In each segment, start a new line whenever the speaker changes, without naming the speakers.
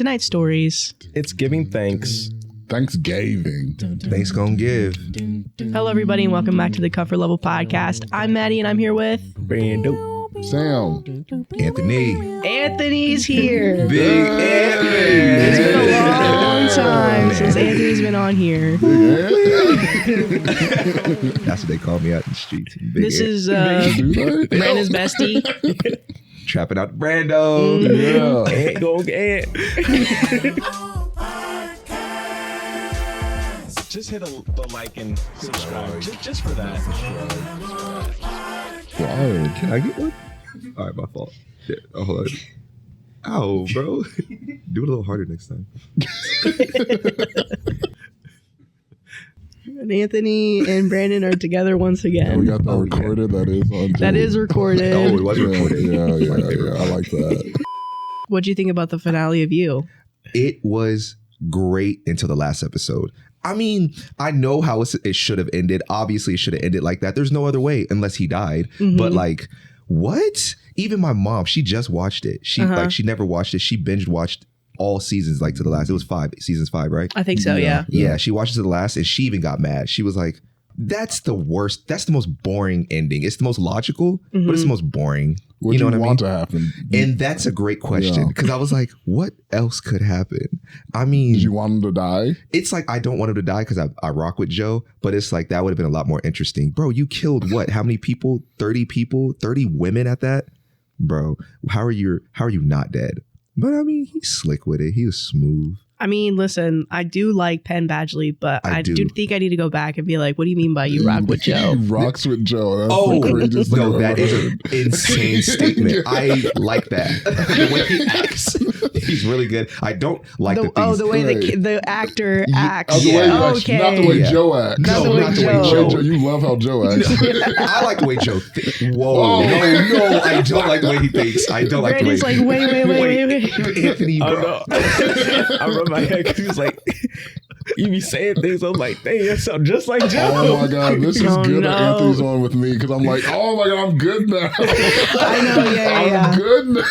Tonight's stories.
It's giving thanks.
Thanksgiving.
Thanks gonna give.
Hello, everybody, and welcome back to the Comfort Level Podcast. I'm Maddie, and I'm here with
Brando.
Sam.
Anthony.
Anthony's here.
Big Anthony.
It's been a long time since Anthony's been on here.
That's what they call me out in the streets.
This is Brandon's bestie.
Trapping out Brando.
Yeah.
Ant go Ant. Just hit the like and subscribe. Just for that.
Can I get one? All right, my fault. Yeah, hold on. Ow, bro. Do it a little harder next time.
And Anthony and Brandon are together once again.
We got that recorded. That is on.
That is recorded.
Oh, it was recorded.
Yeah. I like that.
What'd you think about the finale of You?
It was great until the last episode. I mean, I know how it should have ended. Obviously, it should have ended like that. There's no other way unless he died. Mm-hmm. But like, what? Even my mom, she just watched it. She she never watched it. She binge watched all seasons like to the last. It was seasons 5, right?
I think so, yeah.
Yeah, she watched it to the last and she even got mad. She was like, that's the worst. That's the most boring ending. It's the most logical, but it's the most boring.
What do you want to happen?
And that's a great question because I was like, what else could happen? I mean,
did you want him to die?
It's like, I don't want him to die because I rock with Joe, but it's like, that would have been a lot more interesting. Bro, you killed what? How many people? 30 people? 30 women at that? Bro, how are you not dead? But I mean, he's slick with it. He was smooth.
I mean, listen, I do like Penn Badgley, but I do think I need to go back and be like, what do you mean by you rock with Joe?
He rocks with Joe. That's the craziest thing.
No, that is an insane statement. I like that. The way he acts, he's really good. I don't like the things.
Oh, the way the actor acts.
Okay. Not the way Joe acts.
Not the way Joe.
You love how Joe acts.
I like the way Joe thinks. Whoa. No, I don't like the way he thinks. I don't like the way.
He's like, wait.
Anthony, bro.
I rub my head because he was like, you be saying things. I'm like, dang, that sound just like Joe.
Oh my God, this is good that Anthony's on with me because I'm like, oh my God, I'm good now.
I know, yeah.
I'm good now.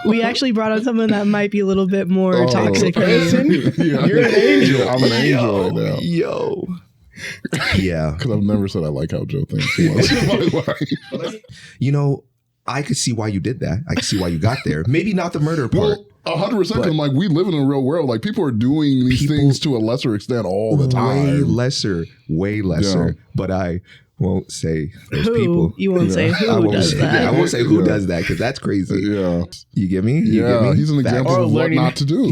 We actually brought on someone that might be a little bit more toxic than you.
Yeah.
You're an angel.
I'm an angel right now.
Yo. Yeah.
Because I've never said I like how Joe thinks.
You know, I could see why you did that. I could see why you got there. Maybe not the murder part.
100%. Because I'm like, we live in a real world. Like, people are doing these things to a lesser extent all the time.
Way lesser. Yeah. But I won't say those people.
You won't say who does that.
Yeah, I won't say who does that because that's crazy.
Yeah.
You get me?
He's an example of what not to do.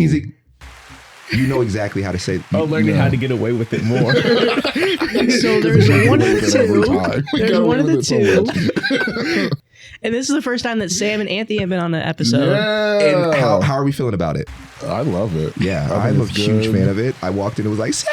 You know exactly how to say.
Learning how to get away with it more.
So there's one of the two. There's one of the two. And this is the first time that Sam and Anthony have been on an episode.
Yeah.
And how are we feeling about it?
I love it.
Yeah, I'm a huge fan of it. I walked in and was like, Sam.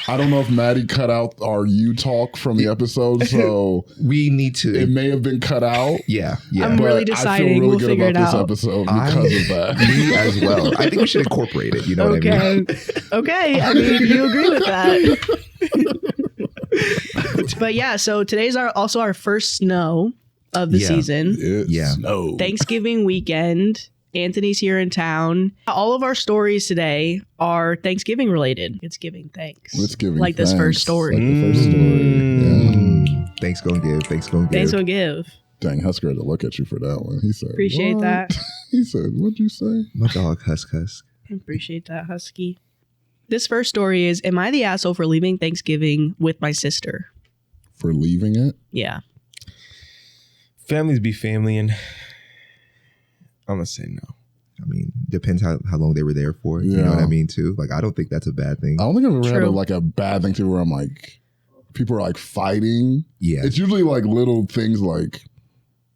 I don't know if Maddie cut out our you talk from the episode, so
we need to.
It may have been cut out.
Yeah.
I'm really deciding.
I feel really
we'll
good
figure
about
it out.
this episode because of that.
Me as well. I think we should incorporate it. You know what I mean?
Okay. I mean, you agree with that. But yeah, so today's also our first snow of the season.
Snow.
Thanksgiving weekend. Anthony's here in town. All of our stories today are Thanksgiving related. It's giving thanks.
It's giving
like
thanks.
This first story.
Like the first story. Yeah.
Thanks gonna give.
Thanks gonna give.
Dang, Husker had to look at you for that one. He said,
appreciate that.
He said, what'd you say?
My dog, Husk.
Appreciate that, Husky. This first story is, am I the asshole for leaving Thanksgiving with my sister?
For leaving it?
Yeah.
Families be family, and I'm going to say no.
I mean, depends how long they were there for. You know what I mean, too? Like, I don't think that's a bad thing.
I don't think I've ever had a bad thing, too, where I'm like, people are like fighting.
Yeah.
It's usually like little things like,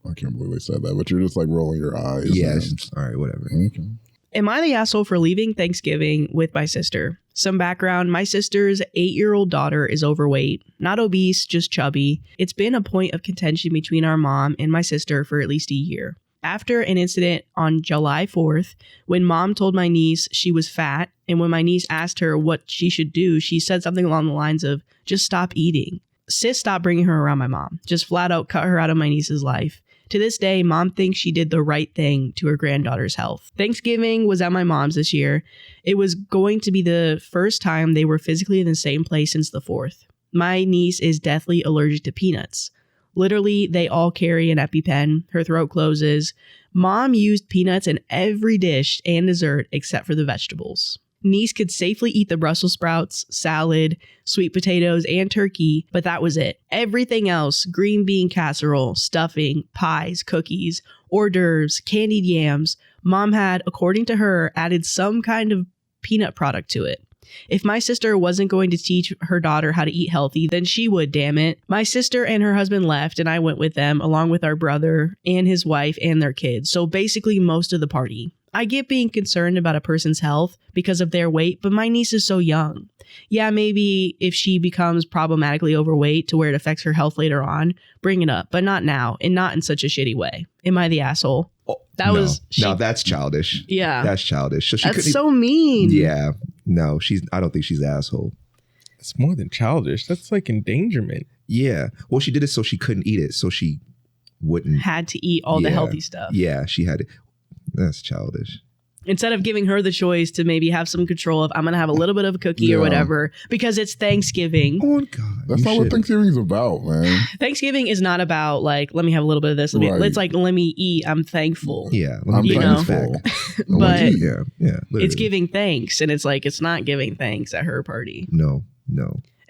I can't believe they said that, but you're just like rolling your eyes.
Yeah. All right, whatever.
Okay.
Am I the asshole for leaving Thanksgiving with my sister? Some background, my sister's 8-year-old daughter is overweight, not obese, just chubby. It's been a point of contention between our mom and my sister for at least a year. After an incident on July 4th, when mom told my niece she was fat, and when my niece asked her what she should do, she said something along the lines of, just stop eating. Sis stopped bringing her around my mom, just flat out cut her out of my niece's life. To this day, mom thinks she did the right thing to her granddaughter's health. Thanksgiving was at my mom's this year. It was going to be the first time they were physically in the same place since the 4th. My niece is deathly allergic to peanuts. Literally, they all carry an EpiPen. Her throat closes. Mom used peanuts in every dish and dessert except for the vegetables. Niece could safely eat the Brussels sprouts, salad, sweet potatoes, and turkey, but that was it. Everything else, green bean casserole, stuffing, pies, cookies, hors d'oeuvres, candied yams, mom had, according to her, added some kind of peanut product to it. If my sister wasn't going to teach her daughter how to eat healthy, then she would, damn it. My sister and her husband left, and I went with them, along with our brother and his wife and their kids. So basically most of the party. I get being concerned about a person's health because of their weight, but my niece is so young. Yeah, maybe if she becomes problematically overweight to where it affects her health later on, bring it up, but not now, and not in such a shitty way. Am I the asshole?
No, that's childish.
Yeah.
That's childish. So
That's so mean.
Yeah. No, I don't think she's the asshole.
It's more than childish. That's like endangerment.
Yeah. Well, she did it so she couldn't eat it, so she wouldn't.
Had to eat all the healthy stuff.
Yeah, she had it. That's childish.
Instead of giving her the choice to maybe have some control of, I'm going to have a little bit of a cookie or whatever, because it's Thanksgiving.
Oh, God.
That's not what Thanksgiving's about, man.
Thanksgiving is not about, like, let me have a little bit of this. It's like, let me eat. I'm thankful.
Yeah.
I'm thankful.
But
yeah. Literally.
It's giving thanks. And it's like, it's not giving thanks at her party.
No.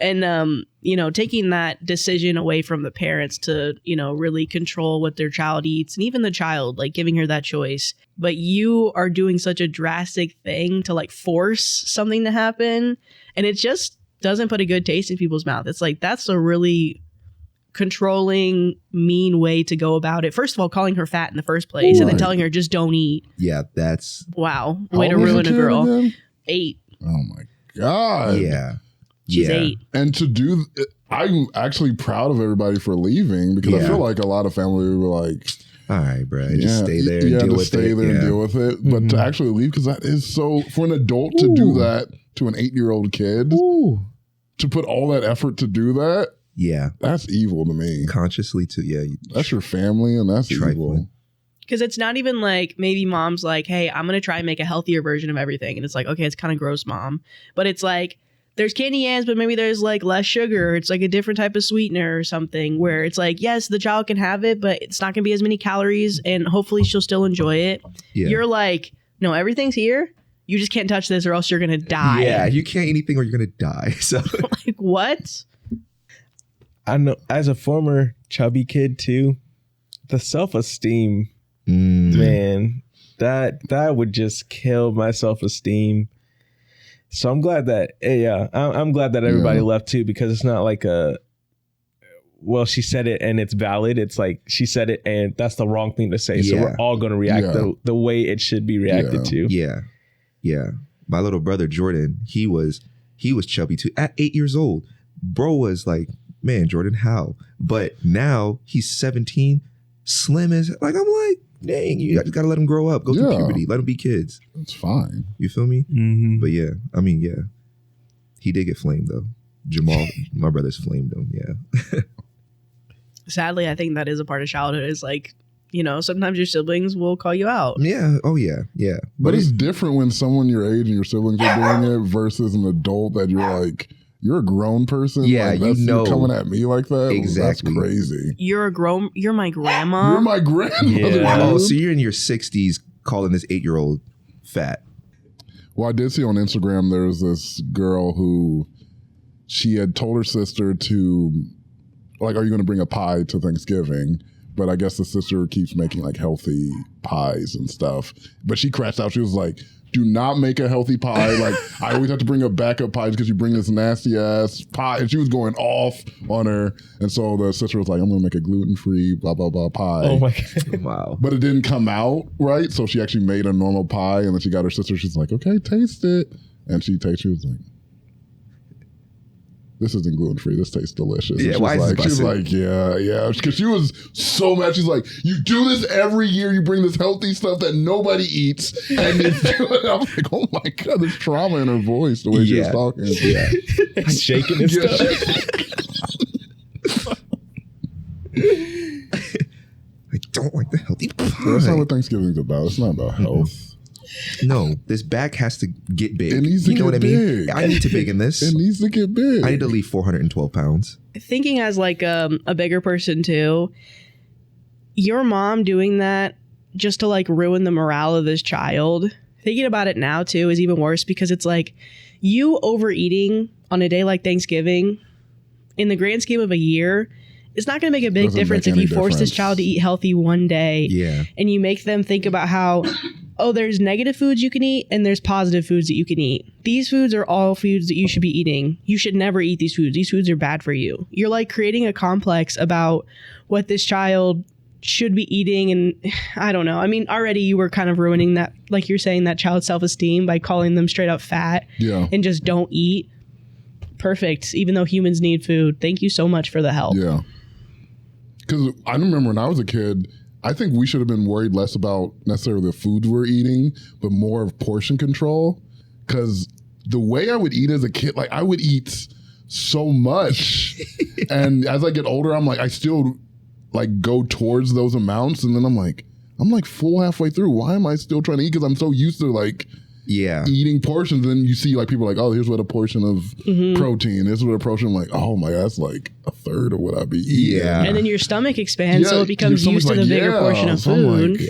And, taking that decision away from the parents to, really control what their child eats, and even the child, like giving her that choice. But you are doing such a drastic thing to like force something to happen. And it just doesn't put a good taste in people's mouth. It's like, that's a really controlling, mean way to go about it. First of all, calling her fat in the first place and then telling her just don't eat.
Yeah, that's...
Wow. Way to ruin a girl.
Again?
8.
Oh my God.
Yeah.
She's 8.
And I'm actually proud of everybody for leaving, because I feel like a lot of family were like,
all right, bro, just stay there and deal with it.
Stay there and deal with it. But to actually leave, because that is so, for an adult to do that to an 8-year-old kid, to put all that effort to do that, that's evil to me.
Consciously too,
that's your family, and that's evil.
Because it's not even like, maybe mom's like, hey, I'm going to try and make a healthier version of everything. And it's like, okay, it's kind of gross, mom. But it's like, there's candy yams, but maybe there's like less sugar. It's like a different type of sweetener or something, where it's like, yes, the child can have it, but it's not going to be as many calories, and hopefully she'll still enjoy it. Yeah. You're like, no, everything's here. You just can't touch this or else you're going to die.
Yeah, you can't eat anything or you're going to die. So
like, what?
I know, as a former chubby kid too, the self-esteem, man, that would just kill my self-esteem. So I'm glad that, I'm glad that everybody left too, because it's not like she said it and it's valid. It's like she said it and that's the wrong thing to say. So we're all going to react the way it should be reacted to.
Yeah. My little brother Jordan, he was chubby too at 8 years old. Bro was like, man, Jordan, how? But now he's 17, slim as, like, I'm like, dang, you just gotta let them grow up, go through puberty, let them be kids.
It's fine.
You feel me? Mm-hmm. But he did get flamed though. Jamal, my brother's flamed him. Yeah.
Sadly, I think that is a part of childhood. Is like, sometimes your siblings will call you out.
Yeah. Oh yeah. Yeah.
But it's different when someone your age and your siblings are doing it versus an adult that you're like, you're a grown person.
Yeah,
like, you're coming at me like that.
Exactly.
That's crazy.
You're my grandma.
You're my grandmother.
Yeah.
Oh, so you're in your 60s calling this 8-year-old fat.
Well, I did see on Instagram there was this girl who she had told her sister to, like, are you going to bring a pie to Thanksgiving? But I guess the sister keeps making like healthy pies and stuff. But she crashed out. She was like, do not make a healthy pie. Like, I always have to bring a backup pie because you bring this nasty ass pie. And she was going off on her. And so the sister was like, I'm going to make a gluten-free blah, blah, blah pie.
Oh my God.
Wow.
But it didn't come out right. So she actually made a normal pie. And then she got her sister. She's like, okay, taste it. And she was like, this isn't gluten-free. This tastes delicious.
Yeah,
she's like, yeah. Because she was so mad. She's like, you do this every year. You bring this healthy stuff that nobody eats. And you do it. I'm like, oh my God, there's trauma in her voice, the way she was talking. Yeah.
Shaking and stuff.
I don't
That's not what Thanksgiving's about. It's not about health.
No, this back has to get big.
It needs to get
what I mean?
big.
I need to big in this.
It needs to get big.
I need to leave 412 pounds.
Thinking as like a bigger person too, your mom doing that just to like ruin the morale of this child. Thinking about it now too is even worse because it's like you overeating on a day like Thanksgiving in the grand scheme of a year, it's not going to make a big difference if you force this child to eat healthy one day.
Yeah.
And you make them think about how, oh, there's negative foods you can eat and there's positive foods that you can eat. These foods are all foods that you should be eating. You should never eat these foods. These foods are bad for you. You're like creating a complex about what this child should be eating. And I don't know. I mean, already you were kind of ruining that, like you're saying, that child's self-esteem by calling them straight up fat and just don't eat. Perfect. Even though humans need food. Thank you so much for the help.
Yeah. Because I remember when I was a kid, I think we should have been worried less about necessarily the foods we're eating, but more of portion control. Because the way I would eat as a kid, like I would eat so much. And as I get older, I'm like, I still like go towards those amounts. And then I'm like full halfway through. Why am I still trying to eat? Because I'm so used to like eating portions. And you see like people like, oh, here's what a portion of protein. Here's what a portion. I'm like, oh my, that's like a third of what I'd be eating.
Yeah.
And then your stomach expands, so it becomes used to the bigger portion of food.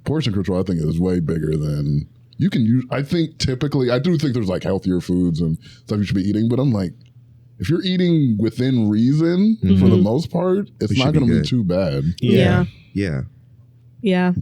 Portion control, I think, is way bigger than you can use. I think typically, I do think there's like healthier foods and stuff you should be eating, but I'm like, if you're eating within reason for the most part, it's not going to be too bad.
Yeah.
Yeah.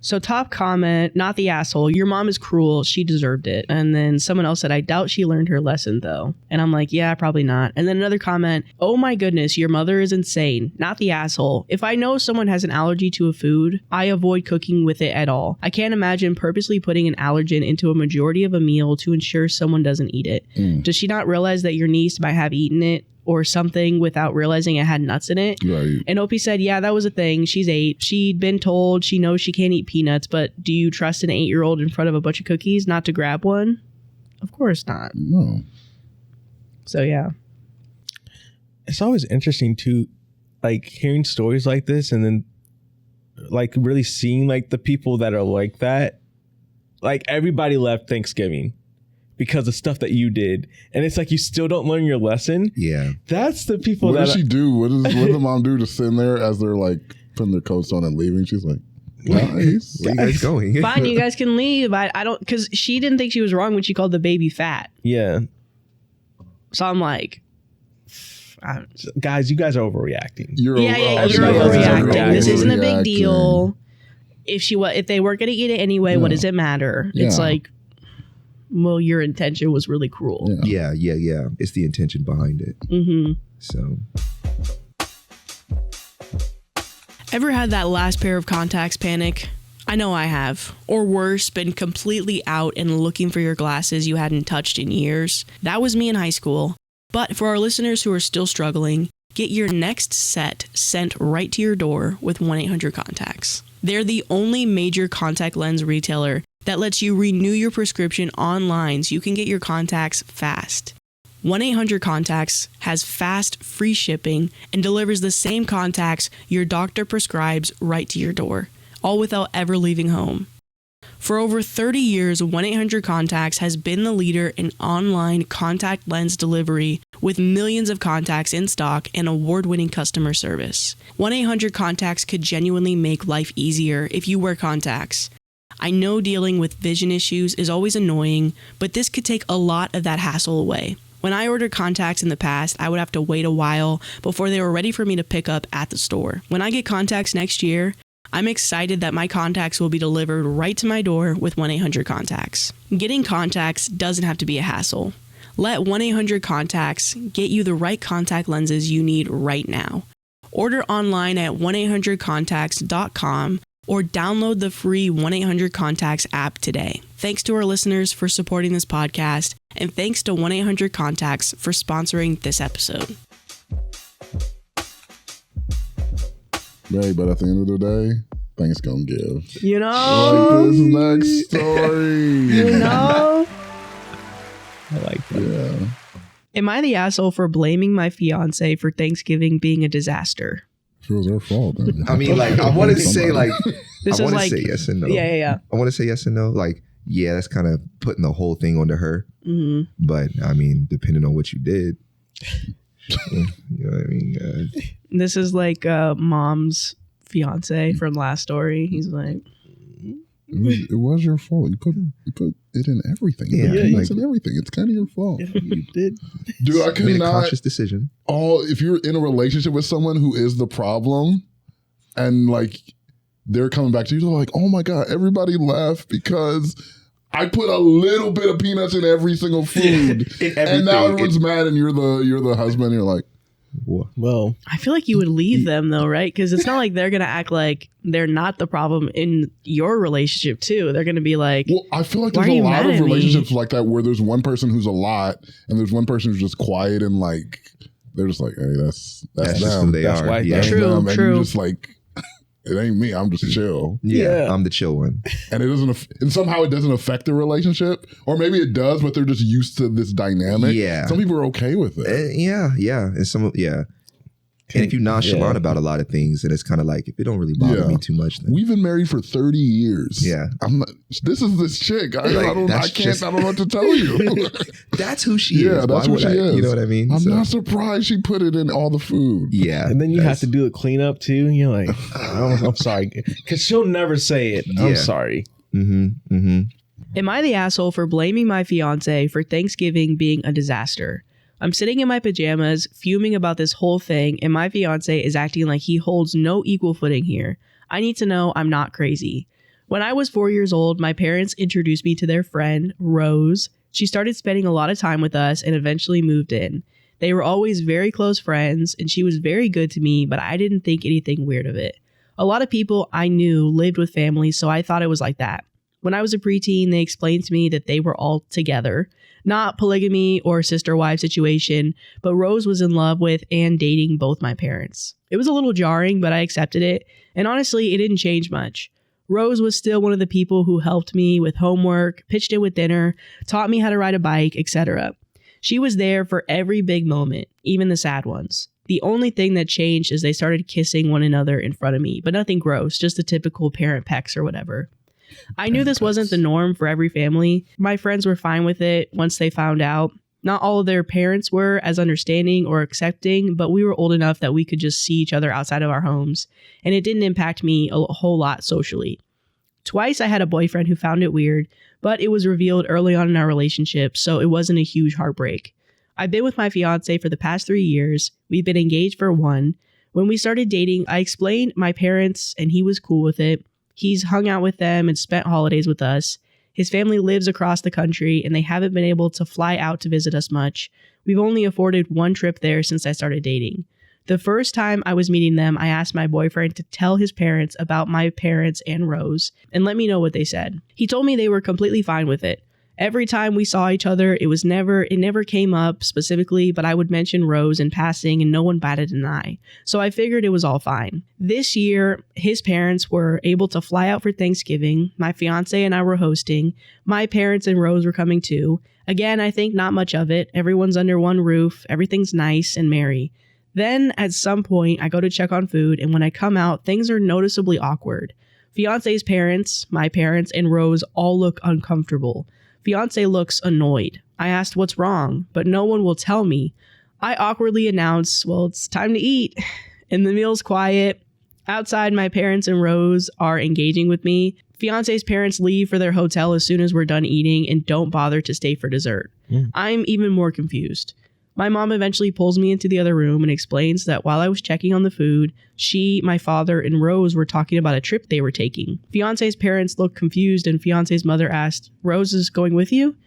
So top comment, not the asshole. Your mom is cruel. She deserved it. And then someone else said, I doubt she learned her lesson though. And I'm like, yeah, probably not. And then another comment, oh my goodness, your mother is insane. Not the asshole. If I know someone has an allergy to a food, I avoid cooking with it at all. I can't imagine purposely putting an allergen into a majority of a meal to ensure someone doesn't eat it. Does she not realize that your niece might have eaten it or something without realizing it had nuts in it?
Right.
And Opie said, yeah, that was a thing. She's 8. She'd been told she knows she can't eat peanuts, but do you trust an 8-year-old in front of a bunch of cookies not to grab one? Of course not.
No.
So, yeah.
It's always interesting to like hearing stories like this and then like really seeing like the people that are like that. Like everybody left Thanksgiving because of stuff that you did. And it's like you still don't learn your lesson.
Yeah.
That's the people
what does she do? What does the mom do to sit there as they're like putting their coats on and leaving? She's like, nice.
Where you guys going?
Fine, you guys can leave. I don't, because she didn't think she was wrong when she called the baby fat.
Yeah.
So I'm like,
guys, you guys are overreacting.
You're overreacting. This isn't a big deal. If they weren't going to eat it anyway, what does it matter? It's like, well, your intention was really cruel.
Yeah. It's the intention behind it. So.
Ever had that last pair of contacts panic? I know I have. Or worse, been completely out and looking for your glasses you hadn't touched in years. That was me in high school. But for our listeners who are still struggling, get your next set sent right to your door with 1-800-CONTACTS. They're the only major contact lens retailer that lets you renew your prescription online so you can get your contacts fast. 1-800-CONTACTS has fast, free shipping and delivers the same contacts your doctor prescribes right to your door, all without ever leaving home. For over 30 years, 1-800-CONTACTS has been the leader in online contact lens delivery with millions of contacts in stock and award-winning customer service. 1-800-CONTACTS could genuinely make life easier if you wear contacts. I know dealing with vision issues is always annoying, but this could take a lot of that hassle away. When I ordered contacts in the past, I would have to wait a while before they were ready for me to pick up at the store. When I get contacts next year, I'm excited that my contacts will be delivered right to my door with 1-800-CONTACTS. Getting contacts doesn't have to be a hassle. Let 1-800-CONTACTS get you the right contact lenses you need right now. Order online at 1-800-CONTACTS.com or download the free 1-800-CONTACTS app today. Thanks to our listeners for supporting this podcast, and thanks to 1-800-CONTACTS for sponsoring this episode.
Right, but at the end of the day, things gonna give.
You know?
Like this next story.
You know?
I like that.
Yeah.
Am I the asshole for blaming my fiance for Thanksgiving being a disaster?
It was her fault. Then.
I mean, like, I wanted to say, like,
This
I
is
want to
like,
say yes and no.
yeah.
I want to say yes and no. Like, yeah, that's kind of putting the whole thing onto her.
Mm-hmm.
But I mean, depending on what you did, you know what I mean?
This is like mom's fiance from last story. He's like,
It was your fault. You put it in everything.
Yeah,
It's in everything. It's kind of your fault.
You did.
Dude, I
made a
cannot.
conscious decision.
If you're in a relationship with someone who is the problem, and like they're coming back to you, they're like, "Oh my god, everybody left because I put a little bit of peanuts in every single food, and now everyone's mad, and you're the husband. You're like,
well,
I feel like you would leave them though, right? Because it's not like they're gonna act like they're not the problem in your relationship too. They're gonna be like,
well, I feel like
why
there's
are
a
you
lot
mad
of
at me?
relationships like that where there's one person who's a lot, and there's one person who's just quiet and like they're just like, hey, that's
That's just
them.
who they
That's
are.
why-
Yeah.
That's
True,
them. And
true.
you just like, it ain't me. I'm just chill.
Yeah,
Yeah.
I'm the chill one.
And it doesn't, and somehow it doesn't affect the relationship, or maybe it does, but they're just used to this dynamic.
Yeah.
Some people are okay with it.
Yeah. And if you're nonchalant about a lot of things, then it's kind of like, if it don't really bother me too much, then
We've been married for 30 years.
Yeah.
I'm not, this is this chick. I don't know what to tell you.
that's who she
Yeah,
is.
that's
Why
who she
would I?
is.
You know what I mean?
I'm
So,
not surprised she put it in all the food.
yeah.
and then you have to do a cleanup too. And you're like, I'm sorry, because she'll never say it. I'm
Yeah.
sorry.
Mm-hmm.
am I the asshole for blaming my fiance for Thanksgiving being a disaster? I'm sitting in my pajamas, fuming about this whole thing, and my fiance is acting like he holds no equal footing here. I need to know I'm not crazy. When I was 4 years old, my parents introduced me to their friend, Rose. She started spending a lot of time with us and eventually moved in. They were always very close friends, and she was very good to me, but I didn't think anything weird of it. A lot of people I knew lived with families, so I thought it was like that. When I was a preteen, they explained to me that they were all together. Not polygamy or sister-wife situation, but Rose was in love with and dating both my parents. It was a little jarring, but I accepted it, and honestly, it didn't change much. Rose was still one of the people who helped me with homework, pitched in with dinner, taught me how to ride a bike, etc. She was there for every big moment, even the sad ones. The only thing that changed is they started kissing one another in front of me, but nothing gross, just the typical parent pecks or whatever. I knew this wasn't the norm for every family. My friends were fine with it once they found out. Not all of their parents were as understanding or accepting, but we were old enough that we could just see each other outside of our homes, and it didn't impact me a whole lot socially. Twice I had a boyfriend who found it weird, but it was revealed early on in our relationship, so it wasn't a huge heartbreak. I've been with my fiance for the past 3 years. We've been engaged for 1. When we started dating, I explained my parents, and he was cool with it. He's hung out with them and spent holidays with us. His family lives across the country, and they haven't been able to fly out to visit us much. We've only afforded 1 trip there since I started dating. The first time I was meeting them, I asked my boyfriend to tell his parents about my parents and Rose and let me know what they said. He told me they were completely fine with it. Every time we saw each other, it never came up specifically, but I would mention Rose in passing and no one batted an eye. So I figured it was all fine. This year, his parents were able to fly out for Thanksgiving. My fiance and I were hosting. My parents and Rose were coming too. Again, I think not much of it. Everyone's under one roof. Everything's nice and merry. Then at some point, I go to check on food, and when I come out, things are noticeably awkward. Fiance's parents, my parents, and Rose all look uncomfortable. Fiance looks annoyed. I asked what's wrong, but no one will tell me. I awkwardly announce, well, it's time to eat. And the meal's quiet. Outside, my parents and Rose are engaging with me. Fiance's parents leave for their hotel as soon as we're done eating and don't bother to stay for dessert. I'm even more confused. My mom eventually pulls me into the other room and explains that while I was checking on the food, she, my father, and Rose were talking about a trip they were taking. Fiance's parents looked confused and Fiance's mother asked, "Rose is going with you?"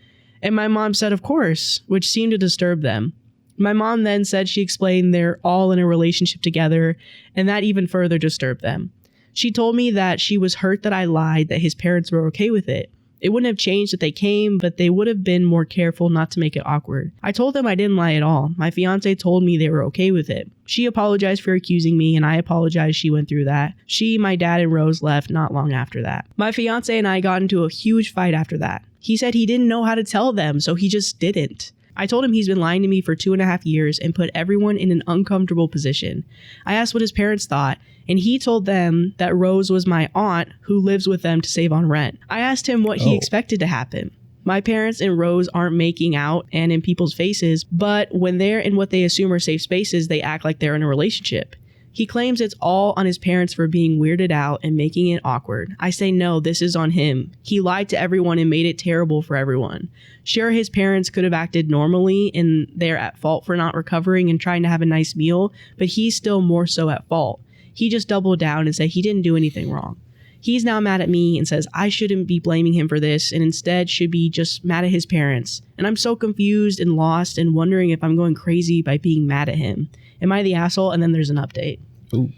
And my mom said, "Of course," which seemed to disturb them. My mom then said she explained they're all in a relationship together, and that even further disturbed them. She told me that she was hurt that I lied that his parents were okay with it. It wouldn't have changed if they came, but they would have been more careful not to make it awkward. I told them I didn't lie at all. My fiance told me they were okay with it. She apologized for accusing me, and I apologized she went through that. She, my dad, and Rose left not long after that. My fiance and I got into a huge fight after that. He said he didn't know how to tell them, so he just didn't. I told him he's been lying to me for 2.5 years and put everyone in an uncomfortable position. I asked what his parents thought, and he told them that Rose was my aunt who lives with them to save on rent. I asked him what he expected to happen. My parents and Rose aren't making out and in people's faces, but when they're in what they assume are safe spaces, they act like they're in a relationship. He claims it's all on his parents for being weirded out and making it awkward. I say no, this is on him. He lied to everyone and made it terrible for everyone. Sure, his parents could have acted normally and they're at fault for not recovering and trying to have a nice meal, but he's still more so at fault. He just doubled down and said he didn't do anything wrong. He's now mad at me and says I shouldn't be blaming him for this and instead should be just mad at his parents. And I'm so confused and lost and wondering if I'm going crazy by being mad at him. Am I the asshole? And then there's an update.
Ooh.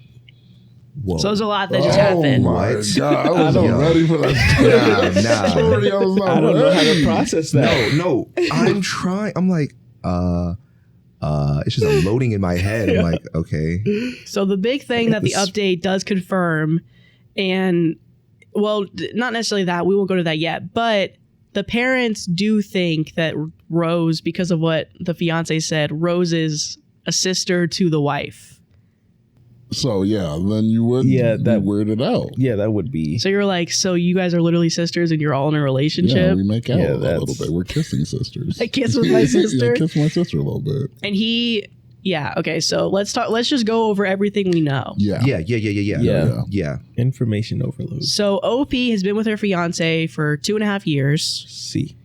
Whoa.
So there's a lot that just happened.
Oh my God, I wasn't ready for that story. I was not
I don't know how
ready.
to process that.
No. I'm trying. I'm like, it's just loading in my head. I'm like, okay.
So the big thing that the update does confirm, and well, not necessarily that, we won't go to that yet, but the parents do think that Rose, because of what the fiance said, Rose is a sister to the wife.
So yeah, then you would be weirded out.
Yeah, that would be.
So you're like, so you guys are literally sisters and you're all in a relationship?
Yeah, we make out a
that's-
little bit. We're kissing sisters.
I kiss with my sister?
Yeah, I kiss my sister a little bit.
And he, yeah, okay, so let's just go over everything we know.
Yeah.
Yeah. Information overload.
So OP has been with her fiance for 2.5 years.
C.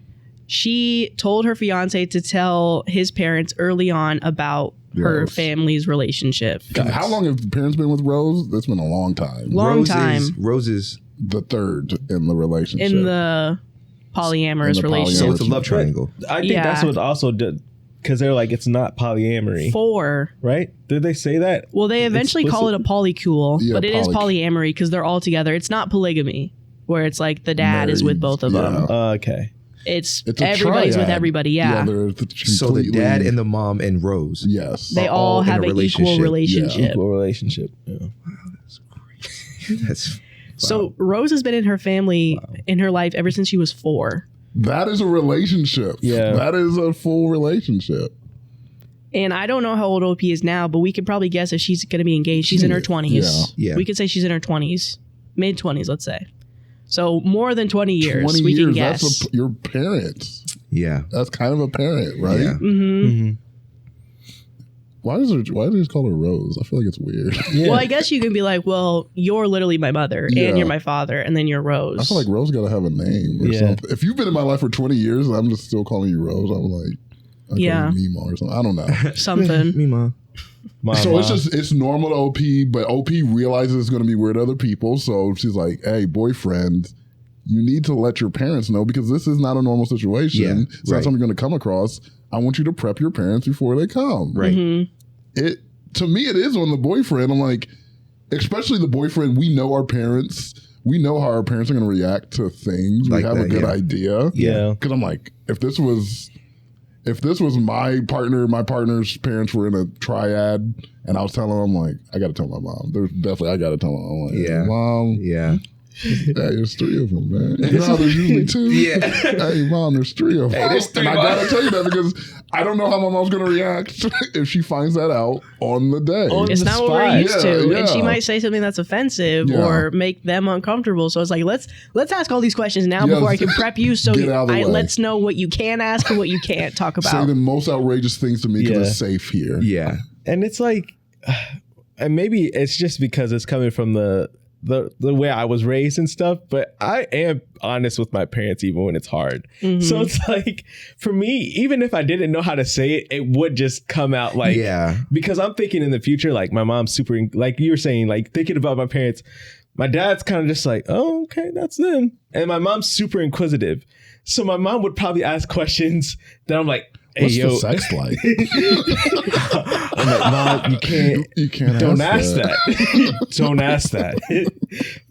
She told her fiance to tell his parents early on about her
Rose.
family's relationship.
How long have the parents been with Rose? That's been a long time.
Long time.
Rose is
The third in the relationship.
In the polyamorous relationship.
so it's a love triangle.
I think that's what also did, because they're like, it's not polyamory,
4.
right? Did they say that?
Well, they eventually call it a polycule,
Yeah,
but it is polyamory because they're all together. It's not polygamy, where it's like the dad is with both of them.
Okay.
It's
It's a
everybody's with
triad.
everybody, yeah.
they're
So the dad and the mom and Rose.
Yes.
They
are
all
all in
have
a
an equal relationship.
Equal relationship. Yeah.
That's
So Rose has been in her family, in her life, ever since she was 4.
That is a relationship.
Yeah.
That is a full relationship.
And I don't know how old OP is now, but we could probably guess if she's going to be engaged. She's in her 20s.
Yeah.
We could say she's in her 20s. Mid-20s, let's say. So more than 20 years,
20
we
years,
can guess.
that's your parents.
yeah.
That's kind of a parent, right?
Yeah.
Mm-hmm.
Why do they just call her Rose? I feel like it's weird.
Yeah.
Well, I guess you can be like, well, you're literally my mother,
Yeah.
and you're my father, and then you're Rose.
I feel like Rose got to have a name or
Yeah.
something. If you've been in my life for 20 years and I'm just still calling you Rose, I'm like, I call
Yeah.
you Mima or something. I don't know.
something.
Me, mom.
So it's normal to OP, but OP realizes it's going to be weird to other people. So she's like, hey, boyfriend, you need to let your parents know because this is not a normal situation.
Yeah,
It's not
right.
something you're going to come across. I want you to prep your parents before they come.
Right.
Mm-hmm.
To me, it is on the boyfriend. I'm like, especially the boyfriend, we know our parents. We know how our parents are going to react to things.
Like
we have
that,
a good
yeah.
idea.
Yeah.
Because I'm like, if this was my partner's parents were in a triad, and I was telling them, I'm like, I got to tell my mom. I got to tell them. I'm like,
Yeah.
Mom,
Yeah.
hey, there's 3 of them, man. You know how there's usually 2?
Yeah.
Hey, Mom, there's 3 of them.
there's 3
and I got to tell you that because I don't know how my mom's going to react if she finds that out on the day.
It's
the
not what we're
spot.
used to,
Yeah,
and she
yeah.
might say something that's offensive
Yeah.
or make them uncomfortable. So it's like let's ask all these questions now
Yes.
before I can prep you. So
Get out of the way.
let's know what you can ask and what you can't talk
Say
about.
the most outrageous things to me because
Yeah.
it's safe here.
Yeah.
And it's like, and maybe it's just because it's coming from the way I was raised and stuff, but I am honest with my parents even when it's hard.
Mm-hmm.
So it's like, for me, even if I didn't know how to say it, it would just come out like,
Yeah.
because I'm thinking in the future, like my mom's super, like you were saying, like thinking about my parents, my dad's kind of just like, oh, okay, that's them. And my mom's super inquisitive. So my mom would probably ask questions that I'm like, hey,
What's
yo.
the sex like?
I'm like, Mom, you can't
Don't
ask that. Don't ask that.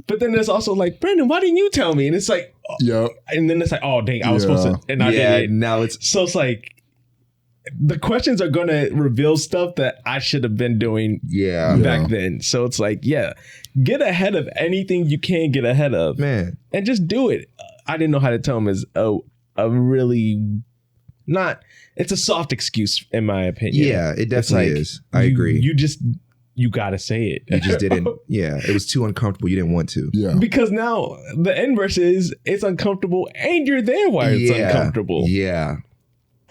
But then there's also like, Brandon, why didn't you tell me? And it's like,
Yeah.
and then it's like, oh, dang, I was supposed to, and I
Yeah.
didn't.
Now it's
So it's like, the questions are going to reveal stuff that I should have been doing
yeah.
back then. So it's like, yeah, get ahead of anything you can get ahead of,
Man.
and just do it. I didn't know how to tell him is a really it's a soft excuse in my opinion.
Yeah, it definitely is. I agree.
You gotta say it.
You just didn't. Yeah, it was too uncomfortable. You didn't want to.
Yeah.
Because now the inverse is it's uncomfortable and you're there while it's uncomfortable.
Yeah.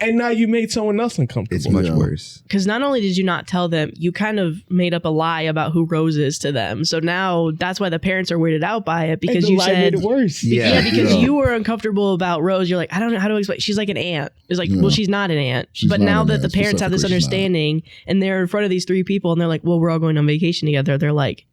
And now you made someone else uncomfortable.
It's much worse.
Because not only did you not tell them, you kind of made up a lie about who Rose is to them. So now that's why the parents are weirded out by it, because you said
made it worse.
Yeah, because you were uncomfortable about Rose. You're like, I don't know how to explain. She's like an aunt. It's like, well, she's not an aunt. But now that the parents have this understanding and they're in front of these three people and they're like, well, we're all going on vacation together. They're like,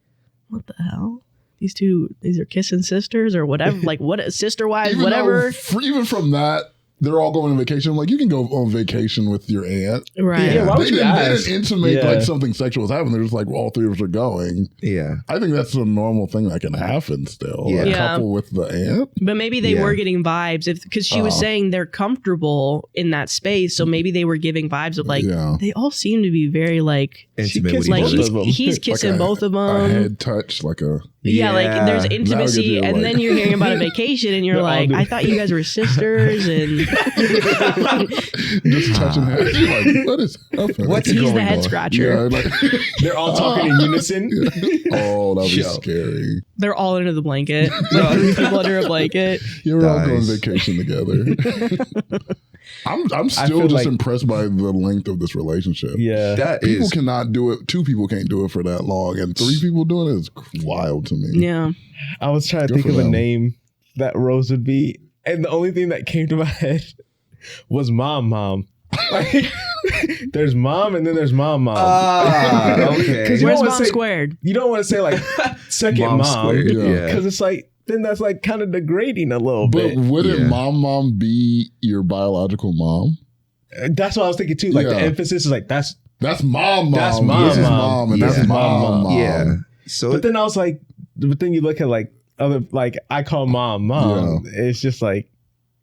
what the hell? These are kissing sisters or whatever. Like, what, sister wives, whatever.
Even from that, they're all going on vacation. I'm like, you can go on vacation with your aunt.
Right.
Yeah, why would
They
you ask?
didn't intimate like something sexual was happening. They're just like, well, all three of us are going.
Yeah.
I think that's a normal thing that can happen still.
Yeah.
A couple with the aunt.
But maybe they were getting vibes because she was saying they're comfortable in that space. So maybe they were giving vibes of like, they all seem to be very like
intimate with
like
each other.
he's kissing
like
both of them.
A head touch, like a...
Yeah, like there's intimacy, and then you're hearing about a vacation, and you're like, I thought you guys were sisters, and
just touching heads. You're like, what is happening?
He's the head scratcher.
Yeah, like,
They're all talking in unison.
oh, that'd be scary.
They're all under the blanket. Like 3 people under a blanket.
You're all going on vacation together. I'm still just impressed by the length of this relationship.
Yeah,
people cannot do it. 2 people can't do it for that long, and 3 people doing it is wild to me.
Yeah,
I was trying to think of a name that Rose would be, and the only thing that came to my head was mom. Like, there's mom, and then there's mom.
Okay.
Where's mom squared?
You don't want to say like second mom,
squared,
because it's like. Then that's like kind of degrading a little bit.
But wouldn't mom be your biological mom?
That's what I was thinking too. Like the emphasis is like that's
mom.
That's mom.
And that's mom.
Yeah. So,
but then I was like, but then you look at like other like I call mom. Yeah. It's just like,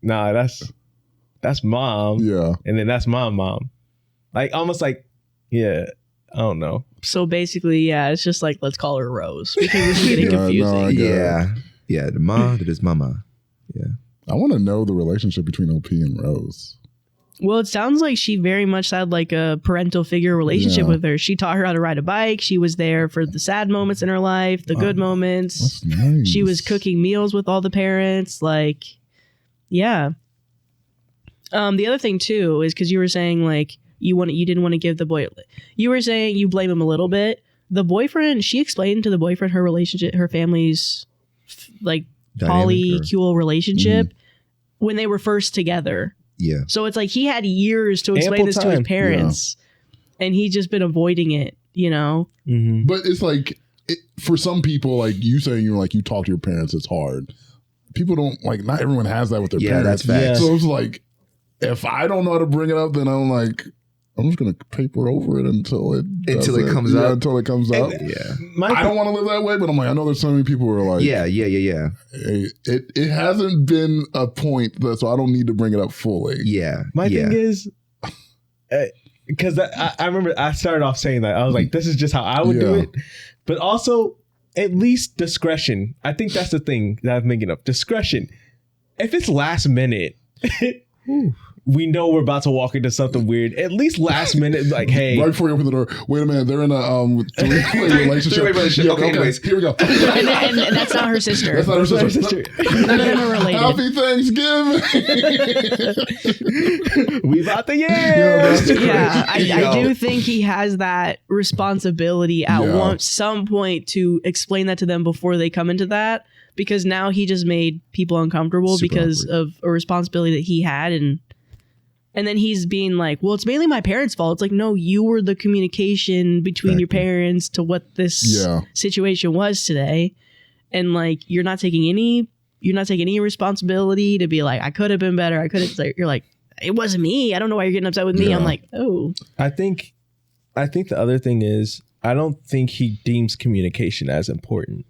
nah, that's mom.
Yeah.
And then that's mom. Like almost like, yeah. I don't know.
So basically, yeah, it's just like let's call her Rose because this is getting confusing.
Yeah, the ma, that is mama. Yeah.
I want to know the relationship between OP and Rose.
Well, it sounds like she very much had like a parental figure relationship with her. She taught her how to ride a bike. She was there for the sad moments in her life, the good moments.
That's nice.
She was cooking meals with all the parents. Like, yeah. The other thing too is because you were saying like you didn't want to give the boy. You were saying you blame him a little bit. The boyfriend, she explained to the boyfriend her relationship, her family's like polycule relationship when they were first together.
Yeah.
So it's like he had years to explain this to his parents, and he's just been avoiding it, you know?
Mm-hmm.
But it's like, for some people, like you saying you talk to your parents, it's hard. People don't, like, not everyone has that with their parents.
That's facts.
So it's like, if I don't know how to bring it up, then I'm like, I'm just going to paper over it until it comes out. Until it comes out.
Yeah.
I don't want to live that way, but I'm like, I know there's so many people who are like,
yeah.
Hey, it hasn't been a point, so I don't need to bring it up fully.
Yeah.
My thing is, because I remember I started off saying that. I was like, this is just how I would do it. But also, at least discretion. I think that's the thing that I'm thinking of. Discretion. If it's last minute, we know we're about to walk into something weird. At least last minute, like, hey.
Right before you open the door, wait a minute, they're in a three-way relationship.
Three-way relationship. Okay,
anyways, here we go.
and that's not her sister.
That's not her sister.
None of them are related.
Happy Thanksgiving.
We about the
I do think he has that responsibility at some point to explain that to them before they come into that, because now he just made people uncomfortable because of a responsibility that he had, and then he's being like, well, it's mainly my parents' fault. It's like, no, you were the communication between your parents to what this situation was today. And like, you're not taking any responsibility to be like, I could have been better. You're like, it wasn't me. I don't know why you're getting upset with me. I'm like, oh.
I think the other thing is, I don't think he deems communication as important.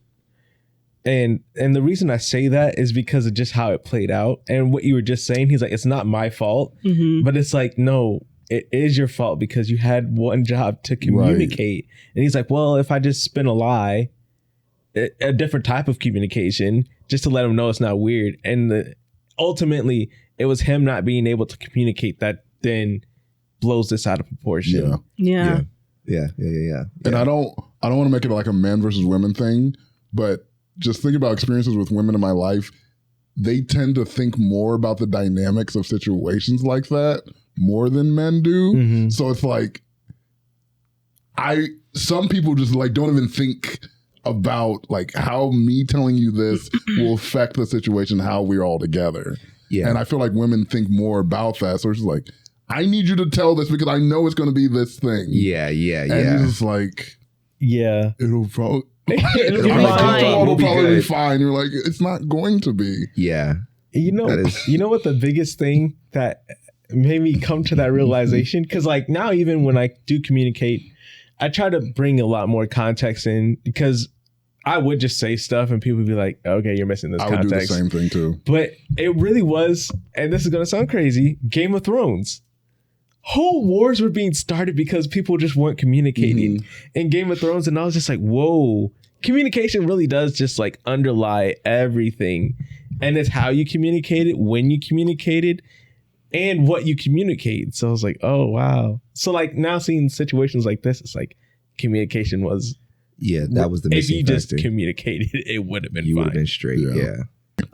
And the reason I say that is because of just how it played out. And what you were just saying, he's like, it's not my fault. Mm-hmm. But it's like, no, it is your fault because you had one job to communicate. Right. And he's like, well, if I just spin a lie, a different type of communication, just to let him know it's not weird. And ultimately, it was him not being able to communicate that then blows this out of proportion.
Yeah.
And I don't want to make it like a man versus women thing, but just think about experiences with women in my life. They tend to think more about the dynamics of situations like that more than men do. So it's like, some people just like don't even think about like how me telling you this will affect the situation, how we're all together. Yeah. And I feel like women think more about that. So it's just like, I need you to tell this because I know it's going to be this thing.
Yeah.
And it's just like, it'll probably it'll probably be fine. You're like, it's not going to be.
Yeah.
You know what the biggest thing that made me come to that realization? Because like now, even when I do communicate, I try to bring a lot more context in, because I would just say stuff and people would be like, okay, you're missing this context.
I would do the same thing too.
But it really was, and this is going to sound crazy, Game of Thrones. Whole wars were being started because people just weren't communicating in Game of Thrones. And I was just like, whoa, communication really does just like underlie everything. And it's how you communicate it, when you communicate it, and what you communicate. So I was like, oh, wow. So like now seeing situations like this, it's like communication was.
Yeah, that was the missing
If you just
factor.
communicated, it would have been fine.
You would have been straight, yeah.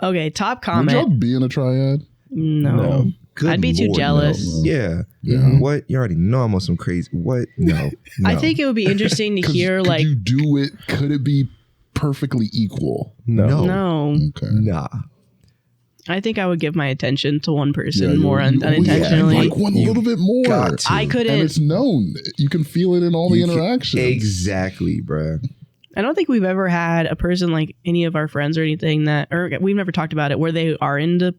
Okay, top comment.
Would y'all be in a triad?
No.
Good
I'd be too
Lord,
jealous.
no. Yeah. What? You already know I'm on some crazy. What? No.
I think it would be interesting to hear like.
Could you do it? Could it be perfectly equal?
No.
Okay.
Nah.
I think I would give my attention to one person more unintentionally.
Like one little bit more.
I couldn't.
And it's known. You can feel it in all the interactions.
Exactly, bruh.
I don't think we've ever had a person like any of our friends or anything or we've never talked about it, where they are into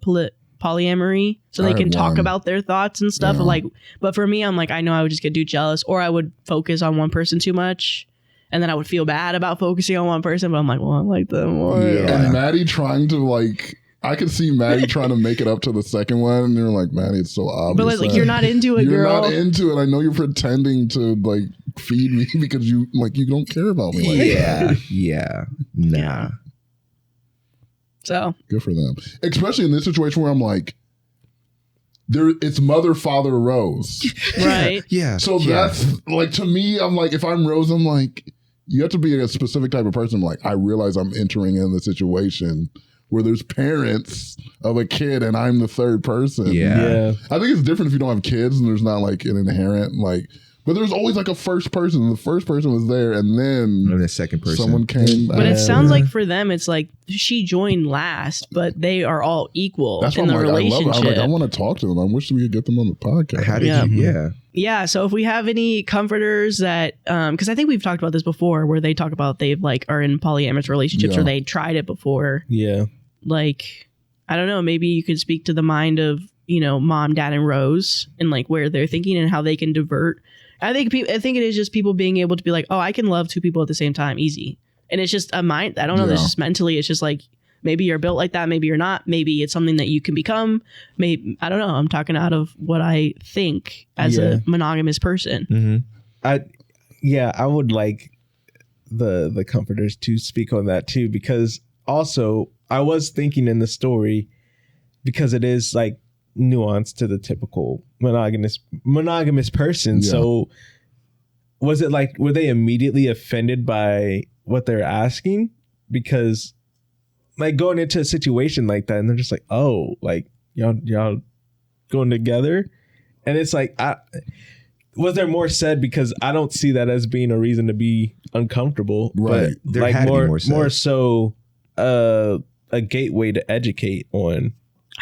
polyamory, so they can talk about their thoughts and stuff. Like, but for me, I'm like, I know I would just get too jealous, or I would focus on one person too much. And then I would feel bad about focusing on one person, but I'm like, well, I like them more.
Yeah. And Maddie trying to like, I could see Maddie trying to make it up to the second one, and you're like, Maddie, it's so obvious.
But like, you're not into it, girl.
You're not into it. I know you're pretending to like feed me because you don't care about me. Like
that. Nah.
So
good for them, especially in this situation where I'm like, it's mother, father, Rose,
right?
Yeah.
So that's like, to me, I'm like, if I'm Rose, I'm like, you have to be a specific type of person. Like, I realize I'm entering in the situation where there's parents of a kid and I'm the third person.
Yeah.
I think it's different if you don't have kids and there's not like an inherent like, but there's always like a first person. The first person was there, and then
the second person,
someone came.
But it sounds like for them, it's like she joined last, but they are all equal in the relationship.
I love it. I want to talk to them. I wish we could get them on the podcast.
How did you?
Yeah. So if we have any comforters that, because I think we've talked about this before, where they talk about they've like are in polyamorous relationships or they tried it before.
Yeah.
Like, I don't know. Maybe you could speak to the mind of mom, dad, and Rose, and like where they're thinking and how they can divert. I think it is just people being able to be like, oh, I can love two people at the same time, easy. And it's just a mind. I don't know. It's just mentally. It's just like, maybe you're built like that. Maybe you're not. Maybe it's something that you can become. Maybe, I don't know. I'm talking out of what I think as a monogamous person.
I would like the comforters to speak on that too, because also I was thinking in the story, because it is like nuance to the typical monogamous person. Yeah. So was it like, were they immediately offended by what they're asking? Because like going into a situation like that and they're just like, oh, like y'all going together? And it's like, was there more said? Because I don't see that as being a reason to be uncomfortable.
Right.
But there like had more, to be more so a gateway to educate on.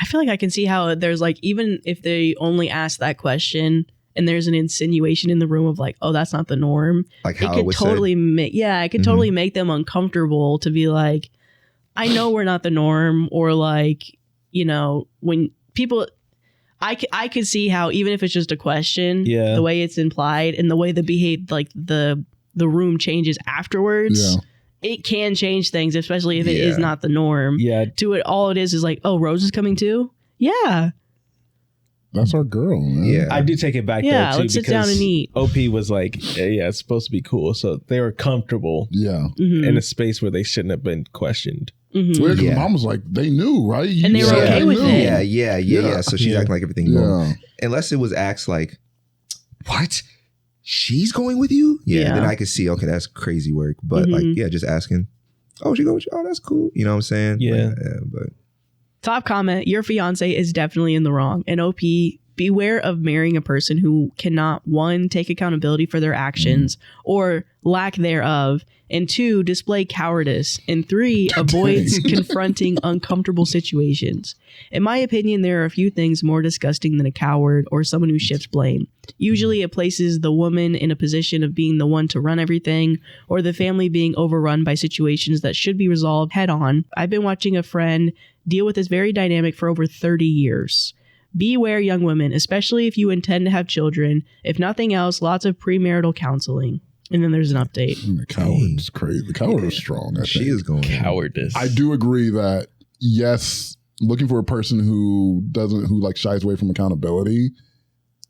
I feel like I can see how there's like, even if they only ask that question and there's an insinuation in the room of like, oh, that's not the norm.
Like how
it could totally totally make them uncomfortable to be like, I know we're not the norm, or like, when people, I could see how even if it's just a question, the way it's implied and the way the room changes afterwards. Yeah. It can change things, especially if it is not the norm. Yeah. To it, all it is like, oh, Rose is coming too? Yeah.
That's our girl, man.
Yeah. I do take it back though, too.
Let's sit down and eat.
OP was like, it's supposed to be cool. So they were comfortable in a space where they shouldn't have been questioned.
Mm-hmm.
Weird, 'cause the mom was like, they knew, right?
And they were okay with it.
Yeah. So she's acting like everything normal.
Yeah.
Unless it was asked like, what? She's going with you? Yeah. Then I could see, okay, that's crazy work. But like, just asking, oh, she go with you? Oh, that's cool. You know what I'm saying?
Yeah.
Like, but
Top comment, your fiance is definitely in the wrong. And OP, beware of marrying a person who cannot, 1, take accountability for their actions or lack thereof, and 2, display cowardice, and 3, avoids confronting uncomfortable situations. In my opinion, there are a few things more disgusting than a coward or someone who shifts blame. Usually it places the woman in a position of being the one to run everything, or the family being overrun by situations that should be resolved head on. I've been watching a friend deal with this very dynamic for over 30 years. Beware, young women, especially if you intend to have children. If nothing else, lots of premarital counseling. And then there's an update.
And the coward's crazy. The coward is strong. I
she
think.
is going
Cowardice.
I do agree that, yes, looking for a person who like shies away from accountability,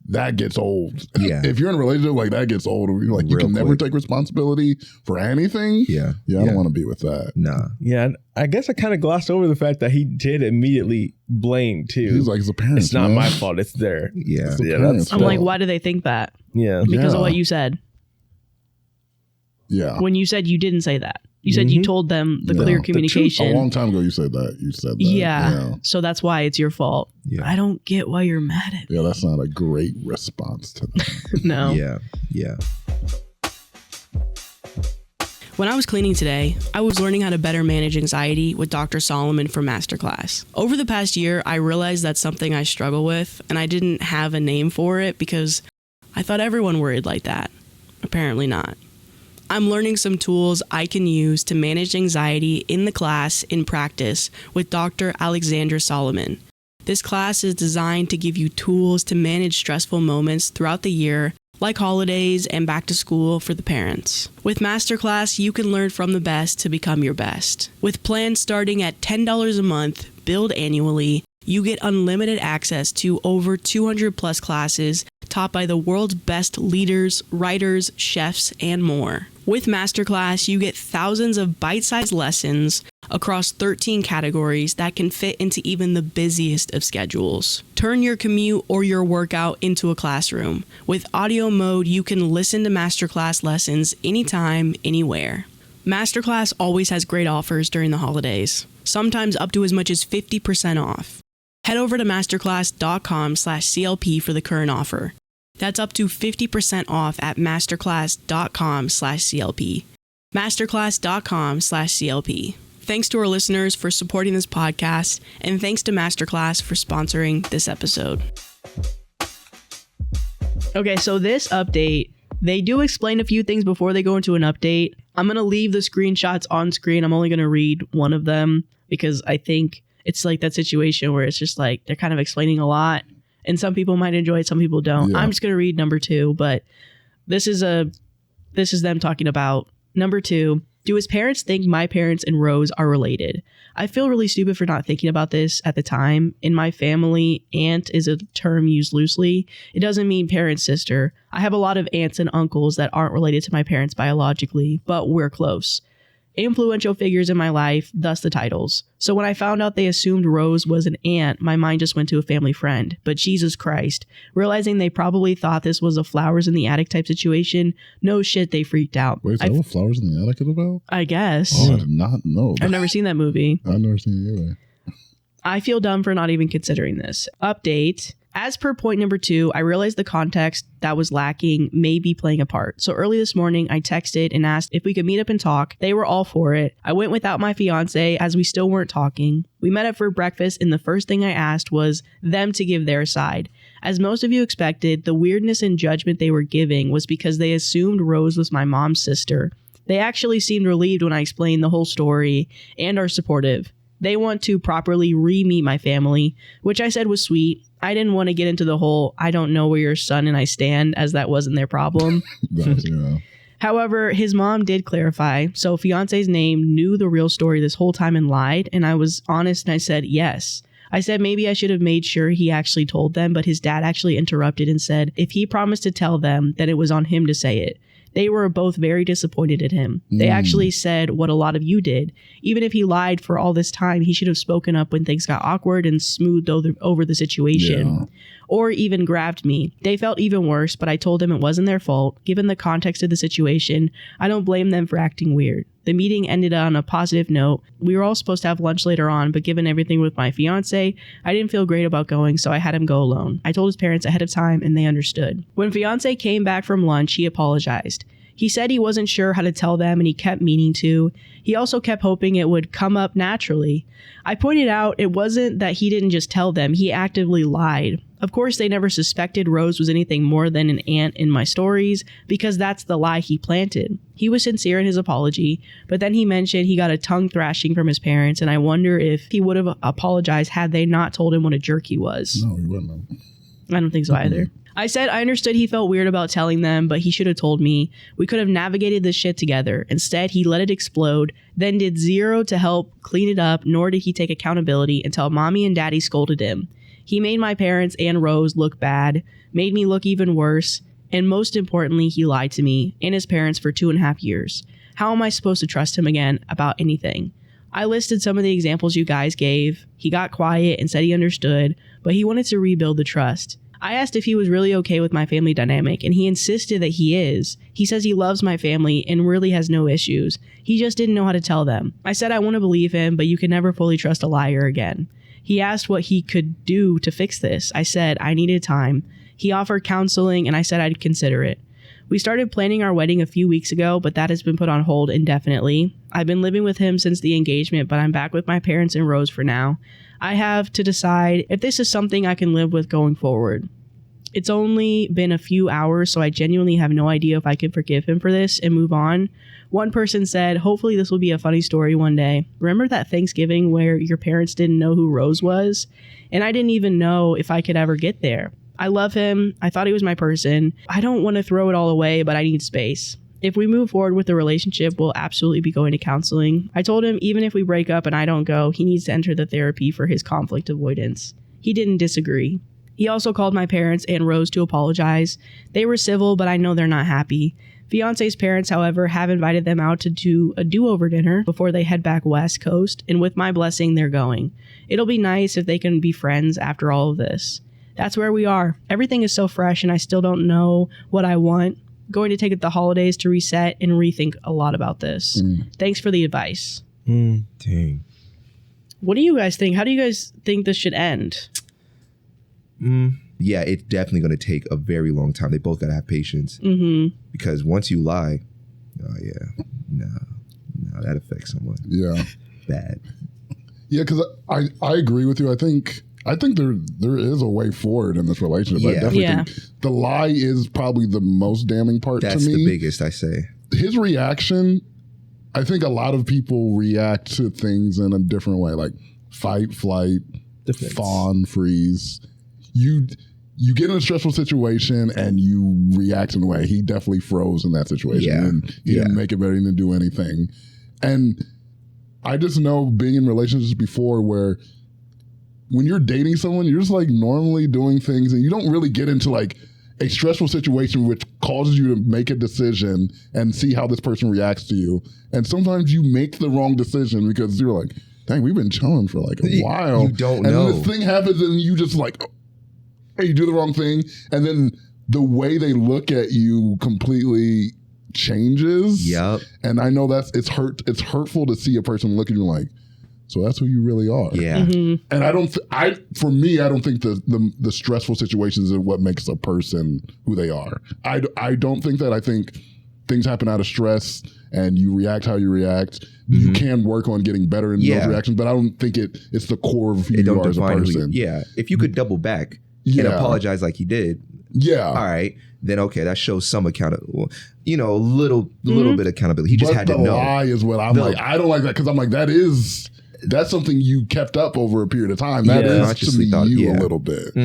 that gets old.
Yeah.
If you're in a relationship, like that gets old. Like you
Real
can never
quick.
take responsibility for anything.
Yeah.
I don't want to be with that.
Nah.
Yeah, and I guess I kind of glossed over the fact that he did immediately blame too.
He's like, it's a parent.
It's not my fault. It's their.
Yeah.
It's the
Yeah,
parents'
I'm
fault.
like, why do they think that?
Yeah.
Because of
Yeah.
what you said.
Yeah.
When you said you didn't say that. You said you told them the clear
The truth-
communication.
a long time ago, you said that. You said that.
Yeah. So that's why it's your fault.
Yeah.
I don't get why you're mad at me.
Yeah, that's not a great response to that.
No.
Yeah.
When I was cleaning today, I was learning how to better manage anxiety with Dr. Solomon from Masterclass. Over the past year, I realized that's something I struggle with, and I didn't have a name for it because I thought everyone worried like that. Apparently not. I'm learning some tools I can use to manage anxiety in the class in practice with Dr. Alexandra Solomon. This class is designed to give you tools to manage stressful moments throughout the year, like holidays and back to school for the parents. With Masterclass, you can learn from the best to become your best. With plans starting at $10 a month, billed annually, you get unlimited access to over 200 plus classes taught by the world's best leaders, writers, chefs, and more. With Masterclass, you get thousands of bite-sized lessons across 13 categories that can fit into even the busiest of schedules. Turn your commute or your workout into a classroom. With audio mode, you can listen to Masterclass lessons anytime, anywhere. Masterclass always has great offers during the holidays, sometimes up to as much as 50% off. Head over to masterclass.com/CLP for the current offer. That's up to 50% off at masterclass.com/CLP. Masterclass.com/CLP. Thanks to our listeners for supporting this podcast, and thanks to Masterclass for sponsoring this episode.
Okay, so this update, they do explain a few things before they go into an update. I'm going to leave the screenshots on screen. I'm only going to read one of them because I think it's like that situation where it's just like they're kind of explaining a lot. And some people might enjoy it, some people don't.
Yeah.
I'm just going to read number 2, but this is them talking about number 2. Do his parents think my parents and Rose are related? I feel really stupid for not thinking about this at the time. In my family, aunt is a term used loosely. It doesn't mean parent, sister. I have a lot of aunts and uncles that aren't related to my parents biologically, but we're close. Influential figures in my life, thus the titles. So when I found out they assumed Rose was an aunt, my mind just went to a family friend. But Jesus Christ, realizing they probably thought this was a flowers in the attic type situation, no shit, they freaked out.
Wait, is that what Flowers in the Attic is about?
I guess.
Oh, I did not know.
I've never seen that movie.
I've never seen it either.
I feel dumb for not even considering this. Update. As per point number 2, I realized the context that was lacking may be playing a part. So early this morning, I texted and asked if we could meet up and talk. They were all for it. I went without my fiance as we still weren't talking. We met up for breakfast and the first thing I asked was them to give their side. As most of you expected, the weirdness and judgment they were giving was because they assumed Rose was my mom's sister. They actually seemed relieved when I explained the whole story and are supportive. They want to properly re-meet my family, which I said was sweet. I didn't want to get into the whole, I don't know where your son and I stand, as that wasn't their problem. However, his mom did clarify, so fiance's name knew the real story this whole time and lied, and I was honest and I said yes. I said maybe I should have made sure he actually told them, but his dad actually interrupted and said if he promised to tell them, then it was on him to say it. They were both very disappointed in him. They actually said what a lot of you did. Even if he lied for all this time, he should have spoken up when things got awkward and smoothed over the situation. Or even grabbed me. They felt even worse, but I told them it wasn't their fault. Given the context of the situation, I don't blame them for acting weird. The meeting ended on a positive note. We were all supposed to have lunch later on, but given everything with my fiance, I didn't feel great about going, so I had him go alone. I told his parents ahead of time, and they understood. When fiance came back from lunch, he apologized. He said he wasn't sure how to tell them, and he kept meaning to. He also kept hoping it would come up naturally. I pointed out it wasn't that he didn't just tell them, he actively lied. Of course, they never suspected Rose was anything more than an aunt in my stories, because that's the lie he planted. He was sincere in his apology, but then he mentioned he got a tongue thrashing from his parents, and I wonder if he would have apologized had they not told him what a jerk he was.
No, he wouldn't have.
I don't think so either. I said I understood he felt weird about telling them, but he should have told me. We could have navigated this shit together. Instead, he let it explode, then did zero to help clean it up, nor did he take accountability until mommy and daddy scolded him. He made my parents and Rose look bad, made me look even worse, and most importantly, he lied to me and his parents for 2.5 years. How am I supposed to trust him again about anything? I listed some of the examples you guys gave. He got quiet and said he understood, but he wanted to rebuild the trust. I asked if he was really okay with my family dynamic, and he insisted that he is. He says he loves my family and really has no issues. He just didn't know how to tell them. I said I want to believe him, but you can never fully trust a liar again. He asked what he could do to fix this. I said I needed time. He offered counseling, and I said I'd consider it. We started planning our wedding a few weeks ago, but that has been put on hold indefinitely. I've been living with him since the engagement, but I'm back with my parents and Rose for now. I have to decide if this is something I can live with going forward. It's only been a few hours, so I genuinely have no idea if I can forgive him for this and move on. One person said, hopefully this will be a funny story one day. Remember that Thanksgiving where your parents didn't know who Rose was? And I didn't even know if I could ever get there. I love him. I thought he was my person. I don't want to throw it all away, but I need space. If we move forward with the relationship, we'll absolutely be going to counseling. I told him even if we break up and I don't go, he needs to enter the therapy for his conflict avoidance. He didn't disagree. He also called my parents and Rose to apologize. They were civil, but I know they're not happy. Fiance's parents, however, have invited them out to do a do-over dinner before they head back West Coast, and with my blessing, they're going. It'll be nice if they can be friends after all of this. That's where we are. Everything is so fresh, and I still don't know what I want. Going to take the holidays to reset and rethink a lot about this. Thanks for the advice.
Dang.
What do you guys think? How do you guys think this should end?
Yeah, it's definitely going to take a very long time. They both got to have patience. Because once you lie, no, that affects someone.
Yeah.
Bad. Yeah,
because I agree with you. I think there is a way forward in this relationship. I definitely think the lie is probably the most damning part to me.
That's the biggest, I say.
His reaction, I think a lot of people react to things in a different way, like fight, flight, defense, fawn, freeze. You get in a stressful situation and you react in a way. He definitely froze in that situation. And he didn't make it better. He didn't do anything. And I just know being in relationships before where when you're dating someone, you're just like normally doing things and you don't really get into like a stressful situation which causes you to make a decision and see how this person reacts to you. And sometimes you make the wrong decision because you're like, dang, we've been chilling for like a while.
You don't know.
And then this thing happens and you just like, you do the wrong thing, and then the way they look at you completely changes.
Yep.
And I know it's hurtful to see a person look at you like, so that's who you really are.
Yeah.
And I don't think the stressful situations are what makes a person who they are. I don't think that. I think things happen out of stress and you react how you react. You can work on getting better in those reactions, but I don't think it's the core of who you are as a person.
If you could double back and apologize like he did. All right. Then okay, that shows some accountability. A little bit of accountability. He just had to know.
The lie is what I'm like. I don't like that because I'm like that's something you kept up over a period of time. That is to me a little bit.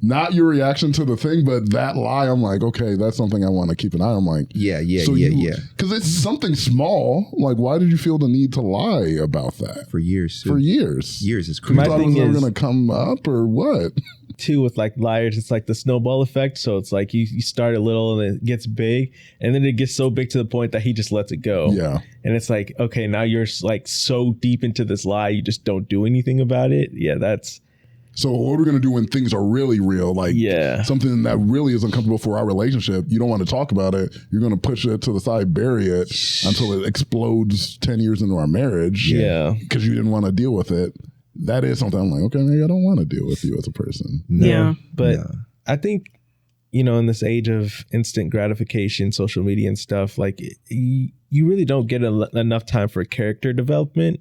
Not your reaction to the thing, but that lie. I'm like, okay, that's something I want to keep an eye on. I'm like, because it's something small. Like, why did you feel the need to lie about that
for years?
For years
is crazy.
You thought it was never going to come up or what?
too with like liars, it's like the snowball effect. So it's like you start a little and it gets big, and then it gets so big to the point that he just lets it go.
Yeah.
And it's like, okay, now you're like so deep into this lie, you just don't do anything about it. Yeah, that's.
So what are we going to do when things are really real? Like something that really is uncomfortable for our relationship. You don't want to talk about it. You're going to push it to the side, bury it until it explodes 10 years into our marriage.
Yeah.
Because you didn't want to deal with it. That is something I'm like, okay, maybe I don't want to deal with you as a person.
No,
Yeah.
But I think, you know, in this age of instant gratification, social media and stuff, like you really don't get enough time for character development.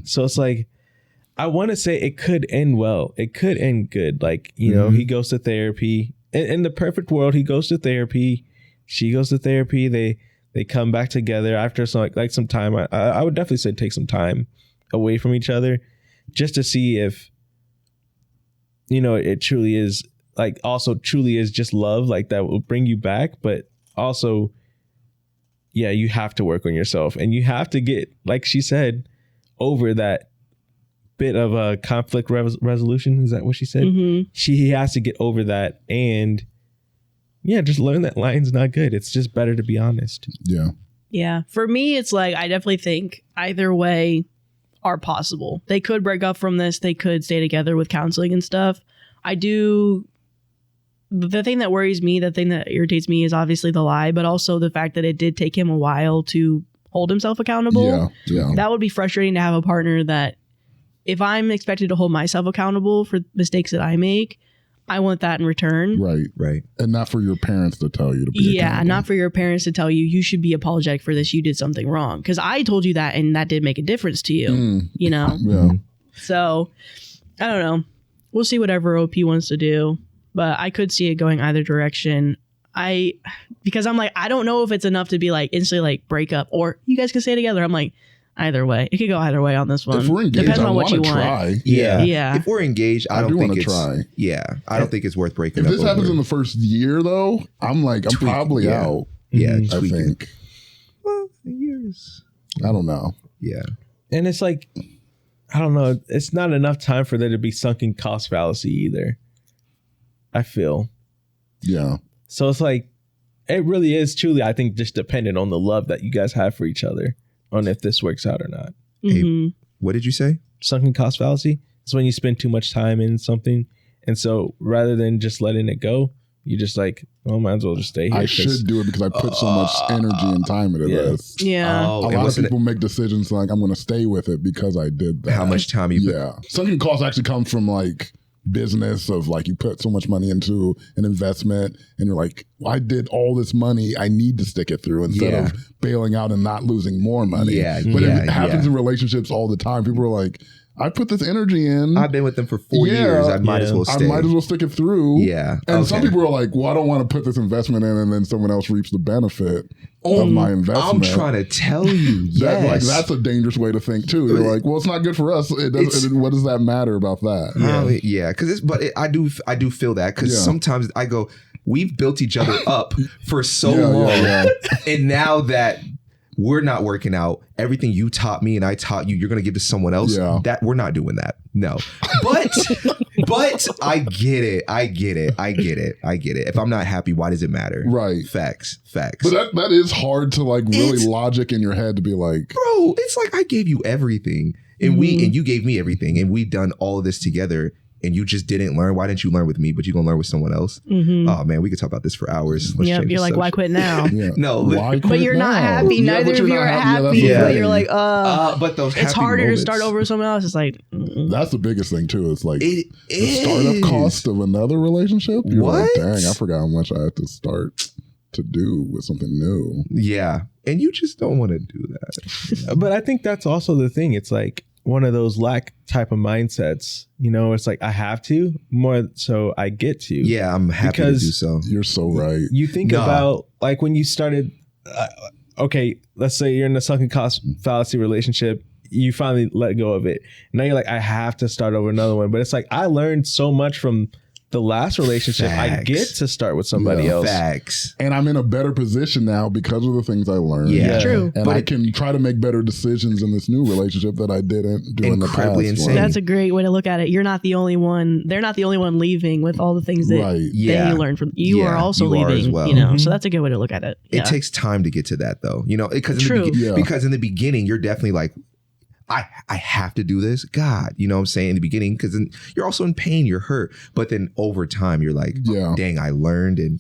So it's like, I want to say it could end well. It could end good. Like, you know, he goes to therapy. In the perfect world, he goes to therapy. She goes to therapy. They come back together after some time. I would definitely say take some time away from each other just to see if, you know, it truly is like also truly is just love like that will bring you back. But also, yeah, you have to work on yourself and you have to get, like she said, over that bit of a conflict resolution. Is that what she said? He has to get over that and just learn that lying's not good. It's just better to be honest.
Yeah. For me, it's like I definitely think either way are possible. They could break up from this. They could stay together with counseling and stuff. The thing that worries me, the thing that irritates me is obviously the lie, but also the fact that it did take him a while to hold himself accountable.
Yeah.
That would be frustrating to have a partner that if I'm expected to hold myself accountable for mistakes that I make, I want that in return.
Right. And not for your parents to tell you to be accountable.
Not for your parents to tell you, you should be apologetic for this. You did something wrong. Because I told you that and that did make a difference to you, you know?
Yeah.
So, I don't know. We'll see whatever OP wants to do. But I could see it going either direction. Because I'm like, I don't know if it's enough to be like instantly like break up or you guys can stay together. I'm like, either way. It could go either way on this one.
If we're engaged,
depends on what you
try.
want.
Yeah. If we're engaged, I don't think
it's
try. Yeah. I don't think it's worth breaking
if
up.
If this happens in the first year though, I'm probably out.
Yeah.
I think.
Well, years.
I don't know.
Yeah.
And it's like, I don't know. It's not enough time for there to be sunken cost fallacy either. I feel.
Yeah.
So it's like, it really is truly, I think, just dependent on the love that you guys have for each other. On if this works out or not.
Hey, what did you say?
Sunken cost fallacy. It's when you spend too much time in something. And so rather than just letting it go, you just like, well, might as well just stay here.
I should do it because I put so much energy and time into this.
Yeah.
A lot of people make decisions like, I'm going to stay with it because I did that.
How much time you put?
Yeah. Sunken cost actually comes from like business of like you put so much money into an investment and you're like, well, I did all this money, I need to stick it through instead of bailing out and not losing more money. But it happens in relationships all the time. People are like, I put this energy in.
I've been with them for 4 years. I might as well stay.
I might as well stick it through.
Yeah.
And some people are like, well, I don't want to put this investment in and then someone else reaps the benefit of my investment.
I'm trying to tell you, yes.
That's a dangerous way to think too. You're like, well, it's not good for us. What does that matter about that?
Yeah. Because I do feel that because sometimes I go, we've built each other up for so long. And now that we're not working out, everything you taught me and I taught you, you're going to give to someone else. That we're not doing that. No. But I get it. If I'm not happy, why does it matter?
Right.
Facts.
But that is hard to like really logic in your head to be like,
bro, it's like I gave you everything and and you gave me everything and we've done all of this together. And you just didn't learn. Why didn't you learn with me, but you're going to learn with someone else? Oh, man, we could talk about this for hours.
You're like, why quit now?
No.
Why quit
but you're
now?
not happy. Neither of you are happy. But you're like,
but those
it's harder
moments.
to start over with someone else. It's like,
that's the biggest thing, too. It's like the startup cost of another relationship. You're like, dang, I forgot how much I have to start to do with something new.
Yeah. And you just don't want to do that.
But I think that's also the thing. It's like, one of those lack type of mindsets, you know, it's like I have to more so I get to.
Yeah, I'm happy to do so.
You're so right.
You think about like when you started, okay, let's say you're in a sunken cost fallacy relationship, you finally let go of it. Now you're like, I have to start over another one. But it's like I learned so much from the last relationship, I get to start with somebody else.
Facts.
And I'm in a better position now because of the things I learned.
Yeah.
True.
And I can try to make better decisions in this new relationship that I didn't do in the
Incredibly
past.
insane.
That's a great way to look at it. You're not the only one. They're not the only one leaving with all the things that,
Right.
that
Yeah.
you learned from. You are
Yeah,
also
you are
leaving,
as well.
you know.
Mhm.
So that's a good way to look at it.
It takes time to get to that, though. You know, because
True.
Yeah.
in the beginning, you're definitely like, I have to do this. God, you know what I'm saying? In the beginning, because you're also in pain, you're hurt. But then over time, you're like,
Yeah.
dang, I learned. And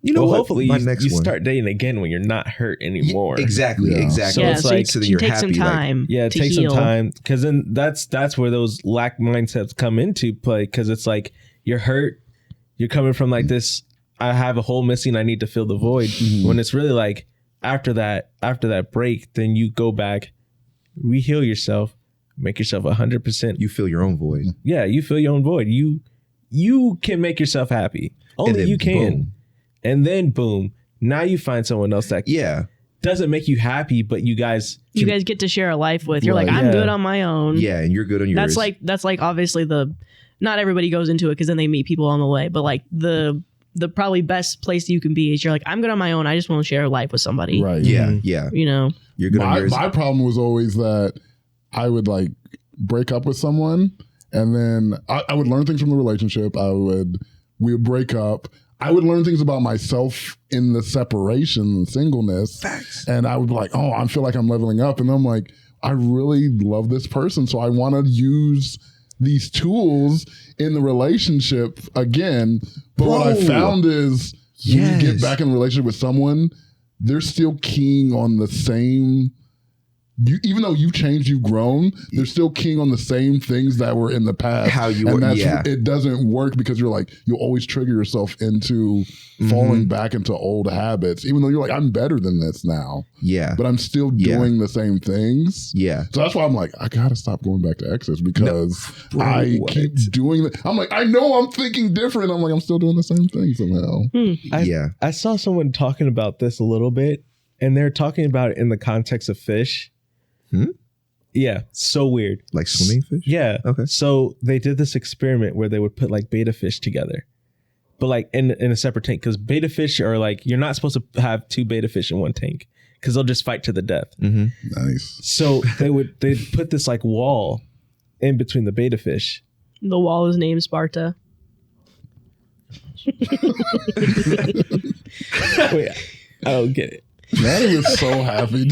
you know what?
Hopefully
My
you,
next
you
one.
start dating again when you're not hurt anymore.
Exactly.
Yeah.
Exactly.
So
Yeah,
it's
so,
like,
so then
you
you're
take some
happy, like-
time.
Yeah,
to
take
heal.
some time, because then that's where those lack mindsets come into play, because it's like you're hurt, you're coming from like this, I have a hole missing, I need to fill the void. When it's really like after that break, then you go back, re-heal yourself, make yourself 100%.
You fill your own void.
Yeah, you fill your own void. You can make yourself happy.
And
Only
then
you can.
boom.
And then boom, now you find someone else that
Yeah.
doesn't make you happy, but you guys
You guys get to share a life with. You're
Right.
like, I'm
Yeah.
good on my own.
Yeah. And you're good on yours.
That's like obviously not everybody goes into it because then they meet people on the way, but like the probably best place you can be is you're like, I'm good on my own. I just want to share a life with somebody.
Right.
Yeah. Yeah.
You know.
You're good on
My,
yours.
my problem was always that I would like break up with someone and then I would learn things from the relationship. We would break up. I would learn things about myself in the separation and singleness.
Facts.
And I would be like, oh, I feel like I'm leveling up. And I'm like, I really love this person. So I want to use these tools in the relationship again. But what I
Bro.
found is when you
Yes.
get back in a relationship with someone, they're still keying on the same. Even though you've changed, you've grown, they're still keying on the same things that were in the past.
How you
and
were-
that's,
yeah.
it doesn't work because you're like, you'll always trigger yourself into falling back into old habits, even though you're like, I'm better than this now,
Yeah.
but I'm still
Yeah.
doing the same things.
Yeah.
So that's why I'm like, I gotta stop going back to exes because
bro,
I
what?
keep doing that. I'm like, I know I'm thinking different. I'm like, I'm still doing the same thing somehow.
Yeah.
I saw someone talking about this a little bit, and they're talking about it in the context of fish. Yeah, so weird.
Like swimming fish?
Yeah.
Okay.
So they did this experiment where they would put like beta fish together, but like in a separate tank, because beta fish are like, you're not supposed to have two beta fish in one tank because they'll just fight to the death.
Nice.
So they'd put this like wall in between the beta fish.
The wall is named Sparta.
Wait, I don't get it.
Maddie was so happy.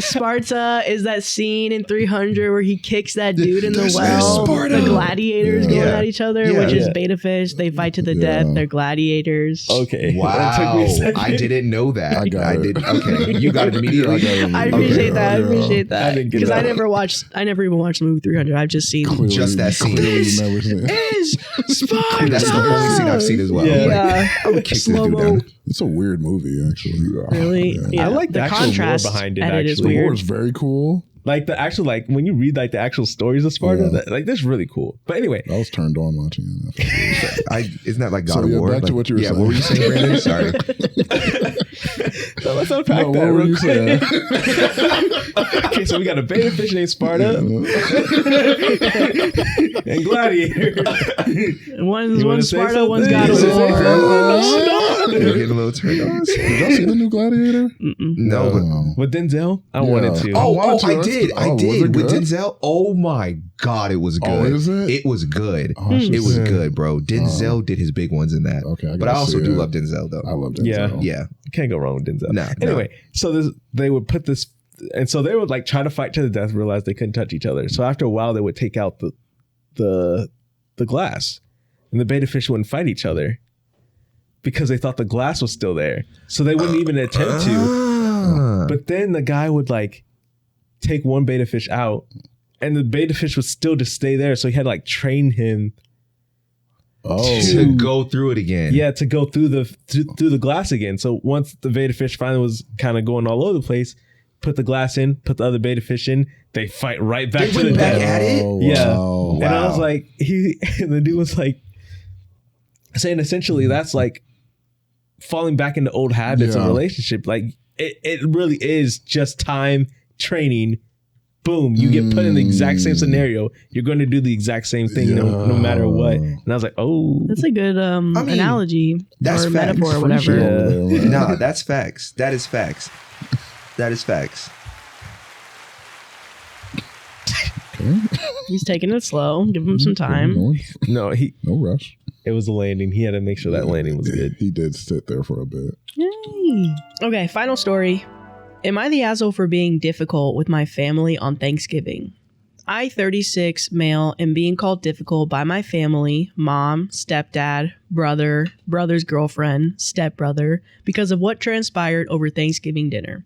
Sparta is that scene in 300 where he kicks that dude in the
There's
well.
Sparta.
The gladiators going
Yeah.
at each other,
Yeah.
which is
Yeah.
beta fish. They fight to the death. They're gladiators.
Okay.
Wow.
That took me a second.
I didn't know that.
I got it.
did. Okay. You got it immediately.
I appreciate that. I appreciate
I
that
didn't get
because I
that.
never even watched the movie 300. I've just seen.
Clearly-
Just that scene.
Clearly you've never seen it.
Is Sparta?
That's the only scene I've seen as well.
Yeah.
Yeah.
I would kick this dude
Slow-mo.
down.
It's a weird movie, actually.
Really?
Yeah.
I like the actual lore
contrast
behind it,
at is
actually.
The lore
weird.
is very cool.
Like the actual, like when you read like the actual stories of Sparta,
Yeah.
like that's really cool. But anyway,
I was turned on watching it.
Isn't that like God
So,
of
yeah,
War?
back to
Like-
what you were
yeah,
saying.
what were you saying, Brandon? Sorry.
so let's unpack
No,
that
what were
real
you
quick.
saying?
Okay, so we got a beta fish named Sparta and Gladiator.
One's
You wanna
one's
say
Sparta, one's
something?
God of
You wanna say
War.
something?
You're getting a little turned on.
Did y'all see the new Gladiator?
No, but
Oh.
With Denzel, I
Yeah.
wanted to.
Oh,
I
That's-
did. I
was
did.
it
With
good?
Denzel. Oh my God, it was good.
Oh, is it?
It was good.
Oh, I should
It was
see
good, bro. Denzel did his big ones in that.
Okay, I
but I
gotta
also
see
do
it.
love Denzel though.
I love Denzel.
Yeah.
Yeah.
You can't go wrong with Denzel.
No, no.
Anyway, so they would put this, and so they would like try to fight to the death, realize they couldn't touch each other. So after a while, they would take out the glass, and the beta fish wouldn't fight each other because they thought the glass was still there. So they wouldn't even attempt to.
Ah.
But then the guy would like take one beta fish out, and the beta fish would still just stay there. So he had to like train him,
Oh,
To go through it again.
yeah, to go through the glass again. So once the beta fish finally was kind of going all over the place, put the glass in, put the other beta fish in, they fight right back
They
to
went
the
back
death.
at it?
Oh,
Yeah.
wow.
And I was like, the dude was like saying essentially that's like falling back into old habits of
Yeah.
relationship. Like it really is just time, training, boom, you get put in the exact same scenario. You're going to do the exact same thing no matter what. And I was like, oh.
That's a good analogy
that's
or
facts.
metaphor or whatever.
Yeah.
Nah, that's facts. That is facts. That is facts.
Okay.
He's taking it slow. Give him some time.
No,
No rush.
it was a landing. He had to make sure that landing was good.
He did sit there for a bit.
Yay. Okay, final story. Am I the asshole for being difficult with my family on Thanksgiving? I, 36, male, am being called difficult by my family, mom, stepdad, brother, brother's girlfriend, stepbrother, because of what transpired over Thanksgiving dinner.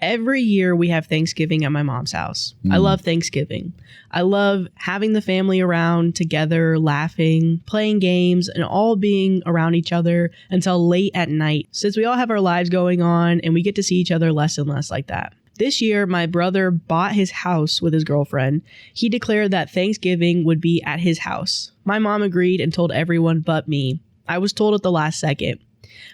Every year we have Thanksgiving at my mom's house. I love Thanksgiving. I love having the family around together, laughing, playing games, and all being around each other until late at night, since we all have our lives going on and we get to see each other less and less like that. This year, my brother bought his house with his girlfriend. He declared that Thanksgiving would be at his house. My mom agreed and told everyone but me. I was told at the last second.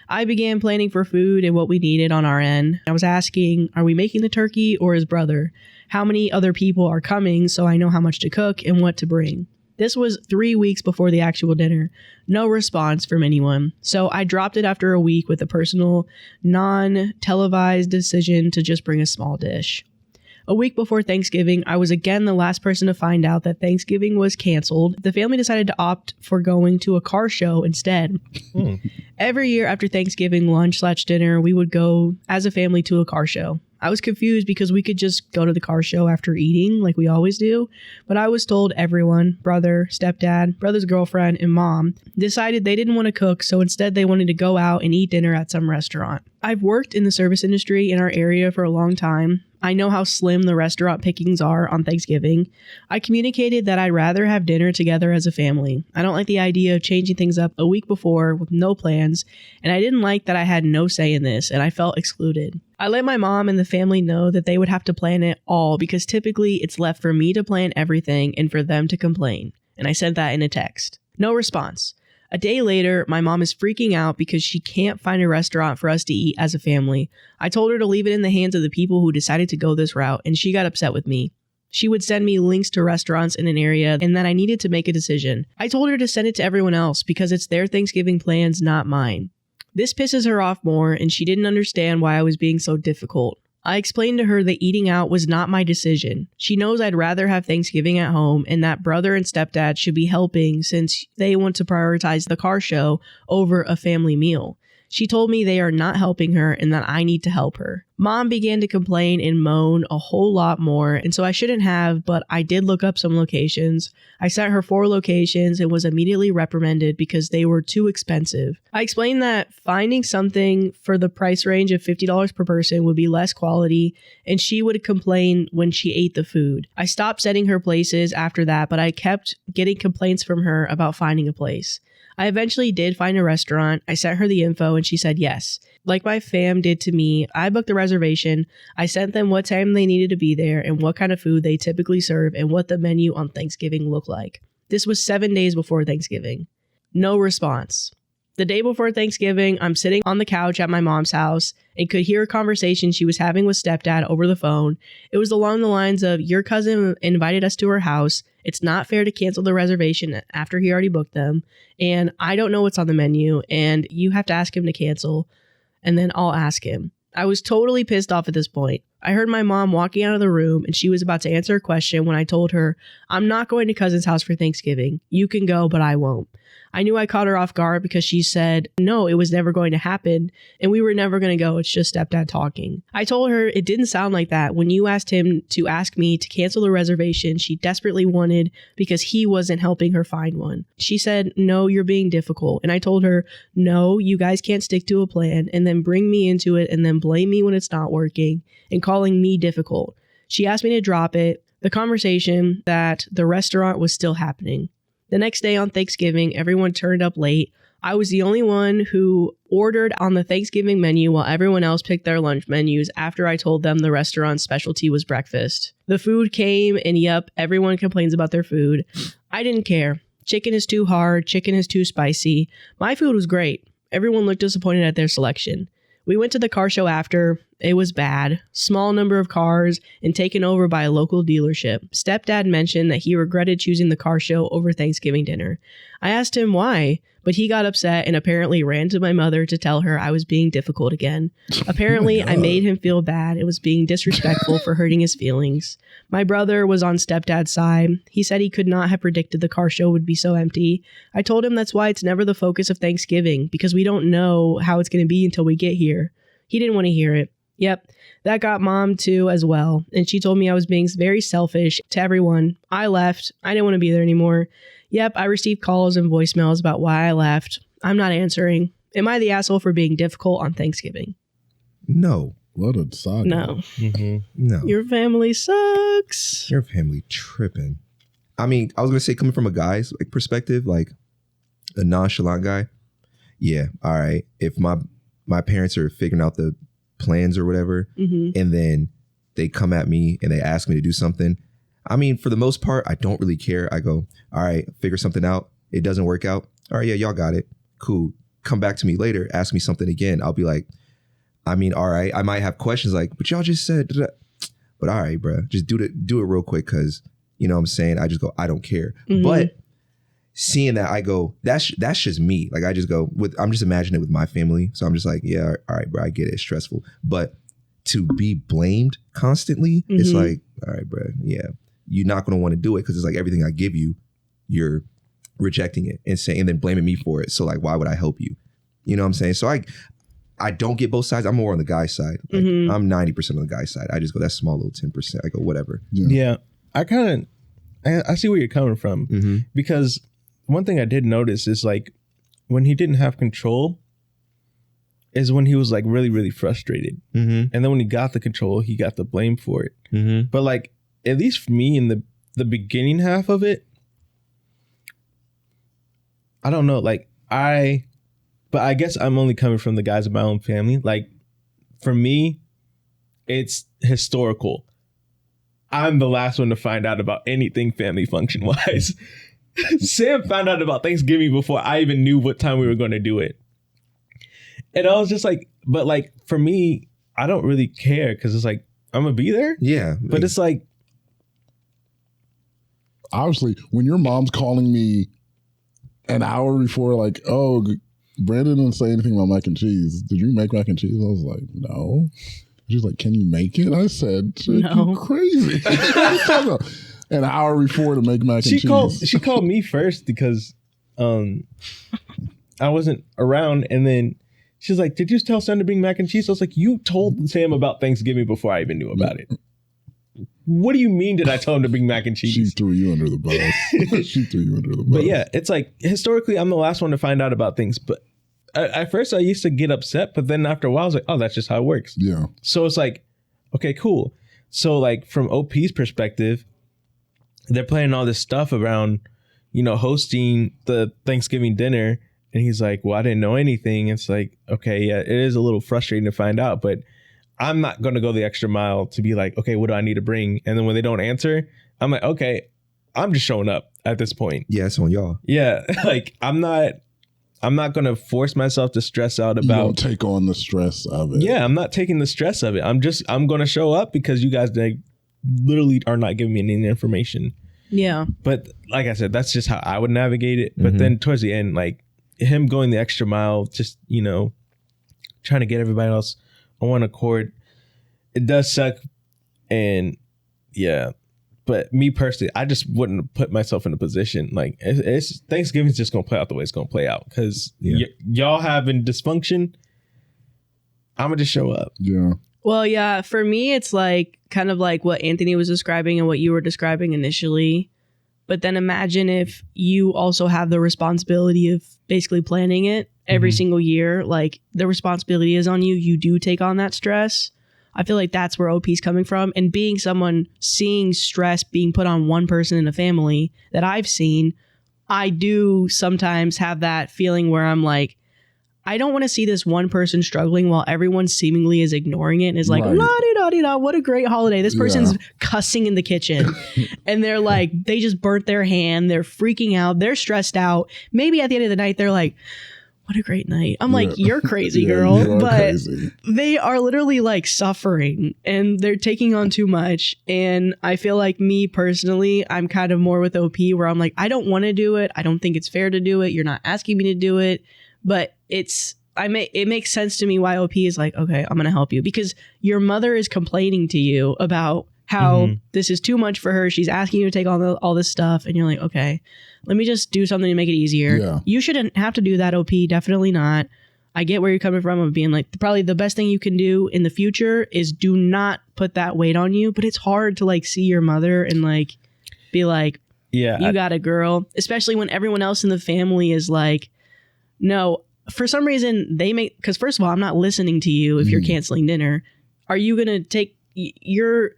I began planning for food and what we needed on our end. I was asking, are we making the turkey or his brother? How many other people are coming so I know how much to cook and what to bring? This was 3 weeks before the actual dinner. No response from anyone. So I dropped it after a week with a personal, non-televised decision to just bring a small dish. A week before Thanksgiving, I was again the last person to find out that Thanksgiving was canceled. The family decided to opt for going to a car show instead. Every year after Thanksgiving lunch/dinner, we would go as a family to a car show. I was confused because we could just go to the car show after eating like we always do, but I was told everyone, brother, stepdad, brother's girlfriend, and mom, decided they didn't want to cook, so instead they wanted to go out and eat dinner at some restaurant. I've worked in the service industry in our area for a long time. I know how slim the restaurant pickings are on Thanksgiving. I communicated that I'd rather have dinner together as a family. I don't like the idea of changing things up a week before with no plans, and I didn't like that I had no say in this, and I felt excluded. I let my mom and the family know that they would have to plan it all because typically it's left for me to plan everything and for them to complain, and I sent that in a text. No response. A day later, my mom is freaking out because she can't find a restaurant for us to eat as a family. I told her to leave it in the hands of the people who decided to go this route, and she got upset with me. She would send me links to restaurants in an area and that I needed to make a decision. I told her to send it to everyone else because it's their Thanksgiving plans, not mine. This pisses her off more, and she didn't understand why I was being so difficult. I explained to her that eating out was not my decision. She knows I'd rather have Thanksgiving at home and that brother and stepdad should be helping since they want to prioritize the car show over a family meal. She told me they are not helping her and that I need to help her. Mom began to complain and moan a whole lot more, and so I shouldn't have, but I did look up some locations. I sent her 4 locations and was immediately reprimanded because they were too expensive. I explained that finding something for the price range of $50 per person would be less quality, and she would complain when she ate the food. I stopped sending her places after that, but I kept getting complaints from her about finding a place. I eventually did find a restaurant. I sent her the info and she said yes. Like my fam did to me, I booked the reservation. I sent them what time they needed to be there and what kind of food they typically serve and what the menu on Thanksgiving looked like. This was 7 days before Thanksgiving. No response. The day before Thanksgiving, I'm sitting on the couch at my mom's house and could hear a conversation she was having with stepdad over the phone. It was along the lines of, your cousin invited us to her house. It's not fair to cancel the reservation after he already booked them. And I don't know what's on the menu and you have to ask him to cancel and then I'll ask him. I was totally pissed off at this point. I heard my mom walking out of the room and she was about to answer a question when I told her, I'm not going to cousin's house for Thanksgiving. You can go, but I won't. I knew I caught her off guard because she said, no, it was never going to happen and we were never going to go. It's just stepdad talking. I told her it didn't sound like that when you asked him to ask me to cancel the reservation she desperately wanted because he wasn't helping her find one. She said, no, you're being difficult. And I told her, no, you guys can't stick to a plan and then bring me into it and then blame me when it's not working and calling me difficult. She asked me to drop it. The conversation that the restaurant was still happening. The next day on Thanksgiving, everyone turned up late. I was the only one who ordered on the Thanksgiving menu while everyone else picked their lunch menus after I told them the restaurant's specialty was breakfast. The food came and yep, everyone complains about their food. I didn't care. Chicken is too hard. Chicken is too spicy. My food was great. Everyone looked disappointed at their selection. We went to the car show after. It was bad. Small number of cars and taken over by a local dealership. Stepdad mentioned that he regretted choosing the car show over Thanksgiving dinner. I asked him why, but he got upset and apparently ran to my mother to tell her I was being difficult again. Apparently, I made him feel bad and was being disrespectful for hurting his feelings. My brother was on stepdad's side. He said he could not have predicted the car show would be so empty. I told him that's why it's never the focus of Thanksgiving, because we don't know how it's going to be until we get here. He didn't want to hear it. Yep, that got mom too as well. And she told me I was being very selfish to everyone. I left. I didn't want to be there anymore. Yep, I received calls and voicemails about why I left. I'm not answering. Am I the asshole for being difficult on Thanksgiving?
No.
What a saga.
No.
No.
Your family sucks.
Your family tripping. I mean, I was going to say, coming from a guy's perspective, like a nonchalant guy. Yeah, all right. If my parents are figuring out the plans or whatever, and then they come at me and they ask me to do something, I mean, for the most part, I don't really care. I go, all right, figure something out. It doesn't work out. All right, yeah, y'all got it. Cool. Come back to me later. Ask me something again. I'll be like, I mean, all right. I might have questions like, but y'all just said, but all right, bro, just do it real quick. Cause you know what I'm saying? I just go, I don't care. But seeing that, I go, that's just me. Like, I just go I'm just imagining it with my family. So I'm just like, yeah, all right, bro, I get it. It's stressful. But to be blamed constantly, it's like, all right, bro, yeah, you're not going to want to do it because it's like everything I give you, you're rejecting it and then blaming me for it. So like, why would I help you? You know what I'm saying? So I don't get both sides. I'm more on the guy's side. Like, I'm 90% on the guy's side. I just go, that small little 10%. I go, whatever.
Yeah. I see where you're coming from because one thing I did notice is like when he didn't have control is when he was like really, really frustrated. And then when he got the control, he got the blame for it. But like, at least for me in the beginning half of it, I don't know, like but I guess I'm only coming from the guys of my own family. Like for me, it's historical. I'm the last one to find out about anything family function wise. Sam found out about Thanksgiving before I even knew what time we were going to do it. And I was just like, but like for me, I don't really care because it's like, I'm going to be there.
Yeah.
But it's like,
obviously, when your mom's calling me an hour before, like, oh, Brandon didn't say anything about mac and cheese. Did you make mac and cheese? I was like, no. She's like, can you make it? I said, no. You crazy. An hour before to make mac and cheese.
She called me first because I wasn't around. And then she's like, did you tell Sam to bring mac and cheese? I was like, you told Sam about Thanksgiving before I even knew about it. What do you mean did I tell him to bring mac and cheese?
She threw you under the bus.
But yeah, it's like historically, I'm the last one to find out about things. But at first I used to get upset. But then after a while, I was like, oh, that's just how it works.
Yeah.
So it's like, okay, cool. So like from OP's perspective, they're planning all this stuff around, you know, hosting the Thanksgiving dinner. And he's like, well, I didn't know anything. It's like, okay, yeah, it is a little frustrating to find out. But I'm not going to go the extra mile to be like, okay, what do I need to bring? And then when they don't answer, I'm like, okay, I'm just showing up at this point.
Yeah, it's on y'all.
Yeah, like I'm not going to force myself to stress out about.
You don't take on the stress of it.
Yeah, I'm not taking the stress of it. I'm going to show up because you guys literally are not giving me any information.
Yeah.
But like I said, that's just how I would navigate it. But then towards the end, like him going the extra mile, just, you know, trying to get everybody else on one accord, it does suck. And yeah, but me personally, I just wouldn't put myself in a position like it's Thanksgiving's just gonna play out the way it's gonna play out because y'all having dysfunction. I'm gonna just show up.
Yeah.
Well, yeah, for me, it's like kind of like what Anthony was describing and what you were describing initially. But then imagine if you also have the responsibility of basically planning it every single year. Like the responsibility is on you. You do take on that stress. I feel like that's where OP's coming from. And being someone seeing stress being put on one person in a family that I've seen, I do sometimes have that feeling where I'm like, I don't want to see this one person struggling while everyone seemingly is ignoring it and is like, la-di-da-di-da, what a great holiday. This person's cussing in the kitchen. And they're like, they just burnt their hand. They're freaking out. They're stressed out. Maybe at the end of the night, they're like, what a great night. I'm like, you're crazy, girl.
You are
but
crazy.
they are literally like suffering and they're taking on too much. And I feel like me personally, I'm kind of more with OP where I'm like, I don't want to do it. I don't think it's fair to do it. You're not asking me to do it. But it makes sense to me why OP is like, okay, I'm going to help you, because your mother is complaining to you about how this is too much for her. She's asking you to take on all this stuff. And you're like, okay, let me just do something to make it easier.
Yeah.
You shouldn't have to do that, OP. Definitely not. I get where you're coming from of being like, probably the best thing you can do in the future is do not put that weight on you. But it's hard to like see your mother and like be like,
Yeah.
you got it, girl. Especially when everyone else in the family is like, no, for some reason they make, because first of all, I'm not listening to you if you're canceling dinner. Are you going to take, you're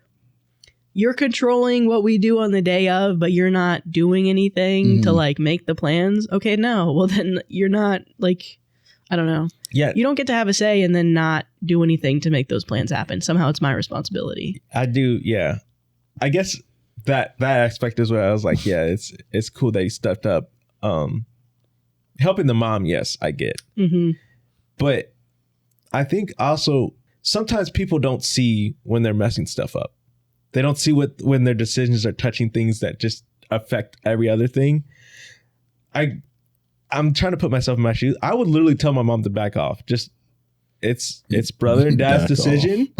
controlling what we do on the day of, but you're not doing anything to like make the plans. Okay, no. Well, then you're not like, I don't know.
Yeah.
You don't get to have a say and then not do anything to make those plans happen. Somehow it's my responsibility.
I do. Yeah. I guess that aspect is where I was like, yeah, it's cool that he stepped up. Helping the mom, yes, I get. But I think also sometimes people don't see when they're messing stuff up. They don't see when their decisions are touching things that just affect every other thing. I'm trying to put myself in my shoes. I would literally tell my mom to back off. Just it's brother and dad's decision.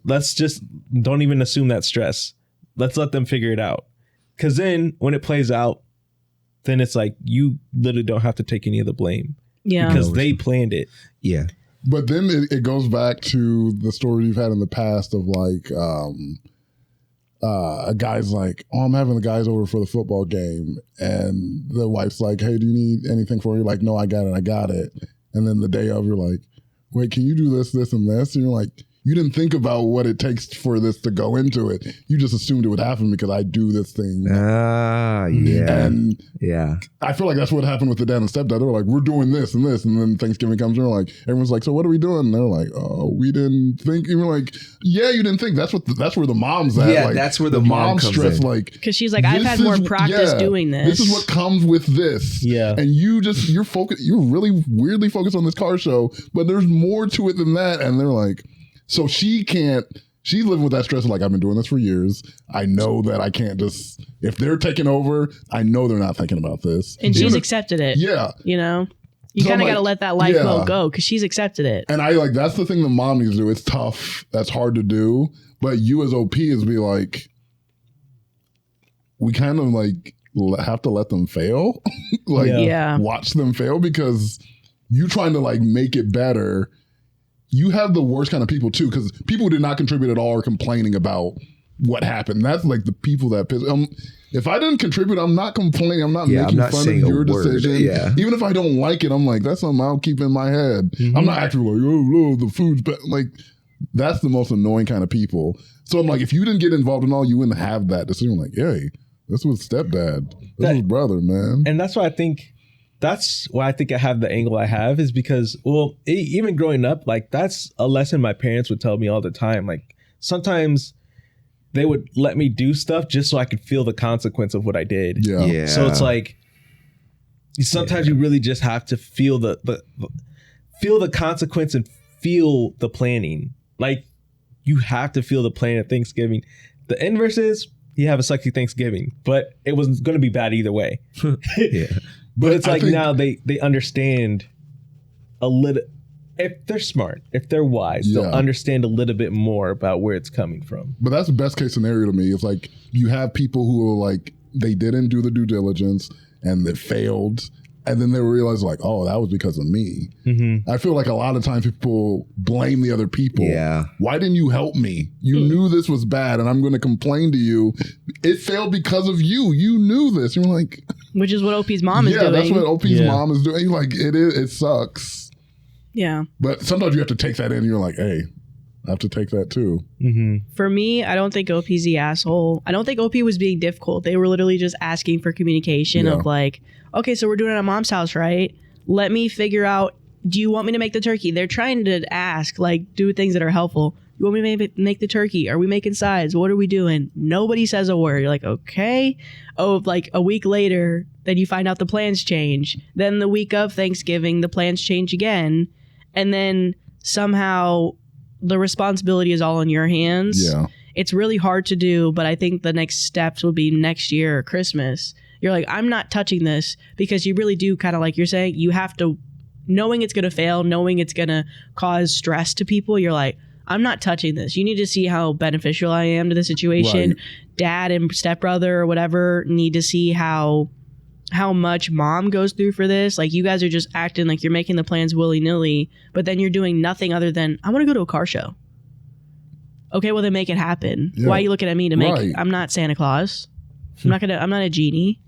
Let's just don't even assume that stress. Let's let them figure it out. Because then when it plays out, then it's like you literally don't have to take any of the blame. Yeah. Because they planned it.
Yeah.
But then it goes back to the story you've had in the past of like a guy's like, oh, I'm having the guys over for the football game. And the wife's like, hey, do you need anything for you? Like, no, I got it. And then the day of, you're like, wait, can you do this, this, and this? And you're like, you didn't think about what it takes for this to go into it. You just assumed it would happen because I do this thing.
Yeah.
And
yeah.
I feel like that's what happened with the dad and stepdad. They were like, we're doing this and this. And then Thanksgiving comes and like, everyone's like, so what are we doing? And they're like, oh, we didn't think. And you're like, yeah, you didn't think. That's where the mom's at.
Yeah,
like,
that's where the mom comes
stress,
in.
like,
because she's like, I've had more practice doing this.
This is what comes with this.
Yeah.
And you're really weirdly focused on this car show, but there's more to it than that. And they're like, so she's living with that stress of like, I've been doing this for years. I know that I can't just, if they're taking over, I know they're not thinking about this.
And she's accepted it.
Yeah.
You know? You kind of got to let that life mode go because she's accepted it.
And I like, that's the thing the mom needs to do. It's tough. That's hard to do. But you as OP is be like, we kind of like have to let them fail. Watch them fail because you trying to like make it better. You have the worst kind of people too, because people who did not contribute at all are complaining about what happened. That's like the people that piss. If I didn't contribute, I'm not complaining. I'm not making fun of your decision. Yeah. Even if I don't like it, I'm like, that's something I'll keep in my head. I'm not actually like, oh, the food's bad. Like, that's the most annoying kind of people. So I'm like, if you didn't get involved in all, you wouldn't have that decision. I'm like, hey, this was stepdad. This was brother, man.
And that's why I think I have the angle I have is because, well, even growing up, like that's a lesson my parents would tell me all the time. Like sometimes they would let me do stuff just so I could feel the consequence of what I did.
Yeah.
So it's like sometimes you really just have to feel the consequence and feel the planning. Like you have to feel the plan at Thanksgiving. The inverse is you have a sucky Thanksgiving, but it was going to be bad either way.
Yeah.
But it's like now they understand a little, if they're smart, if they're wise, they'll understand a little bit more about where it's coming from.
But that's the best case scenario to me. It's like you have people who are like, they didn't do the due diligence and they failed. And then they realize like, oh, that was because of me. I feel like a lot of times people blame the other people.
Yeah.
Why didn't you help me? You knew this was bad and I'm going to complain to you. It failed because of you. You knew this. You're like...
Which is what OP's mom is doing.
Yeah, that's what OP's mom is doing. Like, it sucks.
Yeah.
But sometimes you have to take that in and you're like, hey, I have to take that too.
For me, I don't think OP's the asshole. I don't think OP was being difficult. They were literally just asking for communication of like, okay, so we're doing it at mom's house, right? Let me figure out, do you want me to make the turkey? They're trying to ask, like, do things that are helpful. You want me to make the turkey? Are we making sides? What are we doing? Nobody says a word. You're like, okay. Oh, like a week later, Then you find out the plans change. Then the week of Thanksgiving, the plans change again. And then somehow the responsibility is all in your hands.
Yeah.
It's really hard to do, but I think the next steps will be next year or Christmas. You're like, I'm not touching this, because you really do kind of, like you're saying, you have to, knowing it's going to fail, knowing it's going to cause stress to people, you're like, I'm not touching this. You need to see how beneficial I am to the situation.
Right.
Dad and stepbrother or whatever need to see how much mom goes through for this. Like, you guys are just acting like you're making the plans willy-nilly, but then you're doing nothing other than, I want to go to a car show. Okay, well then make it happen.
Yeah.
Why are you looking at me to make
Right.
it? I'm not Santa Claus. I'm not a genie.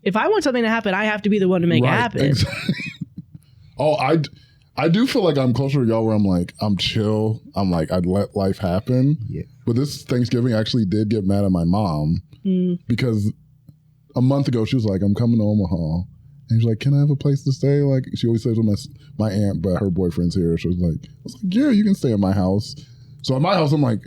If I want something to happen, I have to be the one to make it happen.
Exactly. Oh, I do feel like I'm closer to y'all where I'm like, I'm chill. I'm like, I'd let life happen.
Yeah.
But this Thanksgiving I actually did get mad at my mom because a month ago she was like, I'm coming to Omaha. And she's like, can I have a place to stay? Like, she always says with my aunt, but her boyfriend's here. She was like, yeah, you can stay at my house. So at my house, I'm like,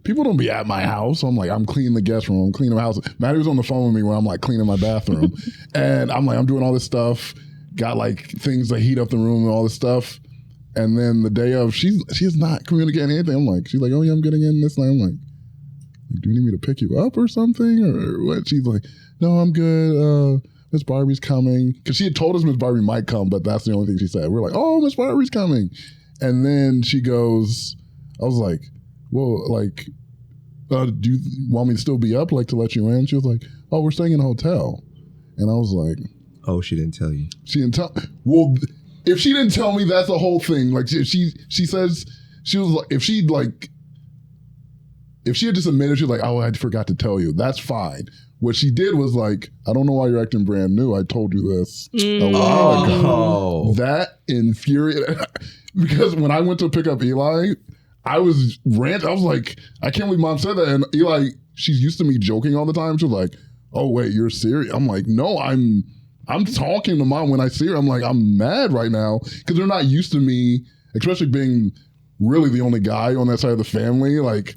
people don't be at my house. So I'm like, I'm cleaning the guest room, I'm cleaning the house. Maddie was on the phone with me when I'm like cleaning my bathroom. And I'm like, I'm doing all this stuff. Got like things to heat up the room and all this stuff. And then the day of, she's not communicating anything. I'm like, she's like, oh yeah, I'm getting in this night. I'm like, do you need me to pick you up or something? Or what? She's like, no, I'm good. Miss Barbie's coming. Because she had told us Miss Barbie might come, but that's the only thing she said. We're like, oh, Miss Barbie's coming. And then she goes, I was like, well, like, do you want me to still be up, like, to let you in? She was like, oh, we're staying in a hotel. And I was like,
oh, she didn't tell you.
She didn't tell. Well, if she didn't tell me, that's the whole thing. Like, she says, she was like, if she had just admitted, she's like, oh, I forgot to tell you, that's fine. What she did was like, I don't know why you're acting brand new. I told you this a while ago.
Oh.
That infuriated. Because when I went to pick up Eli, I was ranting. I was like, I can't believe mom said that. And Eli, she's used to me joking all the time. She was like, oh, wait, you're serious? I'm like, no, I'm talking to mom when I see her. I'm like, I'm mad right now because they're not used to me, especially being really the only guy on that side of the family. Like,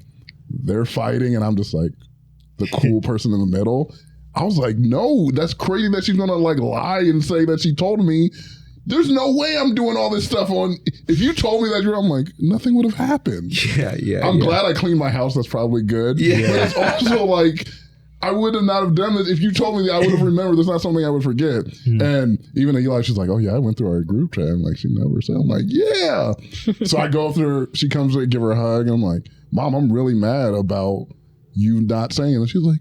they're fighting and I'm just like the cool person in the middle. I was like, no, that's crazy that she's gonna like lie and say that she told me. There's no way I'm doing all this stuff on. If you told me that, I'm like, nothing would have happened.
Yeah.
I'm glad I cleaned my house. That's probably good.
Yeah.
But it's also like, I would have not have done this. If you told me that, I would have remembered. It's not something I would forget. And even Eli, she's like, oh yeah, I went through our group chat. And like, she never said. I'm like, yeah. So I go up to her. She comes to give her a hug. And I'm like, Mom, I'm really mad about you not saying it. And she's like,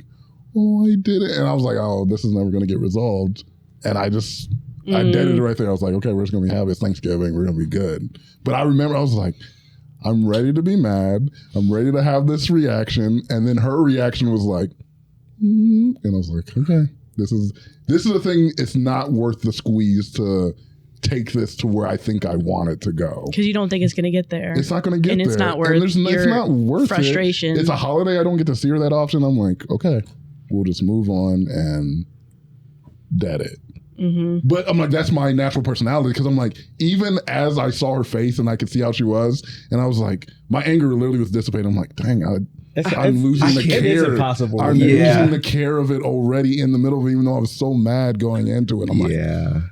oh, I did it. And I was like, oh, this is never going to get resolved. And I deaded it right there. I was like, okay, we're just going to be happy. It's Thanksgiving. We're going to be good. But I remember I was like, I'm ready to be mad. I'm ready to have this reaction. And then her reaction was like, and I was like, okay, this is the thing. It's not worth the squeeze to take this to where I think I want it to go.
Because you don't think it's going to get there.
It's not going to get there.
And it's not worth
it's not worth
frustration.
It's a holiday. I don't get to see her that often. I'm like, okay, we'll just move on and dead it. Mm-hmm. But I'm like, that's my natural personality because I'm like, even as I saw her face and I could see how she was, and I was like, my anger literally was dissipating. I'm like, dang, I'm losing the care.
It is impossible.
I'm losing the care of it already in the middle of it, even though I was so mad going into it. I'm like,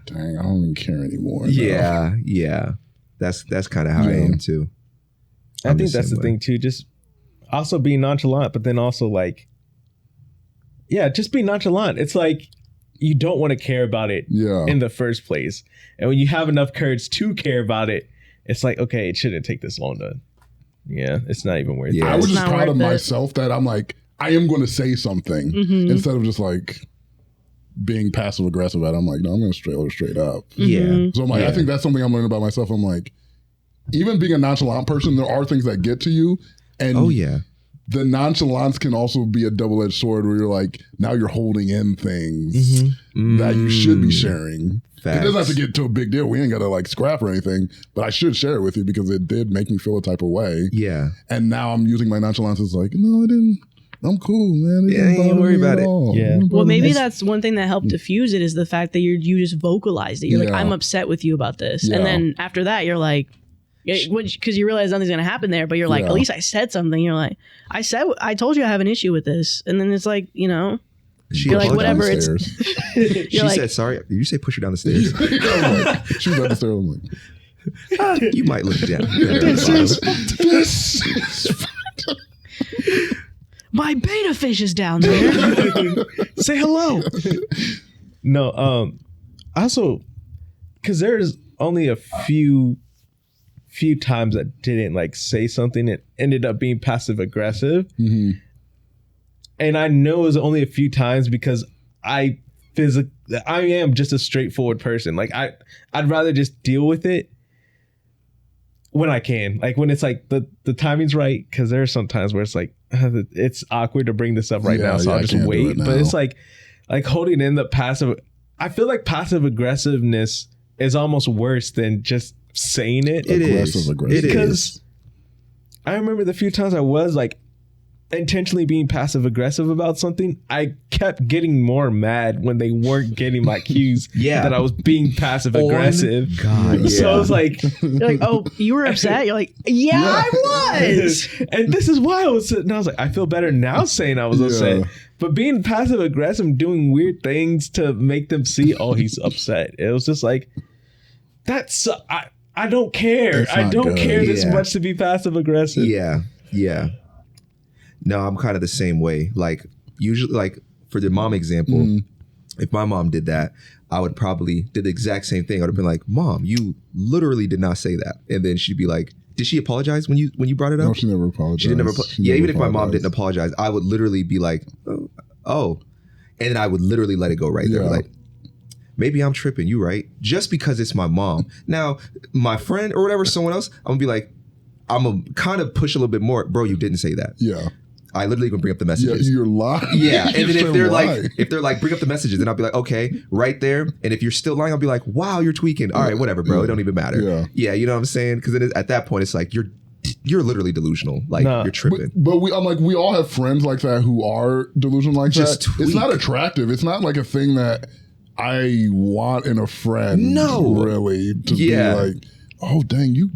dang, I don't even care anymore.
Yeah. That's kind of how I am too.
I think that's the thing too. Just also being nonchalant, but then also like, just be nonchalant. It's like, you don't want to care about it in the first place. And when you have enough courage to care about it, it's like, okay, it shouldn't take this long to, it's not even worth it.
I was just proud of myself that I'm like, I am going to say something instead of just like being passive aggressive at it. I'm like, no, I'm going to straight up.
Yeah.
So I'm like, I think that's something I'm learning about myself. I'm like, even being a nonchalant person, there are things that get to you. And the nonchalance can also be a double-edged sword where you're like, now you're holding in things that you should be sharing. Facts. It doesn't have to get to a big deal. We ain't got to like scrap or anything, but I should share it with you because it did make me feel a type of way.
Yeah.
And now I'm using my nonchalance as like, no, I didn't. I'm cool, man.
Ain't worry about it.
Yeah.
Well, maybe that's one thing that helped diffuse it is the fact that you just vocalized it. You're like, I'm upset with you about this. And then after that, you're like, because you realize nothing's going to happen there, but you're like, at least I said something. You're like, I told you I have an issue with this. And then it's like,
She
You're like,
apologized.
whatever, it's
Downstairs.
She
you're like,
said sorry. Did you say push her down the stairs?
She was at the stairs. I'm like,
You might look down.
My beta fish is down there.
Say hello. No, also, because there's only a few times I didn't like say something that ended up being passive aggressive.
mm-hmm.
And I know it was only a few times because I am just a straightforward person. Like I'd rather just deal with it when I can. Like when it's like the timing's right, because there are some times where it's like it's awkward to bring this up right now, so I'll just wait. But it's like holding in the passive. I feel like passive aggressiveness is almost worse than just saying it.
It is.
Because I remember the few times I was like intentionally being passive aggressive about something, I kept getting more mad when they weren't getting my cues that I was being passive aggressive.
God, yeah.
So I was like,
You're like, oh, you were upset? You're like, yeah, I was.
and this is why I was sitting. I was like, I feel better now saying I was upset. But being passive aggressive, doing weird things to make them see, oh, he's upset. It was just like, I don't care. I don't care this much to be passive aggressive.
Yeah. No, I'm kind of the same way. Like usually, like for the mom example, if my mom did that, I would probably did the exact same thing. I would have been like, Mom, you literally did not say that. And then she'd be like, did she apologize when you brought it up?
No, she never apologized.
She didn't never. Even if my mom didn't apologize, I would literally be like, oh, and then I would literally let it go right there. Like, maybe I'm tripping. You right? Just because it's my mom. Now, my friend or whatever, someone else, I'm gonna be like, I'm gonna kind of push a little bit more. Bro, you didn't say that.
Yeah.
I literally gonna bring up the messages.
Yeah, you're lying.
Yeah, and then if they're like, bring up the messages, then I'll be like, okay, right there. And if you're still lying, I'll be like, wow, you're tweaking. All right, whatever, bro. It don't even matter. Yeah, you know what I'm saying? Because at that point, it's like you're literally delusional. Like you're tripping.
But I'm like, we all have friends like that who are delusional like
Just
that.
tweak.
It's not attractive. It's not like a thing that I want in a friend.
No,
really, to be like, oh dang, you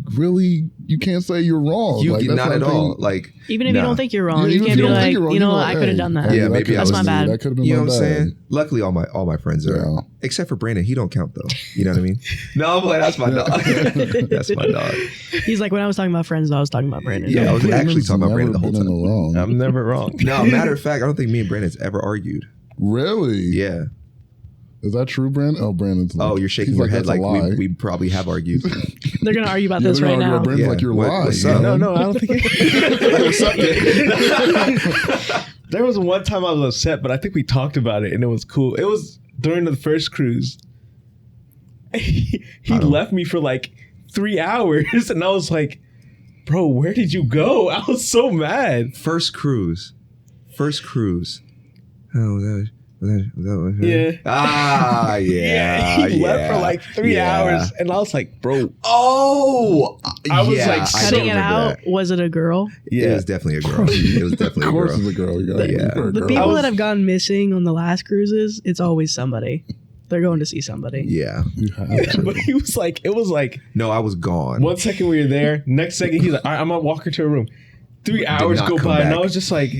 can't say you're wrong.
You
like,
not at all. Like
even if you don't think you're wrong, you
even
can't
if
be
don't think
like,
you're wrong,
you know
you're
what,
like,
I could have done that.
Yeah, maybe
that's my bad.
That could have been
you know
my
what I'm
bad.
saying? Luckily, all my friends are, except for Brandon. He don't count though. You know what I mean? No, I'm like, that's my dog. That's my dog.
He's like, when I was talking about friends, I was talking about Brandon.
Yeah, I was actually talking about Brandon the whole time.
Wrong.
I'm never wrong.
No, matter of fact, I don't think me and Brandon's ever argued.
Really?
Yeah.
Is that true, Brandon? Oh, Brandon's like,
you're shaking your head like we probably have argued.
They're gonna argue about this right now.
Brandon's like, you're lying.
What's up?
No, I don't think There was one time I was upset, but I think we talked about it and it was cool. It was during the first cruise. He left me for like 3 hours and I was like, bro, where did you go? I was so mad.
First cruise. Oh, that
Yeah.
Yeah.
He left for like 3 hours and I was like, bro.
Oh,
I was like
cutting it out. Was it a girl?
Yeah, it was definitely a girl. It was definitely a girl.
Of course it's a girl.
The people that have gone missing on the last cruises, it's always somebody. They're going to see somebody.
Yeah.
But it was like
no, I was gone.
1 second we were there, next second he's like, all right, I'm gonna walk her to her room. 3 hours go by and I was just like,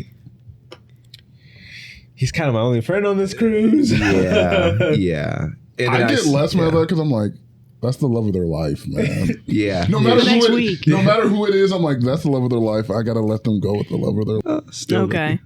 he's kind of my only friend on this cruise.
Yeah. And
I get less mad at that because I'm like, that's the love of their life, man.
Yeah.
No matter who it is, I'm like, that's the love of their life. I gotta let them go with the love of their life.
Okay.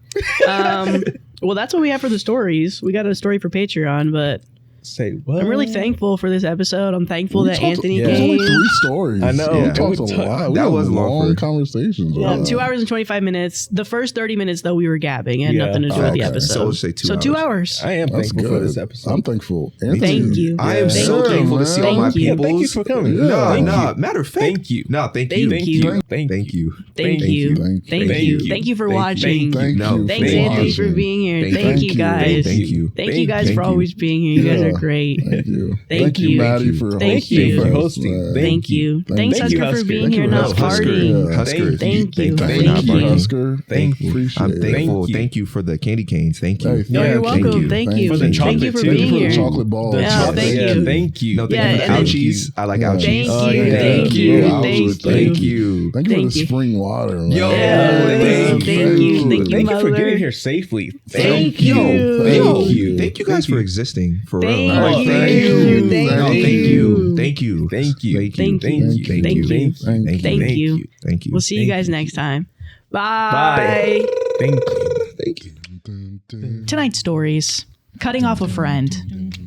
Well, that's what we have for the stories. We got a story for Patreon, but
Say what?
I'm really thankful for this episode. I'm thankful that Anthony
There's only
came.
3 stories.
I know.
We talked a lot.
That was
long conversations.
Yeah, 2 hours and 25 minutes. The first 30 minutes, though, we were gabbing. It had nothing to do with the episode.
So let's say 2 hours.
2 hours.
I am
That's
thankful
good.
for this episode.
I'm thankful.
Thank you.
I am so thankful to see all my people.
Thank you for coming.
No, matter of fact.
Thank you.
No, thank you.
Thank you.
Thank you.
Thank you. Thank you for watching.
Thank you.
Thanks, Anthony, for being here. Thank you, guys.
Thank you.
Thank you guys for always being here. You guys are great.
Thank you.
Thank
you,
you.
Maddie, for
Thank you
for
hosting.
hosting.
Thank you. Thanks,
Thank you,
Husker, for
Husker.
being
Thank
here
you,
and not
Husker.
farting.
Husker,
Thank you.
Thank
Thank
you.
you.
Husker.
Thank you.
Appreciate
I'm
it.
thankful.
Thank you.
Thank you for the candy canes. Thank you.
Hey,
No, you're
Thank
welcome.
you.
Thank
Thank
you.
you.
For the
Thank you
chocolate
for
too.
being
for the
here.
chocolate balls.
Yeah, thank you.
Thank you.
No, thank
Yeah,
you for the
and then-
ouchies. I like ouchies.
Thank
Oh,
you.
yeah.
Thank
Yeah,
you.
I was
Thank
with
you.
Thank you.
Thank you for
Thank
the
you.
spring water, man.
Yo,
Yeah,
thank
thank you. Thank you,
Thank you for
mother.
getting here safely.
Thank you.
Thank you.
Thank you guys for existing. For real.
Thank
Oh,
you.
thank you.
Thank
No,
you.
thank you. Thank you.
Thank you.
Thank you.
Thank you.
Thank you.
Thank you.
Thank you.
Thank you.
Thank you.
We'll see you
Thank
guys
you.
next time.
Bye. Thank you.
Thank you.
Tonight's stories. Cutting off a friend.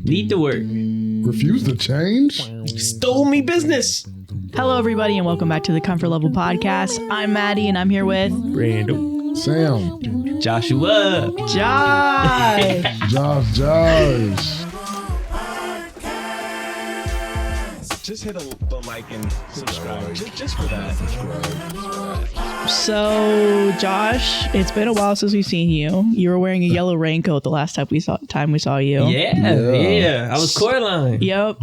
Need to work.
Refuse to change?
Stole me business.
Hello, everybody, and welcome back to the Comfort Level Podcast. I'm Maddie, and I'm here with
Brandon.
Sam.
Joshua.
Josh.
Josh.
Just hit the like and subscribe. Just for that.
So, Josh, it's been a while since we've seen you. You were wearing a yellow raincoat the last time we saw you.
Yeah. I was Coraline.
Yep.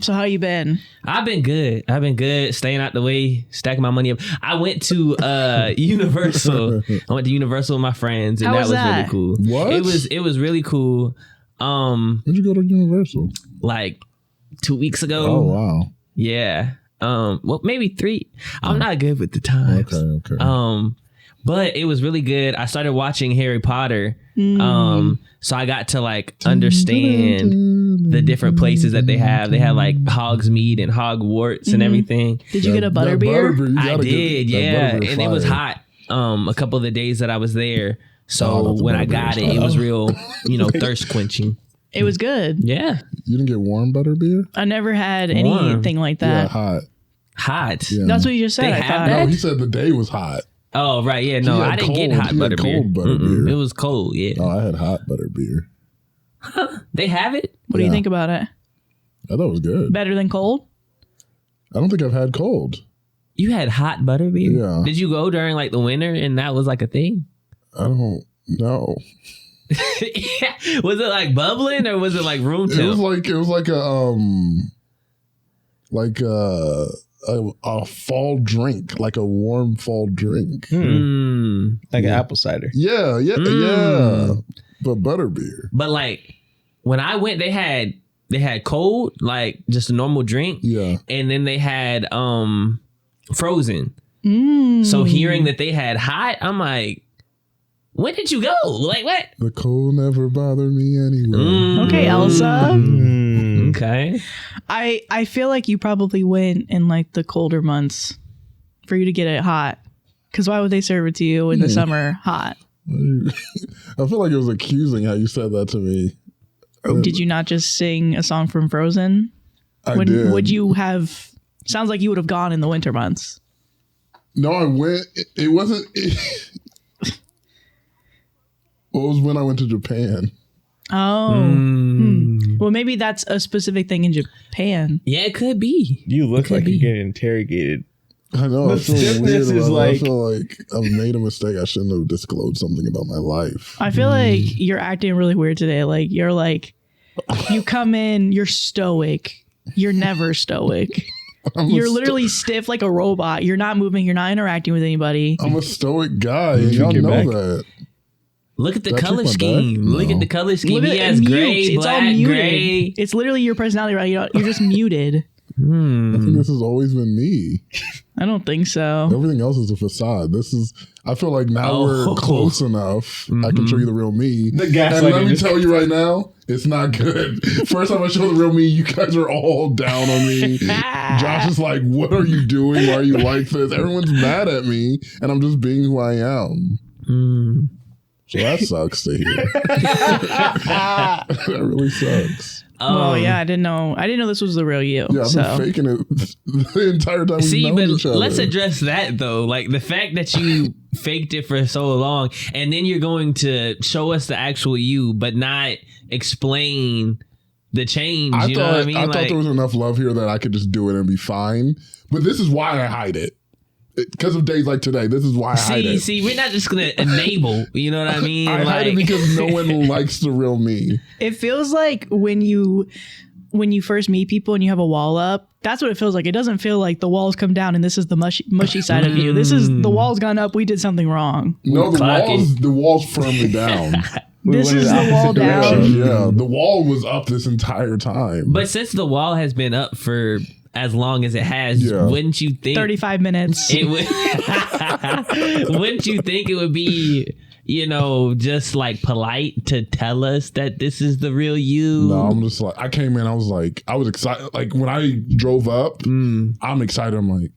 So how you been?
I've been good. Staying out the way, stacking my money up. I went to Universal. I went to Universal with my friends, and
How
that
was
was
that?
really cool.
What?
It was really cool.
When'd you go to Universal?
Like 2 weeks ago.
Oh, wow.
Yeah. Well, maybe 3. I'm not good with the times.
Okay.
But it was really good. I started watching Harry Potter. So I got to like understand the different places that they have. They have like Hogsmeade and Hogwarts and everything.
Did you get a butterbeer?
you
I
gotta
did,
get that
yeah.
butterbeer
And it was
fire.
hot a couple of the days that I was there. So
Oh, that's
when I
butterbeer
got it,
style.
it was real, thirst quenching.
It was good.
Yeah.
You didn't get warm butterbeer?
I never had
Warm.
anything like
Yeah,
that.
hot.
Hot.
Yeah.
That's what you just said.
They
I
have
thought.
that?
No, he said the day was hot.
Oh, right. Yeah. No,
He had
I didn't get
cold-
hot
he had
butterbeer.
cold butterbeer.
It was cold. Yeah.
Oh, I had hot butterbeer.
They have it.
What do you
Yeah.
think about it?
I thought it was good.
Better than cold?
I don't think I've had cold.
You had hot butterbeer?
Yeah.
Did you go during like the winter and that was like a thing?
I don't know.
Was it like bubbling or was it like room
It
temp?
was like a fall drink, like a warm fall drink.
Like an apple cider.
Yeah. But butterbeer.
But like when I went, they had cold, like just a normal drink.
Yeah.
And then they had frozen.
Mm.
So hearing that they had hot, I'm like, when did you go? Like what?
The cold never bothered me anyway.
Okay, Elsa.
Okay.
I feel like you probably went in like the colder months for you to get it hot. Because why would they serve it to you in the summer hot?
I feel like it was accusing how you said that to me.
Did you not just sing a song from Frozen?
I did.
Would you have? Sounds like you would have gone in the winter months.
No, I went. It wasn't. What was when I went to Japan?
Oh. Well, maybe that's a specific thing in Japan.
Yeah, it could be.
You look like
be.
you're getting interrogated.
I know. I
The
feel weird
stiffness is
about it. I
like-
feel like I've made a mistake. I shouldn't have disclosed something about my life.
I feel like you're acting really weird today. Like you're like, you come in, you're stoic. You're never stoic. You're literally stiff like a robot. You're not moving. You're not interacting with anybody.
I'm a stoic guy, and
You
y'all
get
know
back.
that.
Look at the
Did I
color
take my
scheme.
back?
Look
No.
at the color scheme.
Look at
He
it,
has
mute.
gray,
It's all
black,
muted.
gray.
It's literally your personality, right? You're just muted.
I think this has always been me.
I don't think so.
Everything else is a facade. This is. I feel like now
Oh.
we're close enough. I can show you the real me.
The
And
gaslighting
let me
just-
tell you right now, it's not good. First time I show the real me, you guys are all down on me. Josh is like, "What are you doing? Why are you like this?" Everyone's mad at me, and I'm just being who I am. So that sucks to hear. That really sucks.
Well, yeah, I didn't know. I didn't know this was the real you.
Yeah, I've
so
been faking it the entire time we've
See,
known
but
each other.
let's address that though. Like the fact that you faked it for so long and then you're going to show us the actual you, but not explain the change.
I
You
thought
know what I mean?
I thought
Like,
there was enough love here that I could just do it and be fine. But this is why I hide it. because of days like today. This is why I hide it.
See, we're not just gonna enable. You know what I mean?
I hide it because no one likes the real me.
It feels like when you first meet people and you have a wall up, that's what it feels like. It doesn't feel like the walls come down and this is the mushy side of you. This is the walls gone up. We did something wrong.
No, the wall's firmly down.
This is the wall down.
Yeah, the wall was up this entire time.
But since the wall has been up for as long as it has, wouldn't you think
35 minutes?
It would. Wouldn't you think it would be, just like polite to tell us that this is the real you?
No, I'm just like, I came in, I was excited. Like when I drove up, I'm excited. I'm like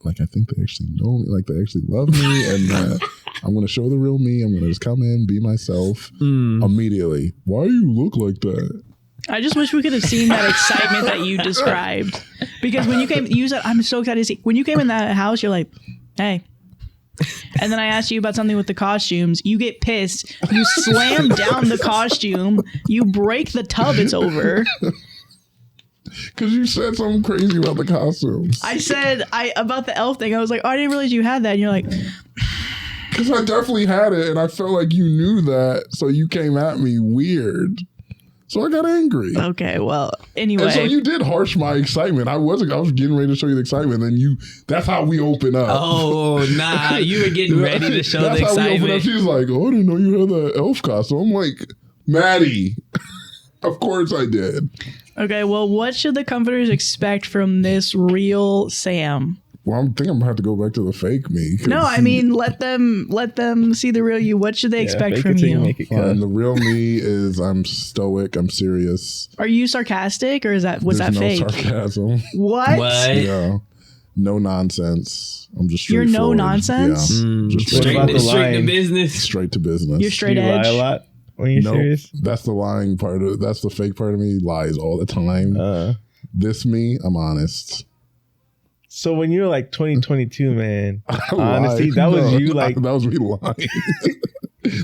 I think they actually know me, like they actually love me, and I'm going to show the real me. I'm going to just come in, be myself immediately. Why do you look like that?
I just wish we could have seen that excitement that you described. Because when you said, I'm so excited to see. When you came in that house, you're like, hey. And then I asked you about something with the costumes. You get pissed. You slam down the costume. You break the tub. It's over.
Because you said something crazy about the costumes.
I said about the elf thing. I was like, oh, I didn't realize you had that. And you're like...
Because I definitely had it, and I felt like you knew that, so you came at me weird. So I got angry.
Okay, well, anyway.
And so you did harsh my excitement. I was getting ready to show you the excitement, and that's how we open up.
Oh, nah, you were getting ready to show the excitement.
That's how we open up. She's like, oh, I didn't know you had that elf costume. I'm like, Maddie, of course I did.
Okay, well, what should the comforters expect from this real Sam?
Well, I'm going to have to go back to the fake me.
No, I mean, let them see the real you. What should they expect from you?
Fine, the real me is I'm stoic. I'm serious.
Are you sarcastic or was that fake?
No sarcasm.
What?
Yeah. No nonsense. I'm just straightforward.
You're no nonsense?
Yeah.
Just straight to business.
Straight to business.
You're straight edge.
You lie a lot when you're serious?
That's the lying part of it. That's the fake part of me. Lies all the time. This me, I'm honest.
So when you're like 2022, man, honesty, that was you like...
That was me lying.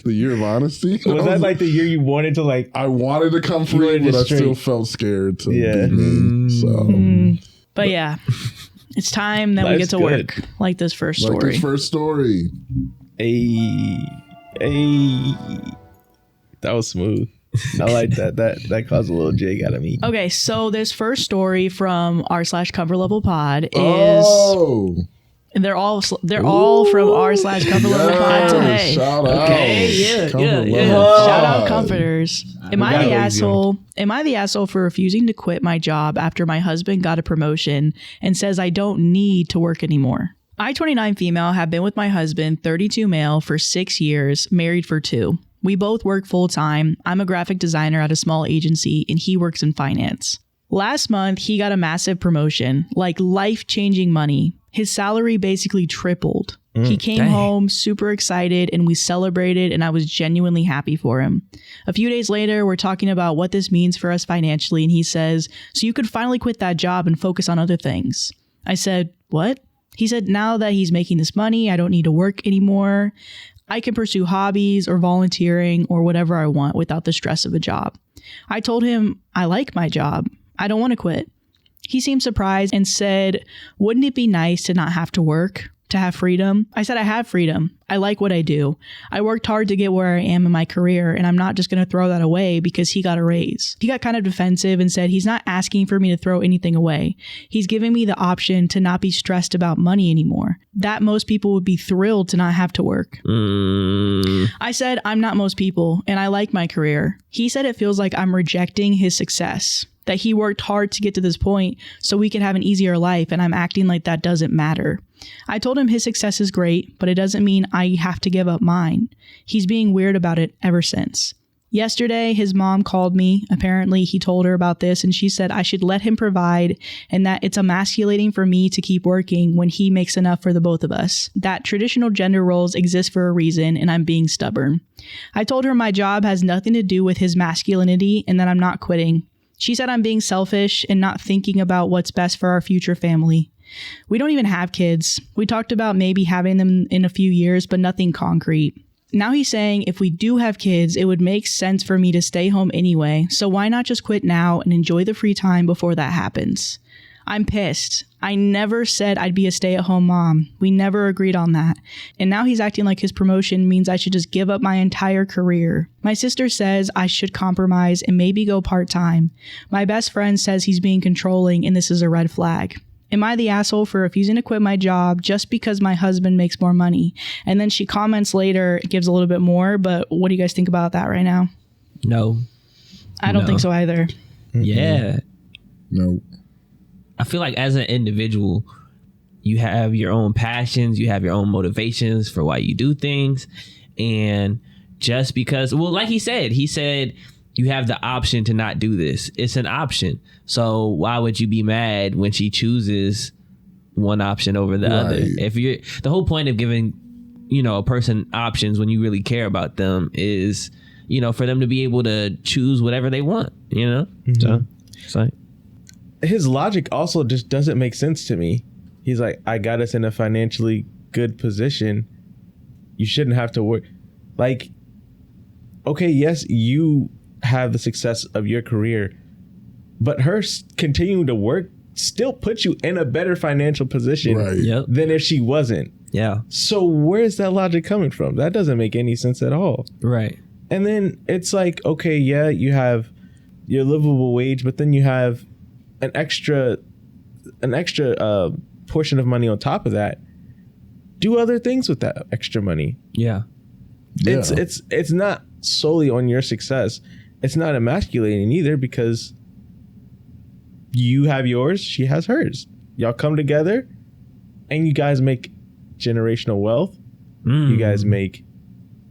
The year of honesty?
Was that like the year you wanted to like...
I wanted to come free, but I still felt scared to be me. So.
But yeah, it's time that we get to work. Like this first story.
Hey. That was smooth. I like that. That caused a little jig out of me.
Okay, so this first story from r/ComfortLevelPod is they're all from r/ComfortLevelPod today.
Shout out.
Okay, yeah. Shout out comforters. Am I the asshole? Am I the asshole for refusing to quit my job after my husband got a promotion and says I don't need to work anymore? I, 29 female, have been with my husband, 32 male, for 6 years, married for 2. We both work full-time. I'm a graphic designer at a small agency, and he works in finance. Last month, he got a massive promotion, like life-changing money. His salary basically tripled. He came home super excited, and we celebrated, and I was genuinely happy for him. A few days later, we're talking about what this means for us financially, and he says, so you could finally quit that job and focus on other things. I said, what? He said, now that he's making this money, I don't need to work anymore. I can pursue hobbies or volunteering or whatever I want without the stress of a job. I told him I like my job. I don't want to quit. He seemed surprised and said, wouldn't it be nice to not have to work, to have freedom? I said, I have freedom. I like what I do. I worked hard to get where I am in my career, and I'm not just going to throw that away because he got a raise. He got kind of defensive and said he's not asking for me to throw anything away. He's giving me the option to not be stressed about money anymore. That most people would be thrilled to not have to work. I said, I'm not most people, and I like my career. He said it feels like I'm rejecting his success, that he worked hard to get to this point so we could have an easier life, and I'm acting like that doesn't matter. I told him his success is great, but it doesn't mean I have to give up mine. He's being weird about it ever since. Yesterday, his mom called me. Apparently, he told her about this, and she said I should let him provide and that it's emasculating for me to keep working when he makes enough for the both of us. That traditional gender roles exist for a reason, and I'm being stubborn. I told her my job has nothing to do with his masculinity and that I'm not quitting. She said I'm being selfish and not thinking about what's best for our future family. We don't even have kids. We talked about maybe having them in a few years, but nothing concrete. Now he's saying if we do have kids, it would make sense for me to stay home anyway, so why not just quit now and enjoy the free time before that happens? I'm pissed. I never said I'd be a stay-at-home mom. We never agreed on that. And now he's acting like his promotion means I should just give up my entire career. My sister says I should compromise and maybe go part-time. My best friend says he's being controlling and this is a red flag. Am I the asshole for refusing to quit my job just because my husband makes more money? And then she comments later, gives a little bit more, but what do you guys think about that right now?
No.
I don't think so either.
Yeah.
No.
I feel like as an individual, you have your own passions, you have your own motivations for why you do things. And just because, well, like he said you have the option to not do this. It's an option. So why would you be mad when she chooses one option over the other? If you're, the whole point of giving, a person options when you really care about them is, for them to be able to choose whatever they want, So it's like,
his logic also just doesn't make sense to me. He's like, I got us in a financially good position. You shouldn't have to work. Like, okay, yes, you have the success of your career, but her continuing to work still puts you in a better financial position than if she wasn't.
Yeah.
So where's that logic coming from? That doesn't make any sense at all.
Right.
And then it's like, okay, yeah, you have your livable wage, but then you have an extra portion of money on top of that. Do other things with that extra money.
Yeah.
It's not solely on your success. It's not emasculating either, because you have yours, she has hers. Y'all come together and you guys make generational wealth. You guys make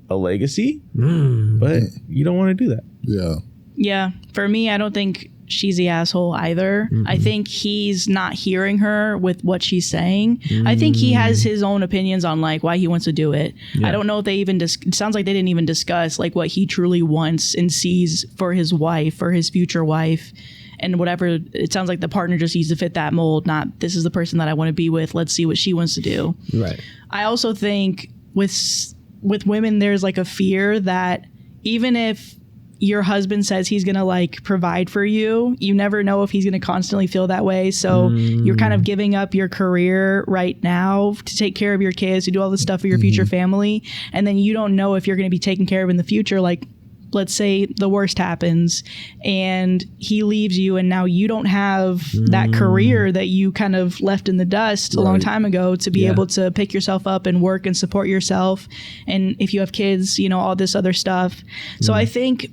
a legacy, but you don't want to do that.
Yeah.
Yeah. For me, I don't think she's the asshole either. I think he's not hearing her with what she's saying. I think he has his own opinions on like why he wants to do it. I don't know if they even it sounds like they didn't even discuss like what he truly wants and sees for his wife, for his future wife, and whatever. It sounds like the partner just needs to fit that mold, not this is the person that I want to be with. Let's see what she wants to do.
Right.
I also think with women, there's like a fear that even if your husband says he's going to like provide for you, you never know if he's going to constantly feel that way. So you're kind of giving up your career right now to take care of your kids, to do all this stuff for your future family. And then you don't know if you're going to be taken care of in the future. Like, let's say the worst happens and he leaves you and now you don't have that career that you kind of left in the dust a long time ago to be able to pick yourself up and work and support yourself. And if you have kids, all this other stuff. So I think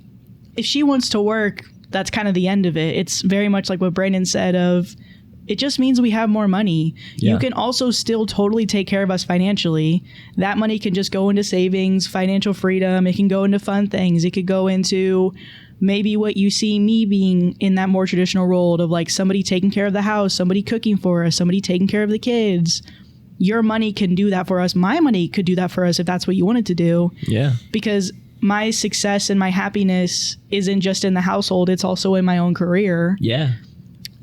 if she wants to work, that's kind of the end of it. It's very much like what Brandon said of, it just means we have more money. Yeah. You can also still totally take care of us financially. That money can just go into savings, financial freedom. It can go into fun things. It could go into maybe what you see me being in that more traditional role of like somebody taking care of the house, somebody cooking for us, somebody taking care of the kids. Your money can do that for us. My money could do that for us if that's what you wanted to do.
Yeah.
Because my success and my happiness isn't just in the household, it's also in my own career.
Yeah.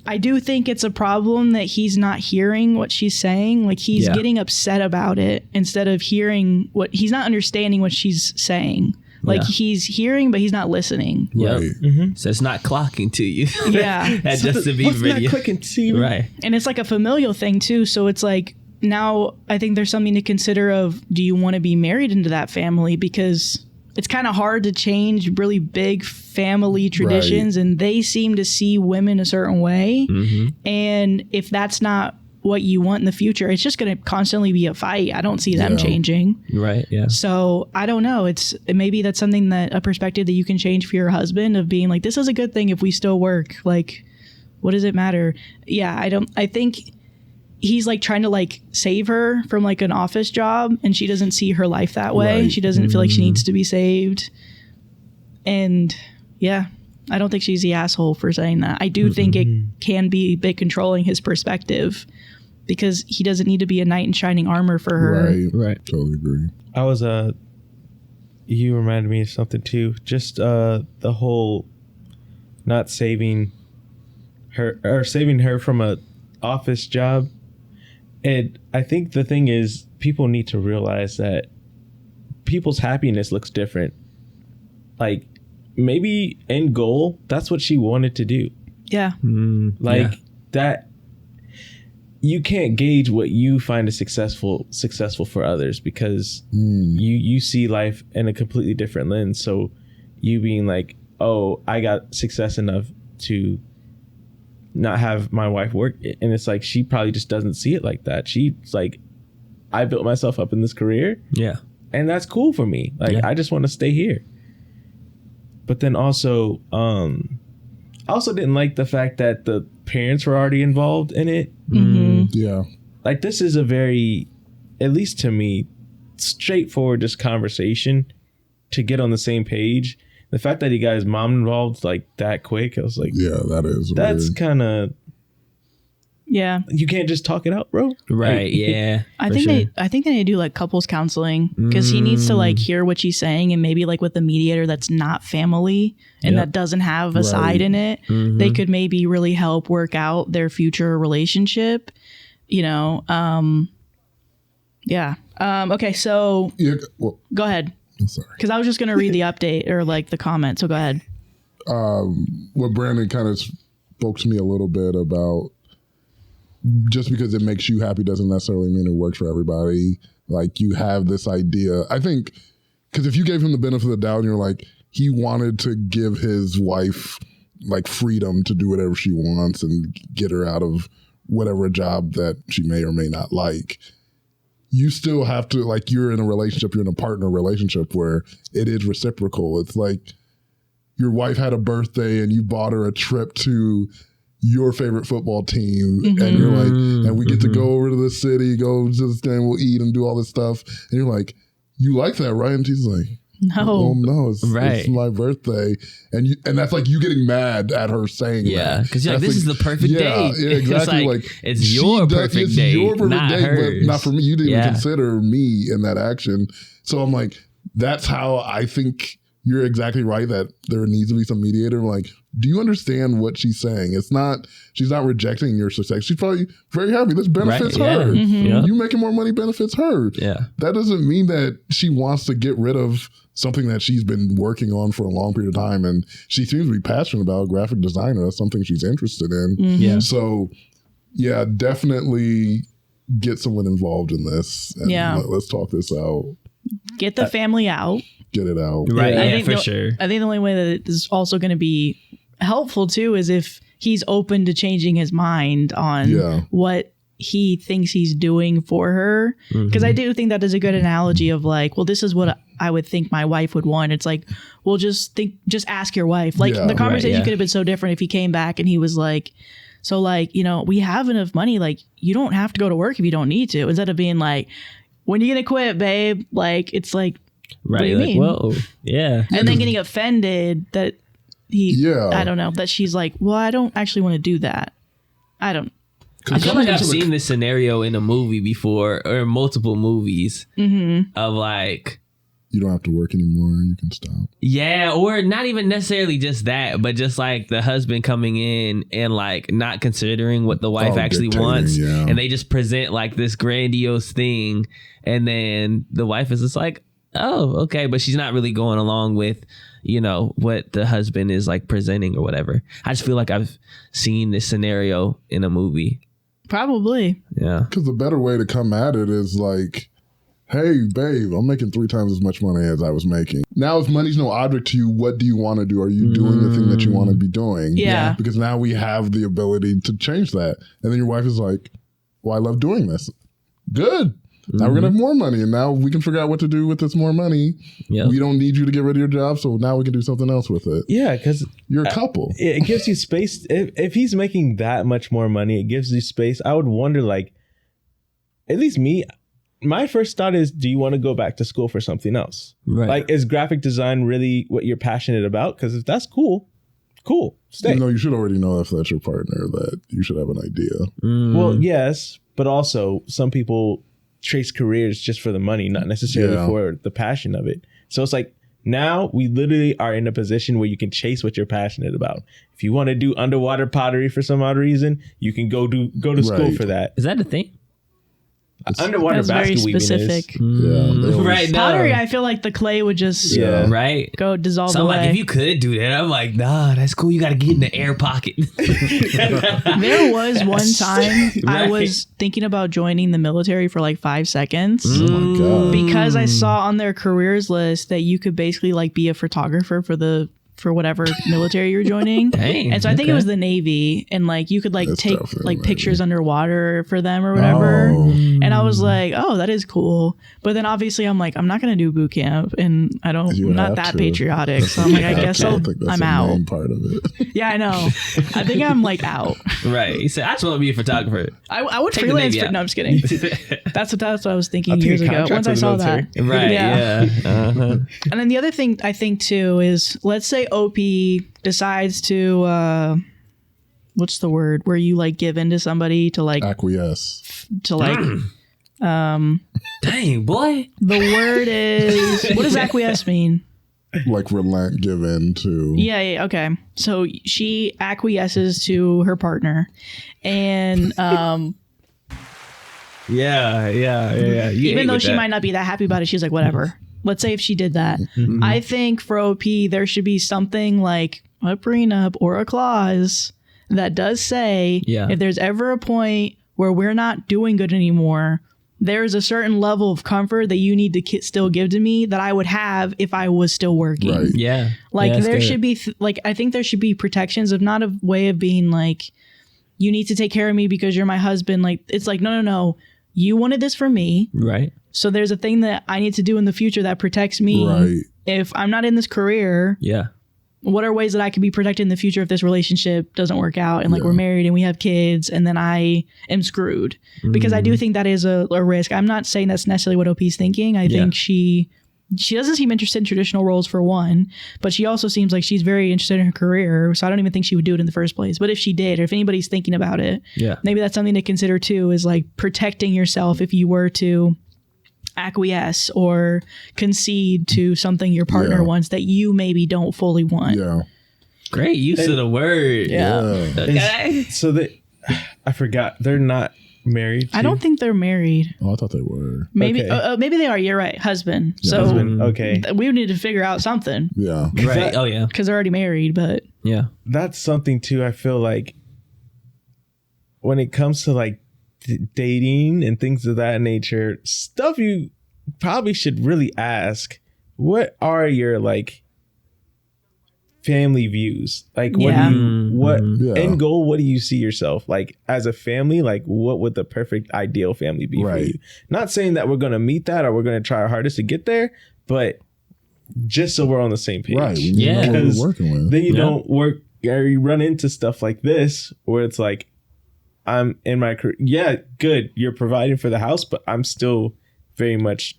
I do think it's a problem that he's not hearing what she's saying. Like he's getting upset about it instead of hearing he's not understanding what she's saying. Like he's hearing, but he's not listening.
Yep. Right. So it's not clocking to you.
Yeah.
That so just to be
what's not clicking to you?
Right.
And it's like a familial thing too. So it's like, now I think there's something to consider of, do you want to be married into that family? Because it's kind of hard to change really big family traditions, and they seem to see women a certain way. And if that's not what you want in the future, it's just going to constantly be a fight. I don't see them changing.
Right. Yeah.
So I don't know. Maybe that's something a perspective that you can change for your husband of being like, this is a good thing if we still work. Like, what does it matter? Yeah. I think he's like trying to like save her from like an office job, and she doesn't see her life that way. Right. She doesn't feel like she needs to be saved. And yeah, I don't think she's the asshole for saying that. I do think it can be a bit controlling his perspective, because he doesn't need to be a knight in shining armor for her.
Right. Totally agree.
You reminded me of something too. Just the whole not saving her or saving her from a office job. And I think the thing is, people need to realize that people's happiness looks different. Like, maybe end goal, that's what she wanted to do.
Yeah.
That you can't gauge what you find is successful for others, because you see life in a completely different lens. So you being like, oh, I got success enough to not have my wife work, and it's like she probably just doesn't see it like that. She's like, I built myself up in this career, and that's cool for me. Like I just want to stay here. But then also, I also didn't like the fact that the parents were already involved in it.
Yeah.
Like, this is a very, at least to me, straightforward just conversation to get on the same page. The fact that he got his mom involved like that quick, I was like,
yeah, that's
kind of,
Yeah.
you can't just talk it out, bro.
Right.
Like,
Yeah.
I think they need to do like couples counseling, because he needs to like hear what she's saying, and maybe like with a mediator that's not family and that doesn't have a side in it, they could maybe really help work out their future relationship, you know? Okay. So go ahead.
I'm sorry.
Cause I was just going to read the update or like the comment. So go ahead.
What Brandon kind of spoke to me a little bit about, just because it makes you happy doesn't necessarily mean it works for everybody. Like, you have this idea, I think, because if you gave him the benefit of the doubt and you're like, he wanted to give his wife like freedom to do whatever she wants and get her out of whatever job that she may or may not like, you still have to, like, you're in a relationship, you're in a partner relationship where it is reciprocal. It's like your wife had a birthday and you bought her a trip to your favorite football team, and you're like, and we get to go over to the city, go to this game, we'll eat and do all this stuff, and you're like, you like that, right? And she's like, no, it's my birthday, and that's like you getting mad at her saying that.
Because you're like, this is the perfect day.
Yeah, exactly.
It's your perfect day, not hers.
But not for me. You didn't even consider me in that action. So I'm like, that's how I think you're exactly right, that there needs to be some mediator. Like, do you understand what she's saying? It's not, she's not rejecting your success. She's probably very happy. This benefits her. You making more money benefits her.
Yeah.
That doesn't mean that she wants to get rid of something that she's been working on for a long period of time. And she seems to be passionate about graphic designer. That's something she's interested in.
Yeah.
So yeah, definitely get someone involved in this. And let's talk this out.
Get the family out.
Get it out.
Right.
I
Yeah,
think
for sure.
I think the only way that it is also going to be helpful too is if he's open to changing his mind on what he thinks he's doing for her. Because I do think that is a good analogy of like, well, this is what I would think my wife would want. It's like, well, just ask your wife. Like the conversation could have been so different if he came back and he was like, so like, you know, we have enough money. Like, you don't have to go to work if you don't need to. Instead of being like, when are you going to quit, babe? Like, it's like, what do you mean?
Whoa. Yeah.
And then getting offended that I don't know, that she's like, well, I don't actually want to do that. I feel
like I've seen this scenario in a movie before, or multiple movies, of like,
you don't have to work anymore, you can stop.
Yeah, or not even necessarily just that, but just like the husband coming in and like not considering what the wife actually wants. Yeah. And they just present like this grandiose thing. And then the wife is just like, oh, okay. But she's not really going along with, you know, what the husband is like presenting or whatever. I just feel like I've seen this scenario in a movie.
Probably.
Yeah.
Because the better way to come at it is like, hey, babe, I'm making 3 times as much money as I was making. Now, if money's no object to you, what do you want to do? Are you doing the thing that you want to be doing?
Yeah.
Because now we have the ability to change that. And then your wife is like, well, I love doing this. Good. Now we're going to have more money. And now we can figure out what to do with this more money. Yep. We don't need you to get rid of your job. So now we can do something else with it.
Yeah, because
you're a couple.
It gives you space. If he's making that much more money, it gives you space. I would wonder, like, at least me, my first thought is, do you want to go back to school for something else?
Right.
Like, is graphic design really what you're passionate about? Because if that's cool, stay.
You know, you should already know if that's your partner, that you should have an idea.
Well, yes, but also some people chase careers just for the money, not necessarily for the passion of it. So it's like, now we literally are in a position where you can chase what you're passionate about. If you want to do underwater pottery for some odd reason, you can go to school for that.
Is that a thing?
Underwater
That's very
basket weaving
specific.
is.
Right now.
Pottery, I feel like the clay would just
Right.
go dissolve
So I'm
away.
like, if you could do that, I'm like, nah, that's cool. You got to get in the air pocket.
There was one time I was thinking about joining the military for like 5 seconds
Oh my god.
because I saw on their careers list that you could basically like be a photographer for whatever military you're joining.
Dang,
and so I think it
okay.
was the Navy, and like you could like
That's
take
definitely
like
Navy.
pictures underwater for them or whatever.
Oh.
And I was like, oh, that is cool. But then obviously I'm like, I'm not gonna do boot camp, and I'm
You
not
have
that
to.
patriotic. So I'm like, I guess
I think that's
I'm
the
out.
main part of it.
Yeah, I know. I think I'm like out.
Right. He said, I just want to be a photographer.
I would
Take the
freelance
Navy
for.
out.
No, I'm just kidding. That's what I was thinking
I'll take
years
a
ago.
contract
Once I
with the
saw
military.
that.
Right. Yeah. Uh-huh.
And then the other thing I think too is, let's say OP decides to what's the word where you like give in to somebody to like
Acquiesce.
to like
Dang, boy.
the word is, what does acquiesce mean?
Like relent, give in to.
Yeah, okay. So she acquiesces to her partner, and
Yeah. You
even
ate
though
with
she
that.
might not be that happy about it, she's like, whatever. Let's say if she did that, I think for OP there should be something like a prenup or a clause that does say, if there's ever a point where we're not doing good anymore, there's a certain level of comfort that you need to still give to me that I would have if I was still working.
Right.
Yeah.
Like
Yeah, that's
there
good.
should be like, I think there should be protections of not a way of being like, you need to take care of me because you're my husband. Like, it's like, no. You wanted this from me.
Right.
So there's a thing that I need to do in the future that protects me.
Right.
If I'm not in this career,
Yeah.
what are ways that I can be protected in the future if this relationship doesn't work out and like we're married and we have kids and then I am screwed? Because I do think that is a risk. I'm not saying that's necessarily what OP's thinking. I think she doesn't seem interested in traditional roles for one, but she also seems like she's very interested in her career. So I don't even think she would do it in the first place. But if she did, or if anybody's thinking about it, maybe that's something to consider too, is like protecting yourself if you were to acquiesce or concede to something your partner wants that you maybe don't fully want.
Yeah.
Great use of the word.
Yeah.
Okay.
So I forgot, they're not married.
I don't think they're married.
Oh, I thought they were.
Maybe
Okay.
maybe they are. You're right. Husband. So
Husband. Okay.
we would need to figure out something
Yeah.
Right. Oh, yeah.
because they're already married. But
Yeah.
That's something too. I feel like when it comes to like dating and things of that nature, stuff you probably should really ask, what are your like family views? Like what
Yeah.
do you
Yeah.
end goal, what do you see yourself like as a family? Like what would the perfect ideal family be for
Right.
you? Not saying that we're gonna meet that or we're gonna try our hardest to get there, but just so we're on the same page.
Right. We
Yeah.
know what
Because
we're working with.
Then you don't work or you run into stuff like this where it's like, I'm in my career. Yeah, good. You're providing for the house, but I'm still very much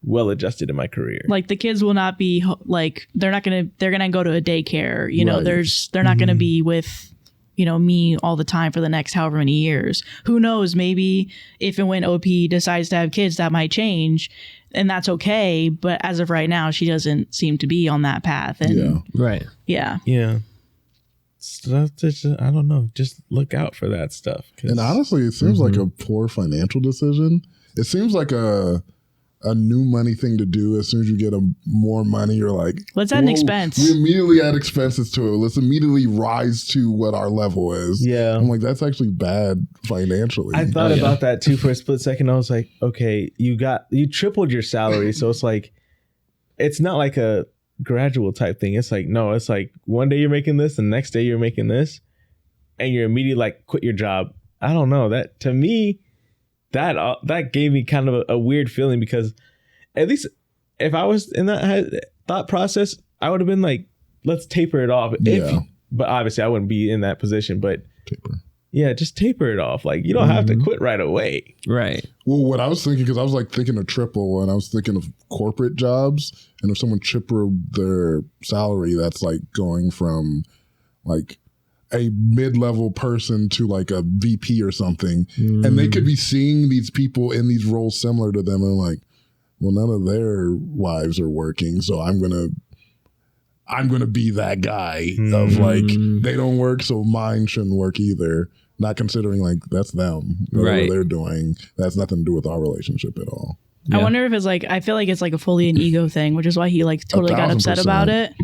well adjusted in my career.
like the kids will not be like they're gonna go to a daycare. You know,
Right.
they're not gonna be with me all the time for the next however many years. Who knows? Maybe if and when OP decides to have kids, that might change, and that's okay. But as of right now, she doesn't seem to be on that path. And
Yeah.
Right.
yeah.
Yeah. Stuff that I don't know. Just look out for that stuff. 'Cause-
And honestly, it seems like a poor financial decision. It seems like a new money thing to do. As soon as you get more money, you're like,
Let's add an
"Whoa,
expense."
We immediately add expenses to it. Let's immediately rise to what our level is.
Yeah.
I'm like, that's actually bad financially.
I thought about that too for a split second. I was like, okay, you tripled your salary. So it's like, it's not like a gradual type thing. It's like, no, it's like one day you're making this and the next day you're making this and you're immediately like quit your job. I don't know, that to me, that gave me kind of a weird feeling, because at least if I was in that thought process, I would have been like, let's taper it off. But obviously I wouldn't be in that position, but
Taper.
yeah, just taper it off. Like you don't have to quit right away.
Right.
Well, what I was thinking, because I was like thinking of triple, and I was thinking of corporate jobs, and if someone tripled their salary, that's like going from like a mid-level person to like a VP or something, and they could be seeing these people in these roles similar to them, and like, well, none of their wives are working, so I'm gonna be that guy of like, they don't work, so mine shouldn't work either. not considering like that's them, whatever
Right.
they're doing. That's nothing to do with our relationship at all.
I wonder if it's like, I feel like it's like a fully an ego thing, which is why he like totally got upset
1,000%.
about it.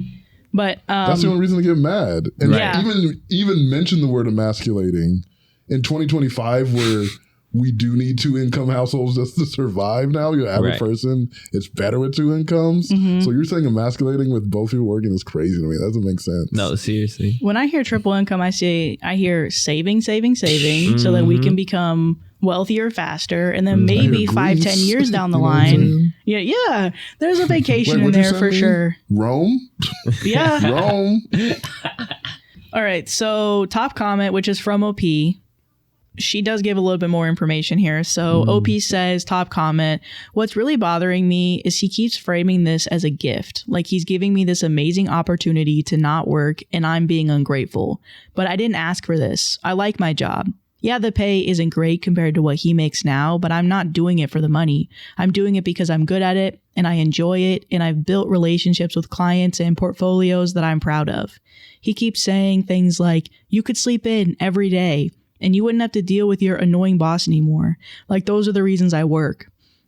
But
That's the only reason to get mad. And
Yeah.
even mention the word emasculating in 2025, where we do need 2-income households just to survive now. Your average person, it's better with 2 incomes. So you're saying emasculating with both people working is crazy to me. That doesn't make sense.
No, seriously.
when I hear triple income, I hear saving, so that we can become wealthier faster, and then maybe 5-10 years down the line, there's a vacation in
What'd you
there
send
for
me?
sure.
Rome?
Yeah.
Rome?
All right. So top comment, which is from OP. She does give a little bit more information here. So OP says, top comment, what's really bothering me is he keeps framing this as a gift. Like he's giving me this amazing opportunity to not work and I'm being ungrateful. But I didn't ask for this. I like my job. Yeah, the pay isn't great compared to what he makes now, but I'm not doing it for the money. I'm doing it because I'm good at it and I enjoy it, and I've built relationships with clients and portfolios that I'm proud of. He keeps saying things like, you could sleep in every day and you wouldn't have to deal with your annoying boss anymore. Like, those are the reasons I work.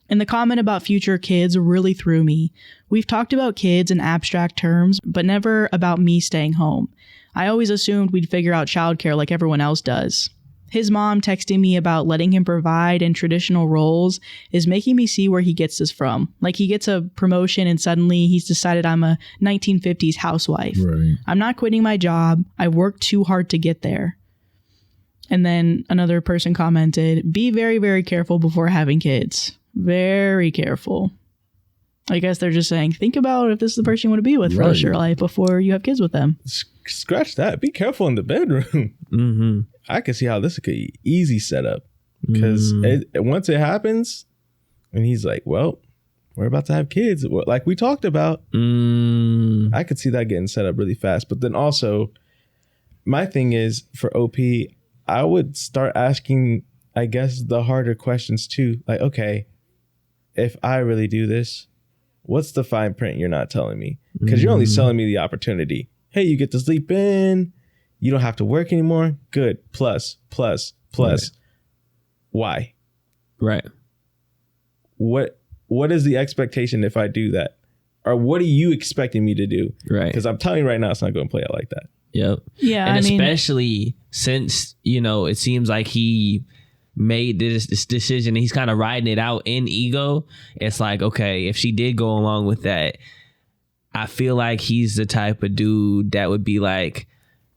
And the comment about future kids really threw me. We've talked about kids in abstract terms, but never about me staying home. I always assumed we'd figure out childcare like everyone else does. His mom texting me about letting him provide in traditional roles is making me see where he gets this from. Like, he gets a promotion and suddenly he's decided I'm a 1950s housewife.
Right.
I'm not quitting my job. I worked too hard to get there. And then another person commented, be very, very careful before having kids. Very careful. I guess they're just saying, think about if this is the person you want to be with for the rest of your life before you have kids with them.
Scratch that. Be careful in the bedroom. I can see how this could be easy setup, because once it happens and he's like, well, we're about to have kids, like we talked about, I could see that getting set up really fast. But then also, my thing is, for OP, I would start asking, I guess, the harder questions too. Like, okay, if I really do this, what's the fine print you're not telling me? Because you're only selling me the opportunity. Hey, you get to sleep in. You don't have to work anymore. Good. Plus. Right. Why?
Right.
What is the expectation if I do that? Or what are you expecting me to do? Right. Because I'm telling you right now, it's not going to play out like that.
Yep.
Yeah.
And especially since, it seems like he made this decision and he's kind of riding it out in ego. It's like, okay, if she did go along with that, I feel like he's the type of dude that would be like,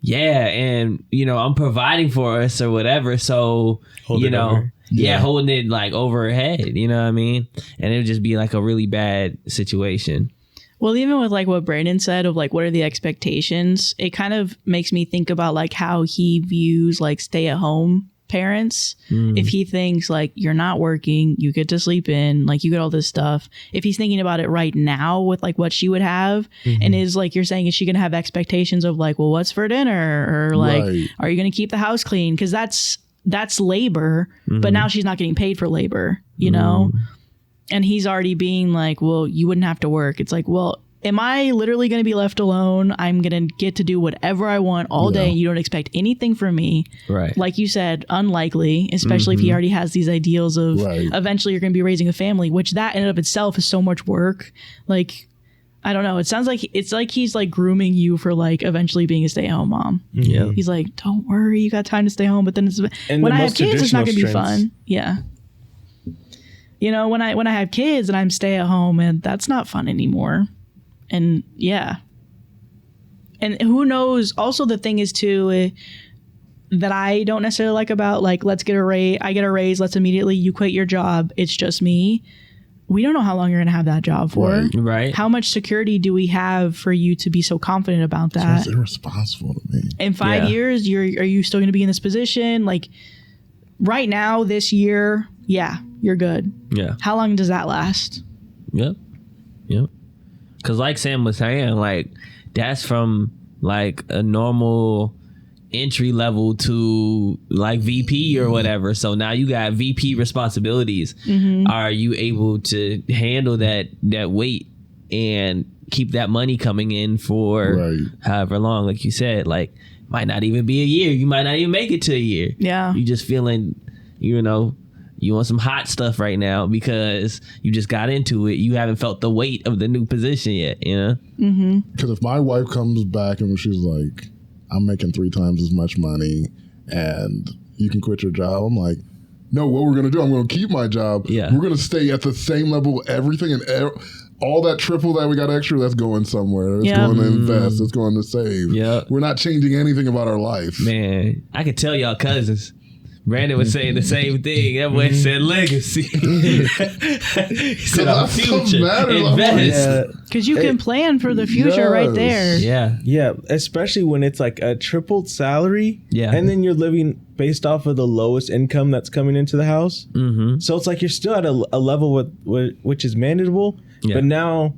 yeah, and I'm providing for us or whatever, so holding it like over her head, you know what I mean? And it would just be like a really bad situation.
Well, even with like what Brandon said of like, what are the expectations? It kind of makes me think about like how he views like stay-at-home parents. If he thinks like, you're not working, you get to sleep in, like you get all this stuff. If he's thinking about it right now with like what she would have, and is like, you're saying, is she gonna have expectations of like, well, what's for dinner, or like, are you gonna keep the house clean? Because that's labor, but now she's not getting paid for labor, and he's already being like, well, you wouldn't have to work. It's like, well, am I literally going to be left alone? I'm going to get to do whatever I want all day. You don't expect anything from me. Right. Like you said, unlikely, especially if he already has these ideals of eventually you're going to be raising a family, which that in and of itself is so much work. Like, I don't know. It sounds like it's like he's like grooming you for like eventually being a stay-at-home mom. Yeah. He's like, don't worry, you got time to stay home. But then when I have kids, it's not going to be fun. Yeah. When I have kids and I'm stay at home, and that's not fun anymore. And yeah. And who knows? Also, the thing is too, that I don't necessarily like about like, let's get a raise. I get a raise. Let's immediately, you quit your job. It's just me. We don't know how long you're going to have that job for. Right. How much security do we have for you to be so confident about that?
It's irresponsible to me.
In 5 years, are you still going to be in this position? Like right now, this year, you're good. Yeah. How long does that last?
Yep. Because like Sam was saying, like that's from like a normal entry level to like VP or whatever. So now you got VP responsibilities. Are you able to handle that weight and keep that money coming in for however long? Like you said, like might not even be a year. You might not even make it to a year.
Yeah.
You just feeling, you want some hot stuff right now because you just got into it. You haven't felt the weight of the new position yet,
Mm-hmm.
Because if my wife comes back and she's like, I'm making 3 times as much money and you can quit your job, I'm like, no, what we're going to do, I'm going to keep my job.
Yeah.
We're going to stay at the same level, everything, and all that triple that we got extra, that's going somewhere. It's going to invest. It's going to save.
Yeah.
We're not changing anything about our life.
Man, I could tell y'all cousins. Brandon was saying the same thing. That boy said legacy. He said our future. Invest.
Because you can plan for the future right there.
Yeah.
Yeah, especially when it's like a tripled salary.
Yeah.
And then you're living based off of the lowest income that's coming into the house.
Mm-hmm.
So it's like you're still at a level which is manageable. Yeah. But now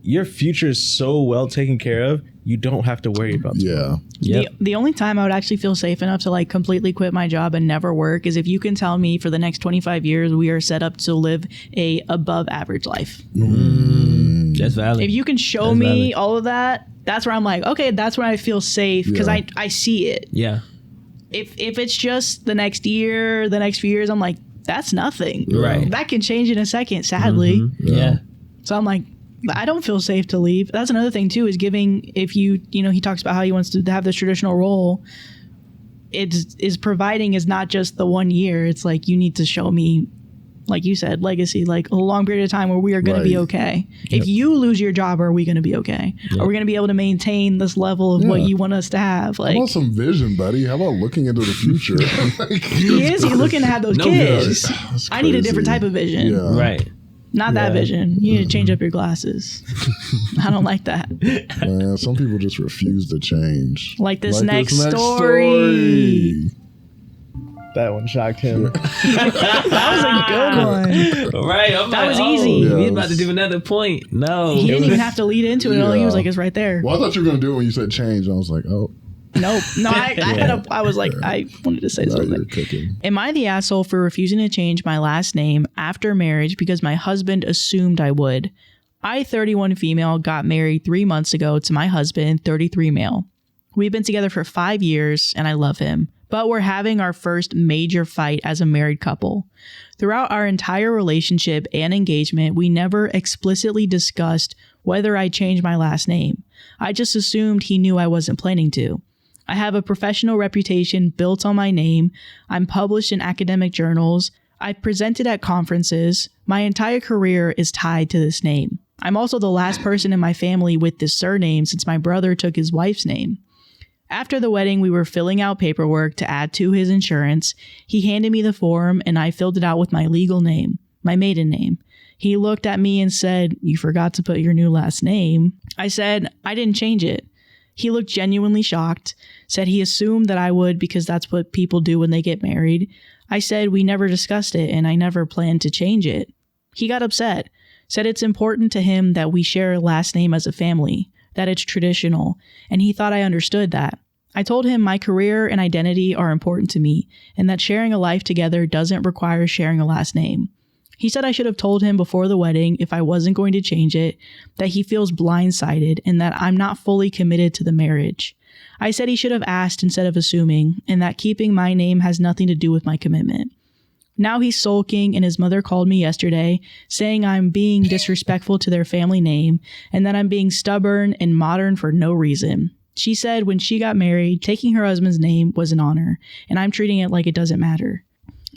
your future is so well taken care of, you don't have to worry about tomorrow.
Yep.
The only time I would actually feel safe enough to like completely quit my job and never work is if you can tell me for the next 25 years we are set up to live a above average life.
That's valid.
If you can show me all of that, that's where I'm like, okay, that's where I feel safe because I see it.
Yeah.
If it's just the next year, the next few years, I'm like, that's nothing.
Right.
That can change in a second, sadly.
Mm-hmm. Yeah.
So I'm like, I don't feel safe to leave. That's another thing too, is giving, if he talks about how he wants to have this traditional role, is providing is not just the 1 year. It's like, you need to show me, like you said, legacy, like a long period of time where we are going to be okay. Yep. If you lose your job, are we going to be okay? Yep. Are we going to be able to maintain this level of what you want us to have? Like,
how about some vision, buddy? How about looking into the future?
He's looking to have those kids. I need a different type of vision.
Yeah.
Right.
Not that vision. You need to change up your glasses. I don't like that.
Man, some people just refuse to change.
Like this next story.
That one shocked him.
That was a good one.
Right.
That was easy.
He's about to do another point. No.
He didn't even have to lead into it. All he was like, it's right there.
Well, I thought you were going to do it when you said change. I was like, oh.
Nope. No, I was like, I wanted to say something. Am I the asshole for refusing to change my last name after marriage because my husband assumed I would? I, 31 female, got married 3 months ago to my husband, 33 male. We've been together for 5 years and I love him, but we're having our first major fight as a married couple. Throughout our entire relationship and engagement, we never explicitly discussed whether I changed my last name. I just assumed he knew I wasn't planning to. I have a professional reputation built on my name. I'm published in academic journals. I've presented at conferences. My entire career is tied to this name. I'm also the last person in my family with this surname since my brother took his wife's name. After the wedding, we were filling out paperwork to add to his insurance. He handed me the form and I filled it out with my legal name, my maiden name. He looked at me and said, "You forgot to put your new last name." I said, "I didn't change it." He looked genuinely shocked, said he assumed that I would because that's what people do when they get married. I said we never discussed it and I never planned to change it. He got upset, said it's important to him that we share a last name as a family, that it's traditional, and he thought I understood that. I told him my career and identity are important to me and that sharing a life together doesn't require sharing a last name. He said I should have told him before the wedding if I wasn't going to change it, that he feels blindsided and that I'm not fully committed to the marriage. I said he should have asked instead of assuming, and that keeping my name has nothing to do with my commitment. Now he's sulking, and his mother called me yesterday saying I'm being disrespectful to their family name and that I'm being stubborn and modern for no reason. She said when she got married, taking her husband's name was an honor, and I'm treating it like it doesn't matter.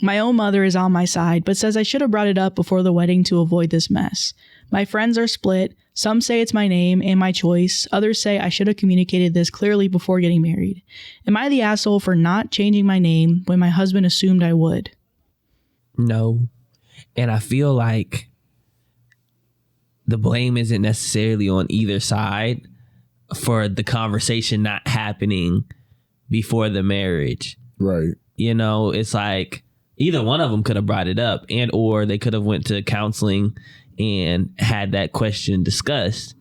My own mother is on my side, but says I should have brought it up before the wedding to avoid this mess. My friends are split. Some say it's my name and my choice. Others say I should have communicated this clearly before getting married. Am I the asshole for not changing my name when my husband assumed I would?
No. And I feel like the blame isn't necessarily on either side for the conversation not happening before the marriage.
Right.
You know, it's like either one of them could have brought it up and or they could have went to counseling and had that question discussed,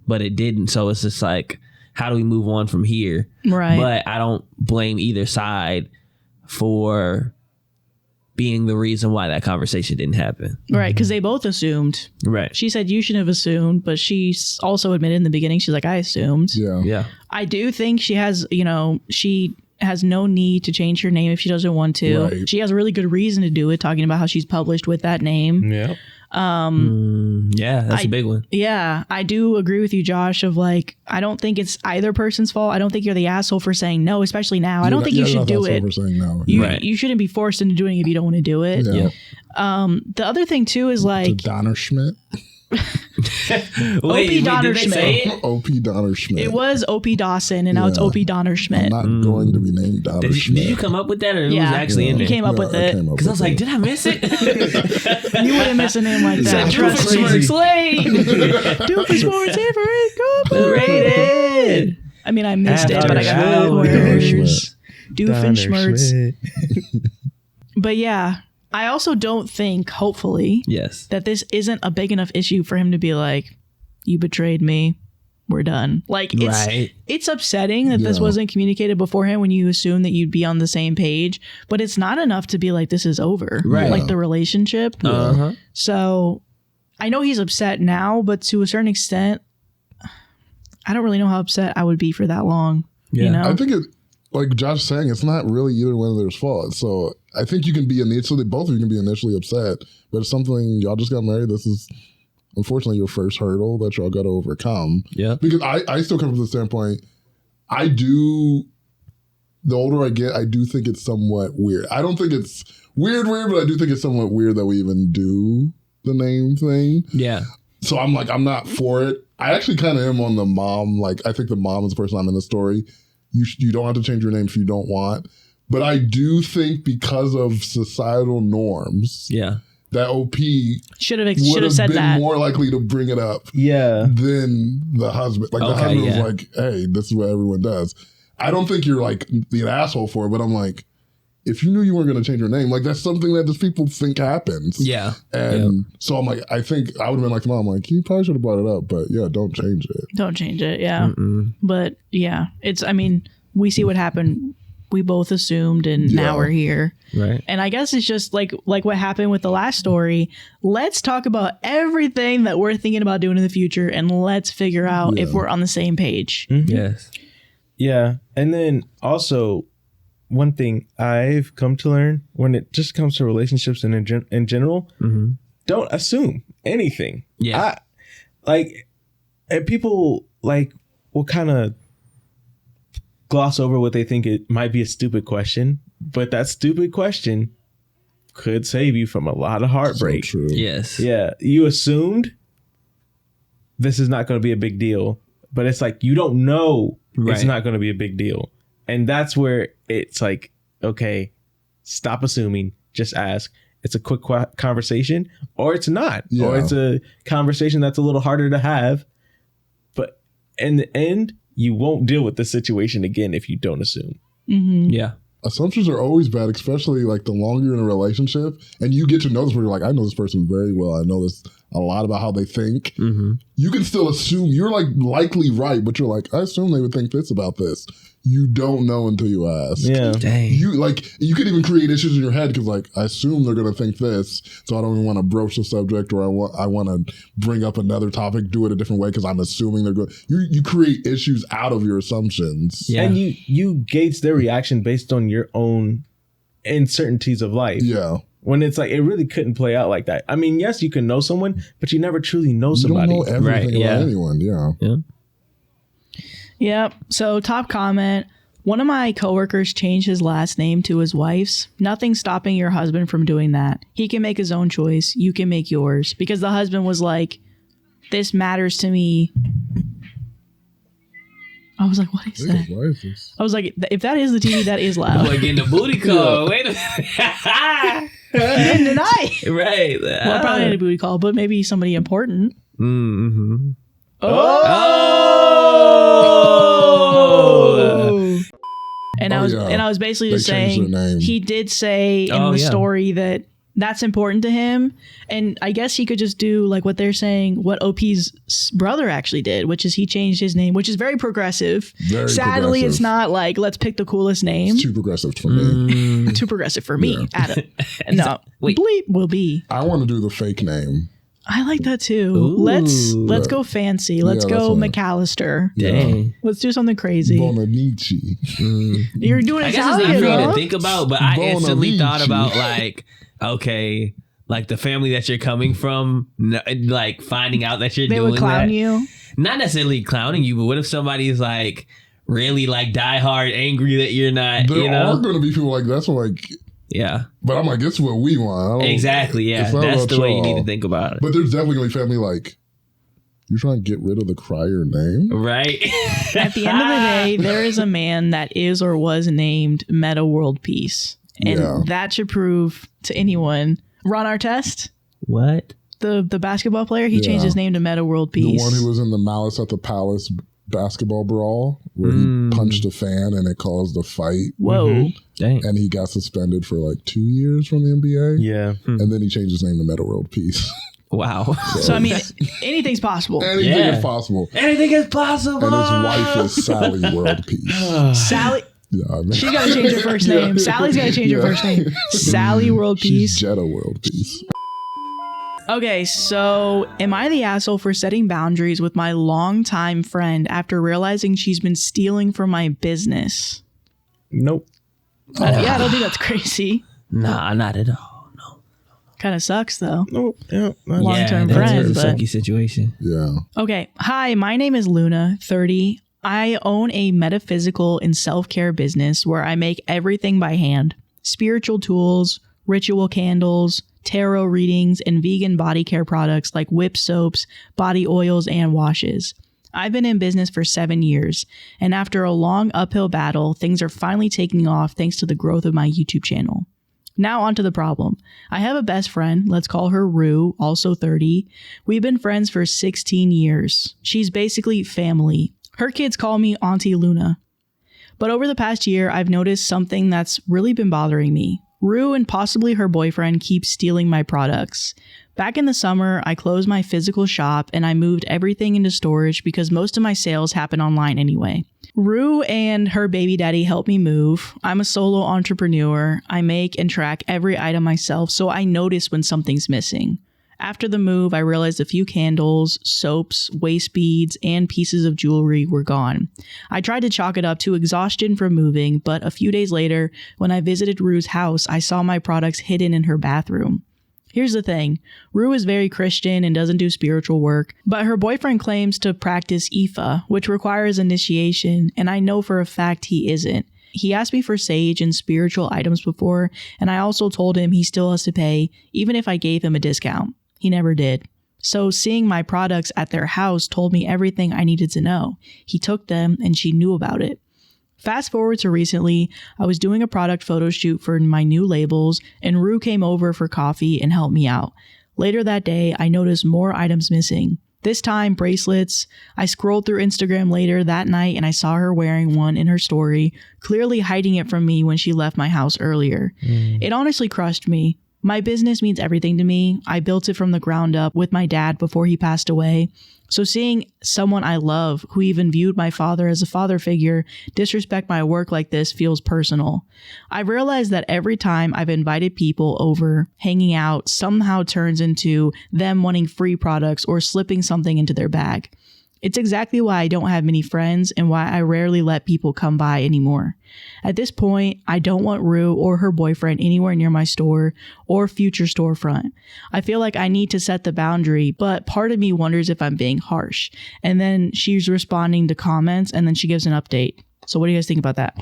but it didn't. So it's just like, how do we move on from here?
Right.
But I don't blame either side for being the reason why that conversation didn't happen.
Right, because they both assumed.
Right.
She said you shouldn't have assumed, but she also admitted in the beginning, she's like, I assumed.
Yeah.
Yeah.
I do think she has, she has no need to change her name if she doesn't want to.
Right.
She has a really good reason to do it, talking about how she's published with that name.
Yeah.
Yeah, that's a big one.
Yeah, I do agree with you, Josh, of like, I don't think it's either person's fault. I don't think you're the asshole for saying no, especially now. I don't think you should do it.
For saying no.
You shouldn't be forced into doing it if you don't want to do it.
Yeah.
The other thing too is like
Donner Schmidt.
O.P. Donner Schmidt.
O.P. Donner Schmidt.
It was O.P. Dawson, and now it's O.P. Donner Schmidt.
I'm not going to be named Donner Schmidt.
Did you come up with that, or it was
Yeah.
actually in
He
there?
came up with it.
Because I was like, did I miss it?
You wouldn't miss a name like that. Trust me. Doofenshmirtz Incorporated. I mean, I missed it, but I got the words. Doofenshmirtz. But yeah, I also don't think, hopefully,
Yes.
that this isn't a big enough issue for him to be like, you betrayed me. We're done. Like, it's upsetting that this wasn't communicated beforehand when you assume that you'd be on the same page, but it's not enough to be like, this is over.
Right.
Like the relationship. So I know he's upset now, but to a certain extent, I don't really know how upset I would be for that long.
Yeah.
You know?
I think it, like Josh saying, it's not really either one of their fault. So I think you can be both of you can be initially upset, but it's something, y'all just got married. This is unfortunately your first hurdle that y'all got to overcome. Yeah. Because I still come from the standpoint, the older I get, I do think it's somewhat weird. I don't think it's weird, but I do think it's somewhat weird that we even do the name thing.
Yeah.
So I'm like, I'm not for it. I actually kind of am on the mom. Like, I think the mom is the person I'm in the story. You don't have to change your name if you don't want. But I do think because of societal norms, that OP should have
said
been
that.
more likely to bring it up than the husband. Like, the husband was like, hey, this is what everyone does. I don't think you're like the asshole for it, but I'm like, if you knew you weren't going to change your name, like that's something that just people think happens. Yeah. And so I'm like, I think I would have been like the mom, like, you probably should have brought it up, but yeah, don't change it.
Don't change it. Yeah. But yeah, we see what happened. We both assumed, and now we're here.
Right.
And I guess it's just like what happened with the last story. Let's talk about everything that we're thinking about doing in the future, and let's figure out if we're on the same page.
Yes.
Yeah. And then also, one thing I've come to learn when it just comes to relationships and in general, don't assume anything.
Yeah.
And people will kind of gloss over what they think it might be a stupid question, but that stupid question could save you from a lot of heartbreak.
So true.
Yes.
Yeah. You assumed this is not going to be a big deal, but it's like, you don't know it's not going to be a big deal. And that's where it's like, okay, stop assuming, just ask. It's a quick conversation, or it's not, or it's a conversation that's a little harder to have. But in the end, you won't deal with the situation again if you don't assume.
Yeah.
Assumptions are always bad, especially like the longer you're in a relationship and you get to know this person. You're like, I know this person very well. I know this a lot about how they think. You can still assume you're like likely right, but you're like, I assume they would think this about this. You don't know until you ask.
Yeah.
Dang.
You could even create issues in your head because like, I assume they're going to think this, so I don't even want to broach the subject, or I want to bring up another topic, do it a different way because I'm assuming they're going. You create issues out of your assumptions.
Yeah. And you gauge their reaction based on your own uncertainties of life.
Yeah.
When it's like, it really couldn't play out like that. I mean, yes, you can know someone, but you never truly know somebody.
You don't know everything about anyone. Yeah.
Yep. So top comment. One of my coworkers changed his last name to his wife's. Nothing stopping your husband from doing that. He can make his own choice. You can make yours. Because the husband was like, this matters to me. I was like, what is that?
Why is this?
I was like, if that is the TV, that is loud.
Boy, getting a booty call. Wait a minute.
He didn't deny it.
Right.
Well, probably had a booty call, but maybe somebody important.
Mm-hmm.
And I was basically just saying he did say in the story that that's important to him. And I guess he could just do like what they're saying, what OP's brother actually did, which is he changed his name, which is very progressive.
Very
Sadly,
progressive.
it's not like, let's pick the coolest name.
It's too progressive for me.
Too progressive for me. Adam. No,
Wait.
bleep will be.
I want to do the fake name.
I like that too.
Ooh.
Let's go fancy. Let's
Yeah,
go
that's
McAllister.
Dang.
Let's do something crazy.
Bonanici.
You're doing
I guess it's not
Italian,
for you
huh?
to think about, but I instantly thought
Bonamici.
about like, okay, like the family that you're coming from, like finding out that you're
They
doing
would clown
that.
you.
Not necessarily clowning you, but what if somebody's like really like diehard angry that you're not,
There
you know?
are going to be people like that's like,
Yeah,
but I'm like, it's what we want. I don't-
exactly. Yeah,
it's not
that's
about
the way you need
y'all.
to think about it.
But there's definitely going to be family like, you're trying to get rid of the crier name?
Right?
At the end of the day, there is a man that is or was named Meta World Peace. And
Yeah.
that should prove to anyone. Ron Artest,
What?
the basketball player, he changed
Yeah.
his name to Meta World Peace.
The one who was in the Malice at the Palace basketball brawl where he punched a fan and it caused a fight.
Whoa.
Dang.
And he got suspended for like 2 years from the NBA.
Yeah.
And then he changed his name to Meta World Peace.
Wow.
So, I mean, anything's possible.
Anything
Yeah.
is possible.
Anything is possible.
And his wife is Sally World Peace.
Sally,
Yeah, I mean,
she's got to change her first name. Sally's got to change her first name. Sally World
she's
Peace.
Jetta World Peace.
Okay, so am I the asshole for setting boundaries with my longtime friend after realizing she's been stealing from my business?
Nope.
Yeah, I don't think that's crazy.
Nah, not at all.
Kind of sucks though.
Nope. Yeah.
Long-term
that's
friend,
a
but-
sucky situation.
Yeah.
Okay, hi, my name is Luna, 30. I own a metaphysical and self-care business where I make everything by hand. Spiritual tools, ritual candles, tarot readings, and vegan body care products like whip soaps, body oils, and washes. I've been in business for 7 years, and after a long uphill battle, things are finally taking off thanks to the growth of my YouTube channel. Now onto the problem. I have a best friend, let's call her Rue, also 30. We've been friends for 16 years. She's basically family. Her kids call me Auntie Luna. But over the past year, I've noticed something that's really been bothering me. Rue and possibly her boyfriend keep stealing my products. Back in the summer, I closed my physical shop and I moved everything into storage because most of my sales happen online anyway. Rue and her baby daddy help me move. I'm a solo entrepreneur. I make and track every item myself, so I notice when something's missing. After the move, I realized a few candles, soaps, waist beads, and pieces of jewelry were gone. I tried to chalk it up to exhaustion from moving, but a few days later, when I visited Rue's house, I saw my products hidden in her bathroom. Here's the thing. Rue is very Christian and doesn't do spiritual work, but her boyfriend claims to practice Ifa, which requires initiation, and I know for a fact he isn't. He asked me for sage and spiritual items before, and I also told him he still has to pay, even if I gave him a discount. He never did. So seeing my products at their house told me everything I needed to know. He took them, and she knew about it. Fast forward to recently, I was doing a product photo shoot for my new labels, and Rue came over for coffee and helped me out. Later that day, I noticed more items missing. This time, bracelets. I scrolled through Instagram later that night and I saw her wearing one in her story, clearly hiding it from me when she left my house earlier. It honestly crushed me. My business means everything to me. I built it from the ground up with my dad before he passed away. So seeing someone I love, who even viewed my father as a father figure, disrespect my work like this feels personal. I've realized that every time I've invited people over, hanging out somehow turns into them wanting free products or slipping something into their bag. It's exactly why I don't have many friends and why I rarely let people come by anymore. At this point, I don't want Rue or her boyfriend anywhere near my store or future storefront. I feel like I need to set the boundary, but part of me wonders if I'm being harsh. And then she's responding to comments and then she gives an update. So what do you guys think about that?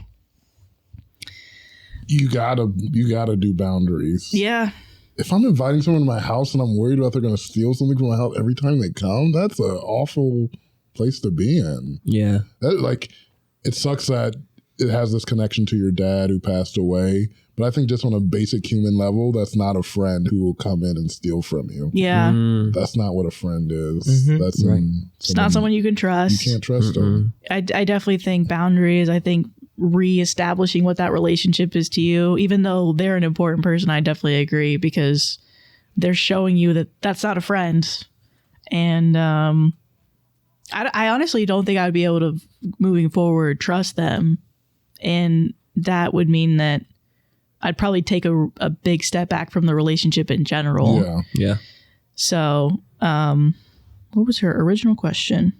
You gotta do boundaries.
Yeah.
If I'm inviting someone to my house and I'm worried about they're gonna steal something from my house every time they come, that's an awful place to be in.
Yeah.
It sucks that it has this connection to your dad who passed away, but I think just on a basic human level, that's not a friend who will come in and steal from you.
Yeah.
That's not what a friend is. That's
It's not someone you can trust.
you can't trust them.
I definitely think boundaries. I think reestablishing what that relationship is to you, even though they're an important person. I definitely agree, because they're showing you that that's not a friend. And I honestly don't think I'd be able to, moving forward, trust them. And that would mean that I'd probably take a big step back from the relationship in general.
Yeah.
Yeah.
So, what was her original question?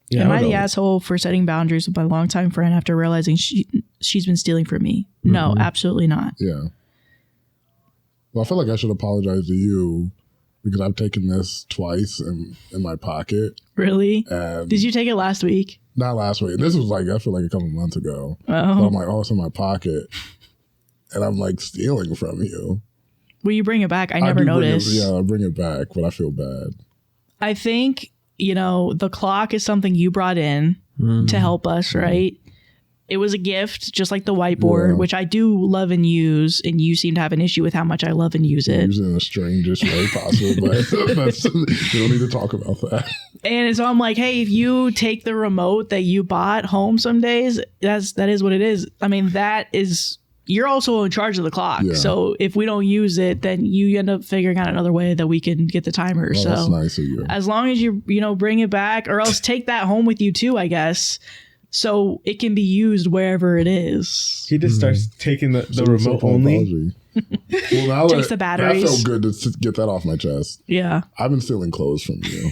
Yeah,
Am I
hold
the
on.
asshole for setting boundaries with my longtime friend after realizing she's been stealing from me? No, absolutely not.
Yeah. Well, I feel like I should apologize to you because I've taken this twice in my pocket.
Really?
And
Did you take it last week?
not last week. This was like, I feel like a couple months ago.
Oh.
But I'm like, oh, it's in my pocket. And I'm like stealing from you.
Will you bring it back? I
do
never
bring
noticed.
I bring it back, but I feel bad.
I think, the clock is something you brought in to help us, right? It was a gift, just like the whiteboard, which I do love and use, and you seem to have an issue with how much I love and use it.
Use it in the strangest way possible, but we don't need to talk about that.
And so I'm like, hey, if you take the remote that you bought home some days, that is what it is. I mean, you're also in charge of the clock.
Yeah.
So if we don't use it, then you end up figuring out another way that we can get the timer.
Oh,
so
that's nice of you.
as long as you bring it back, or else take that home with you too, I guess, so it can be used wherever it is.
He just starts taking the
So
remote only.
Well, now
Takes the batteries.
That felt good to get that off my chest.
Yeah.
I've been stealing clothes from you.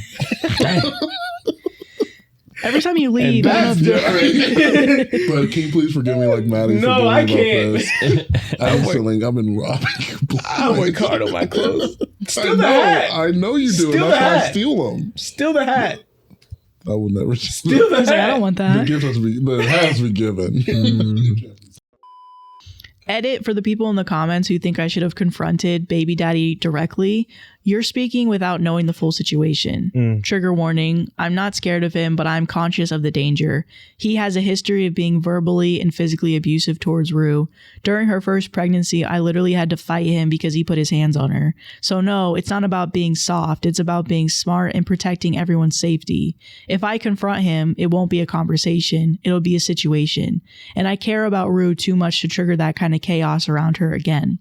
Every time you leave, I
that's
don't know if
different.
But can you please forgive me like Maddie?
No, I can't.
I've been robbing you.
I work hard on my clothes. Still
I
the
know,
hat.
I know you do.
Steal
And
the
that's why I
hat.
steal them.
Still the hat.
I will never
Still the
I was like, I
hat.
don't want
The
that.
gift has to be, the hat has to be given.
Edit for the people in the comments who think I should have confronted baby daddy directly. You're speaking without knowing the full situation. Trigger warning. I'm not scared of him, but I'm conscious of the danger. He has a history of being verbally and physically abusive towards Rue. During her first pregnancy, I literally had to fight him because he put his hands on her. So no, it's not about being soft. It's about being smart and protecting everyone's safety. If I confront him, it won't be a conversation. It'll be a situation. And I care about Rue too much to trigger that kind of chaos around her again.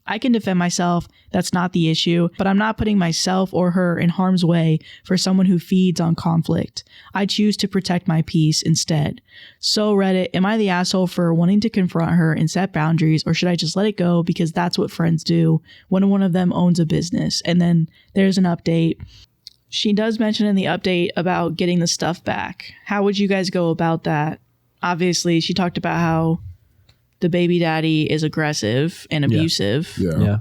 I can defend myself. That's not the issue, but I'm not putting myself or her in harm's way for someone who feeds on conflict. I choose to protect my peace instead. So Reddit, am I the asshole for wanting to confront her and set boundaries, or should I just let it go because that's what friends do when one of them owns a business? And then there's an update. She does mention in the update about getting the stuff back. How would you guys go about that? Obviously, she talked about how the baby daddy is aggressive and abusive.
Yeah.
Yeah.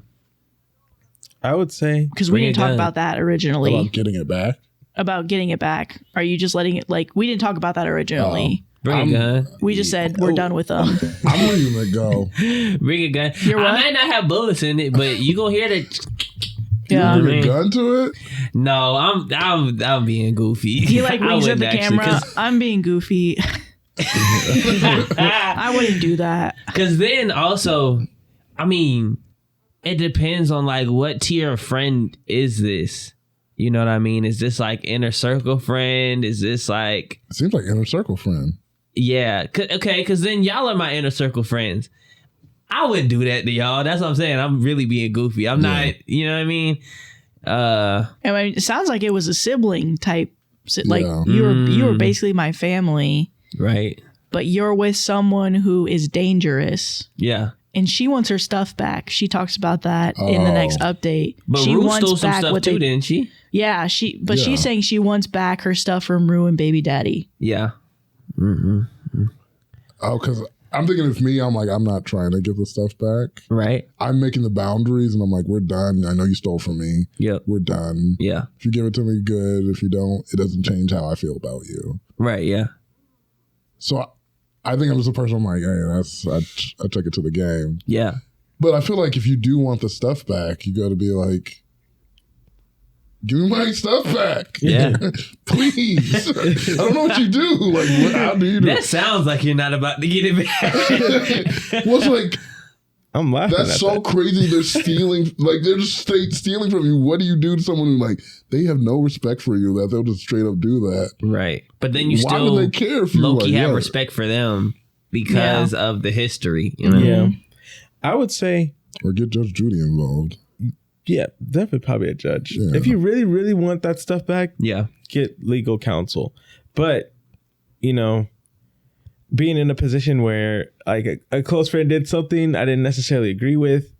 I would say
Because we
Bring
didn't
it
talk
down.
about that originally.
About getting it back.
About getting it back. Are you just letting it, we didn't talk about that originally.
Bring a gun.
We just said we're done with them.
I'm leaving it go.
Bring a gun.
You're what?
I might not have bullets in it, but you gonna hear that.
Yeah.
Bring
I
a
mean-
gun to it.
No, I'm being goofy.
He winks at
wouldn't
the
actually,
camera. I'm being goofy. I wouldn't do that.
Because then also, I mean, it depends on what tier of friend is this? You know what I mean? Is this inner circle friend? Is this
It seems like inner circle friend.
yeah? Okay, because then y'all are my inner circle friends. I wouldn't do that to y'all. That's what I'm saying. I'm really being goofy. I'm not, you know what I mean?
I mean, it sounds like it was a sibling type.
Yeah.
You were basically my family,
Right.
but you're with someone who is dangerous.
Yeah.
And she wants her stuff back. She talks about that in the next update.
But
she
Rue
wants
stole some
back
stuff
what
too,
they,
didn't she?
Yeah,
Yeah.
she's saying she wants back her stuff from Rue and baby daddy.
Yeah.
Oh, because I'm thinking if me, I'm like, I'm not trying to get the stuff back.
Right.
I'm making the boundaries and I'm like, we're done. I know you stole from me.
Yep.
We're done.
Yeah.
If you give it to me, good. If you don't, it doesn't change how I feel about you.
Right. Yeah.
So I think I'm just a person, I'm like, hey, I took it to the game.
Yeah.
But I feel like if you do want the stuff back, you got to be like, give me my stuff back.
Yeah.
Please. I don't know what you do. How do you do
That sounds like you're not about to get it back.
Well, it's like,
I'm laughing
that's
at
so
that.
crazy. They're stealing, they're just straight stealing from you. What do you do to someone who, they have no respect for you, that they'll just straight up do that?
Right. But then you
Why
still
would they care if you
low-key have
yeah.
respect for them. because of the history. You know?
Yeah. I would say,
Or get Judge Judy involved.
yeah, definitely probably a judge.
Yeah.
If you really, really want that stuff back,
Yeah.
get legal counsel. But, you know, being in a position where like a close friend did something I didn't necessarily agree with,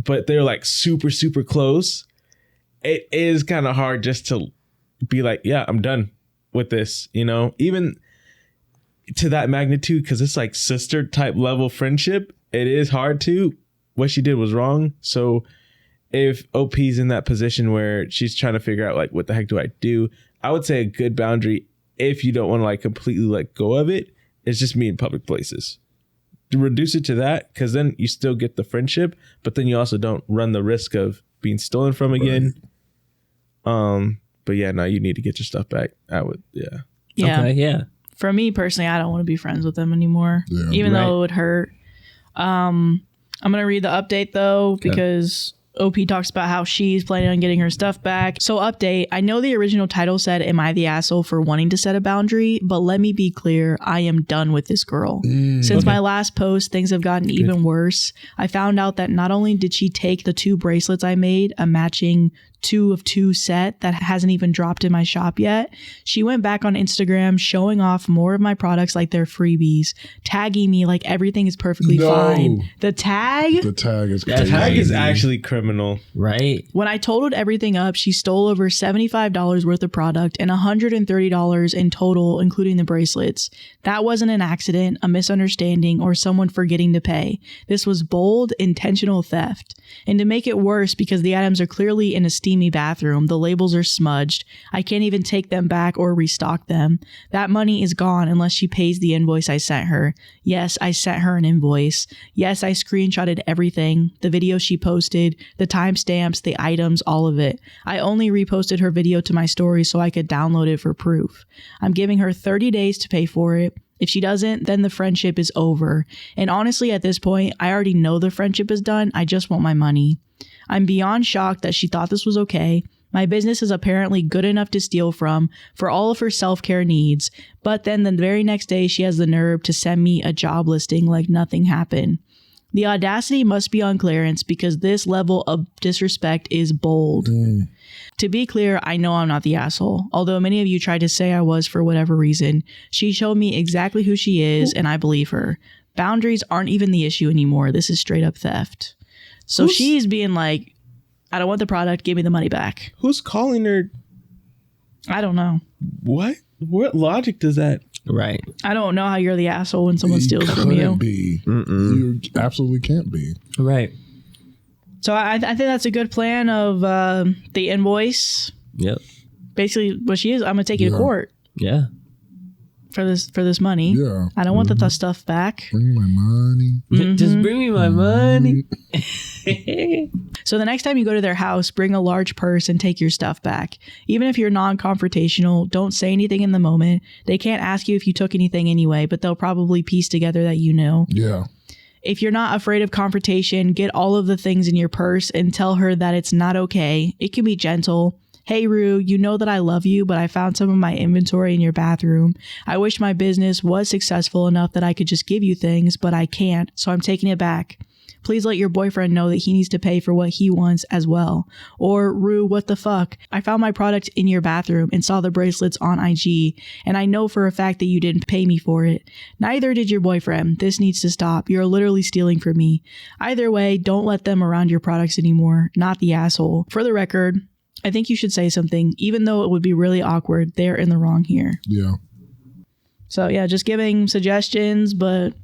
but they're like super, super close, it is kind of hard just to be like, yeah, I'm done with this, you know, even to that magnitude, because it's like sister type level friendship. It is hard to. What she did was wrong. So if OP's in that position where she's trying to figure out like, what the heck do I do? I would say a good boundary, if you don't want to like completely let go of it, is just meet in public places. To reduce it to that, because then you still get the friendship, but then you also don't run the risk of being stolen from again. Right. But yeah, no, you need to get your stuff back. I would, yeah.
Yeah.
Okay, yeah.
For me personally, I don't want to be friends with them anymore, even though it would hurt. I'm going to read the update though, because OP talks about how she's planning on getting her stuff back. So update, I know the original title said, am I the asshole for wanting to set a boundary? But let me be clear, I am done with this girl. Since my last post, things have gotten even worse. I found out that not only did she take the 2 bracelets I made, a matching 2 of 2 set that hasn't even dropped in my shop yet, she went back on Instagram showing off more of my products like they're freebies, tagging me like everything is perfectly fine. The tag
is
The tag is actually criminal.
Right.
When I totaled everything up, she stole over $75 worth of product and $130 in total, including the bracelets. That wasn't an accident, a misunderstanding, or someone forgetting to pay. This was bold, intentional theft. And to make it worse, because the items are clearly in a steamy bathroom, the labels are smudged. I can't even take them back or restock them. That money is gone unless she pays the invoice I sent her. Yes, I sent her an invoice. Yes, I screenshotted everything. The video she posted, the timestamps, the items, all of it. I only reposted her video to my story so I could download it for proof. I'm giving her 30 days to pay for it. If she doesn't, then the friendship is over. And honestly, at this point, I already know the friendship is done. I just want my money. I'm beyond shocked that she thought this was okay. My business is apparently good enough to steal from for all of her self-care needs. But then the very next day, she has the nerve to send me a job listing like nothing happened. The audacity must be on clearance because this level of disrespect is bold. To be clear, I know I'm not the asshole, although many of you tried to say I was for whatever reason. She showed me exactly who she is, and I believe her. Boundaries aren't even the issue anymore. This is straight up theft. So she's being like, I don't want the product, give me the money back.
Who's calling her?
I don't know.
What logic does that?
Right.
I don't know how you're the asshole when someone steals from you.
You absolutely can't be.
Right.
So I think that's a good plan of the invoice.
Yep.
Basically, what she is, I'm gonna take you to court.
Yeah.
For this money.
Yeah.
I don't want the stuff back.
Bring me my money.
Just bring me my money.
So the next time you go to their house, bring a large purse and take your stuff back. Even if you're non-confrontational, don't say anything in the moment. They can't ask you if you took anything anyway, but they'll probably piece together that you know.
Yeah.
If you're not afraid of confrontation, get all of the things in your purse and tell her that it's not okay. It can be gentle. Hey, Rue, you know that I love you, but I found some of my inventory in your bathroom. I wish my business was successful enough that I could just give you things, but I can't, so I'm taking it back. Please let your boyfriend know that he needs to pay for what he wants as well. Or, Rue, what the fuck? I found my product in your bathroom and saw the bracelets on IG, and I know for a fact that you didn't pay me for it. Neither did your boyfriend. This needs to stop. You're literally stealing from me. Either way, don't let them around your products anymore. Not the asshole. For the record, I think you should say something, even though it would be really awkward. They're in the wrong here.
Yeah.
So yeah, just giving suggestions, but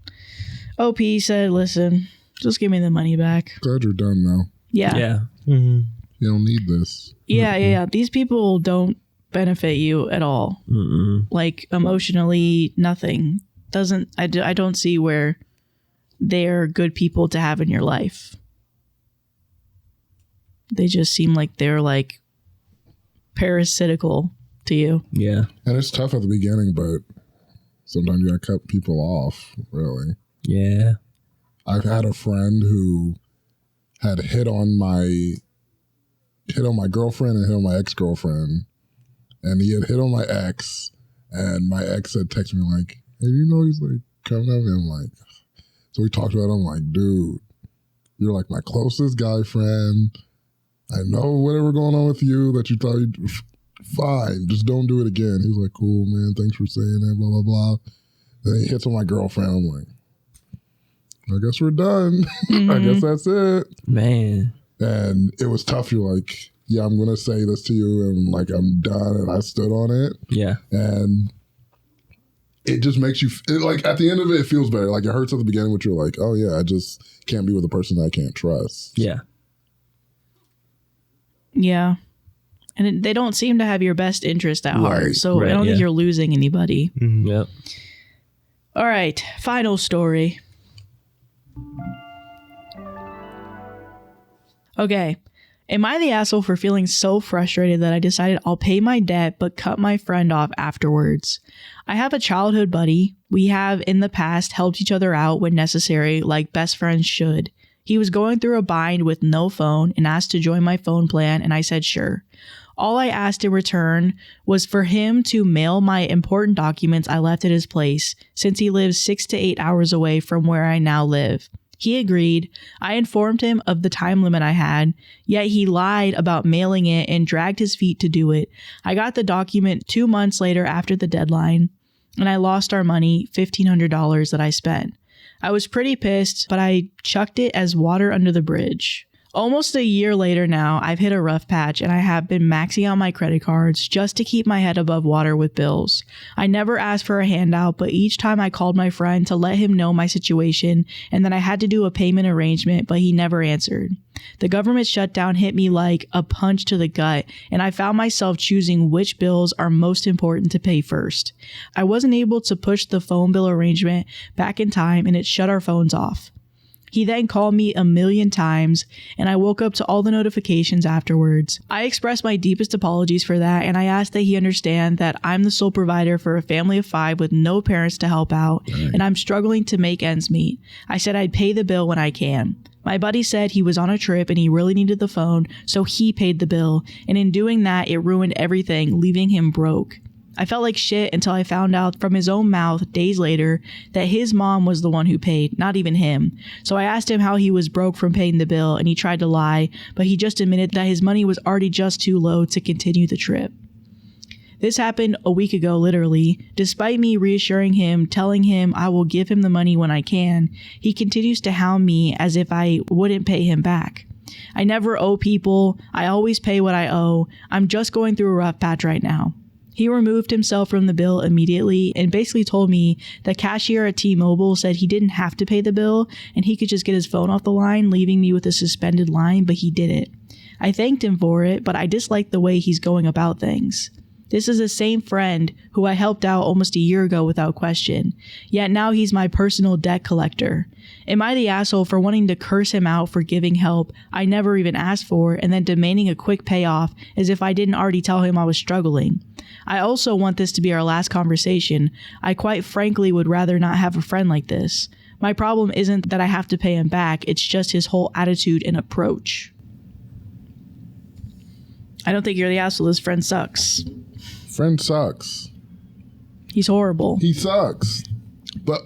OP said, listen, just give me the money back.
Glad you're done now.
Yeah.
Yeah.
You don't need this.
Yeah. These people don't benefit you at all. Like emotionally, nothing. I don't see where they're good people to have in your life. They just seem like they're like parasitical to you.
Yeah.
And it's tough at the beginning, but sometimes you gotta cut people off, really.
Yeah.
I've had a friend who had hit on my girlfriend and hit on my ex-girlfriend. And he had hit on my ex, and my ex had texted me like, hey, you know he's like coming at me. I'm like, so we talked about it. I'm like, dude, you're like my closest guy friend. I know whatever going on with you that you thought you'd fine. Just don't do it again. He's like, cool, man. Thanks for saying it, blah, blah, blah. Then he hits on my girlfriend. I'm like, I guess we're done. I guess that's it.
Man.
And it was tough. You're like, yeah, I'm going to say this to you. And like, I'm done. And I stood on it.
Yeah.
And it just makes you, like, at the end of it, it feels better. Like, it hurts at the beginning, but you're like, oh, yeah, I just can't be with a person I can't trust.
Yeah.
Yeah. And they don't seem to have your best interest at heart. So I don't think you're losing anybody.
Mm-hmm. Yep.
All right. Final story. Okay. Am I the asshole for feeling so frustrated that I decided I'll pay my debt but cut my friend off afterwards? I have a childhood buddy. We have in the past helped each other out when necessary, like best friends should. He was going through a bind with no phone and asked to join my phone plan, and I said sure. All I asked in return was for him to mail my important documents I left at his place, since he lives 6 to 8 hours away from where I now live. He agreed. I informed him of the time limit I had, yet he lied about mailing it and dragged his feet to do it. I got the document 2 months later after the deadline, and I lost our money, $1,500 that I spent. I was pretty pissed, but I chucked it as water under the bridge. Almost a year later now, I've hit a rough patch and I have been maxing out my credit cards just to keep my head above water with bills. I never asked for a handout, but each time I called my friend to let him know my situation and that I had to do a payment arrangement, but he never answered. The government shutdown hit me like a punch to the gut, and I found myself choosing which bills are most important to pay first. I wasn't able to push the phone bill arrangement back in time, and it shut our phones off. He then called me 1,000,000 times, and I woke up to all the notifications afterwards. I expressed my deepest apologies for that, and I asked that he understand that I'm the sole provider for a family of 5 with no parents to help out, and I'm struggling to make ends meet. I said I'd pay the bill when I can. My buddy said he was on a trip and he really needed the phone, so he paid the bill, and in doing that, it ruined everything, leaving him broke. I felt like shit until I found out from his own mouth days later that his mom was the one who paid, not even him. So I asked him how he was broke from paying the bill, and he tried to lie, but he just admitted that his money was already just too low to continue the trip. This happened a week ago, literally. Despite me reassuring him, telling him I will give him the money when I can, he continues to hound me as if I wouldn't pay him back. I never owe people. I always pay what I owe. I'm just going through a rough patch right now. He removed himself from the bill immediately and basically told me the cashier at T-Mobile said he didn't have to pay the bill and he could just get his phone off the line, leaving me with a suspended line, but he did it. I thanked him for it, but I disliked the way he's going about things. This is the same friend who I helped out almost a year ago without question, yet now he's my personal debt collector. Am I the asshole for wanting to curse him out for giving help I never even asked for and then demanding a quick payoff as if I didn't already tell him I was struggling? I also want this to be our last conversation. I quite frankly would rather not have a friend like this. My problem isn't that I have to pay him back, it's just his whole attitude and approach. I don't think you're the asshole. This friend sucks.
Friend sucks.
He's horrible.
He sucks. But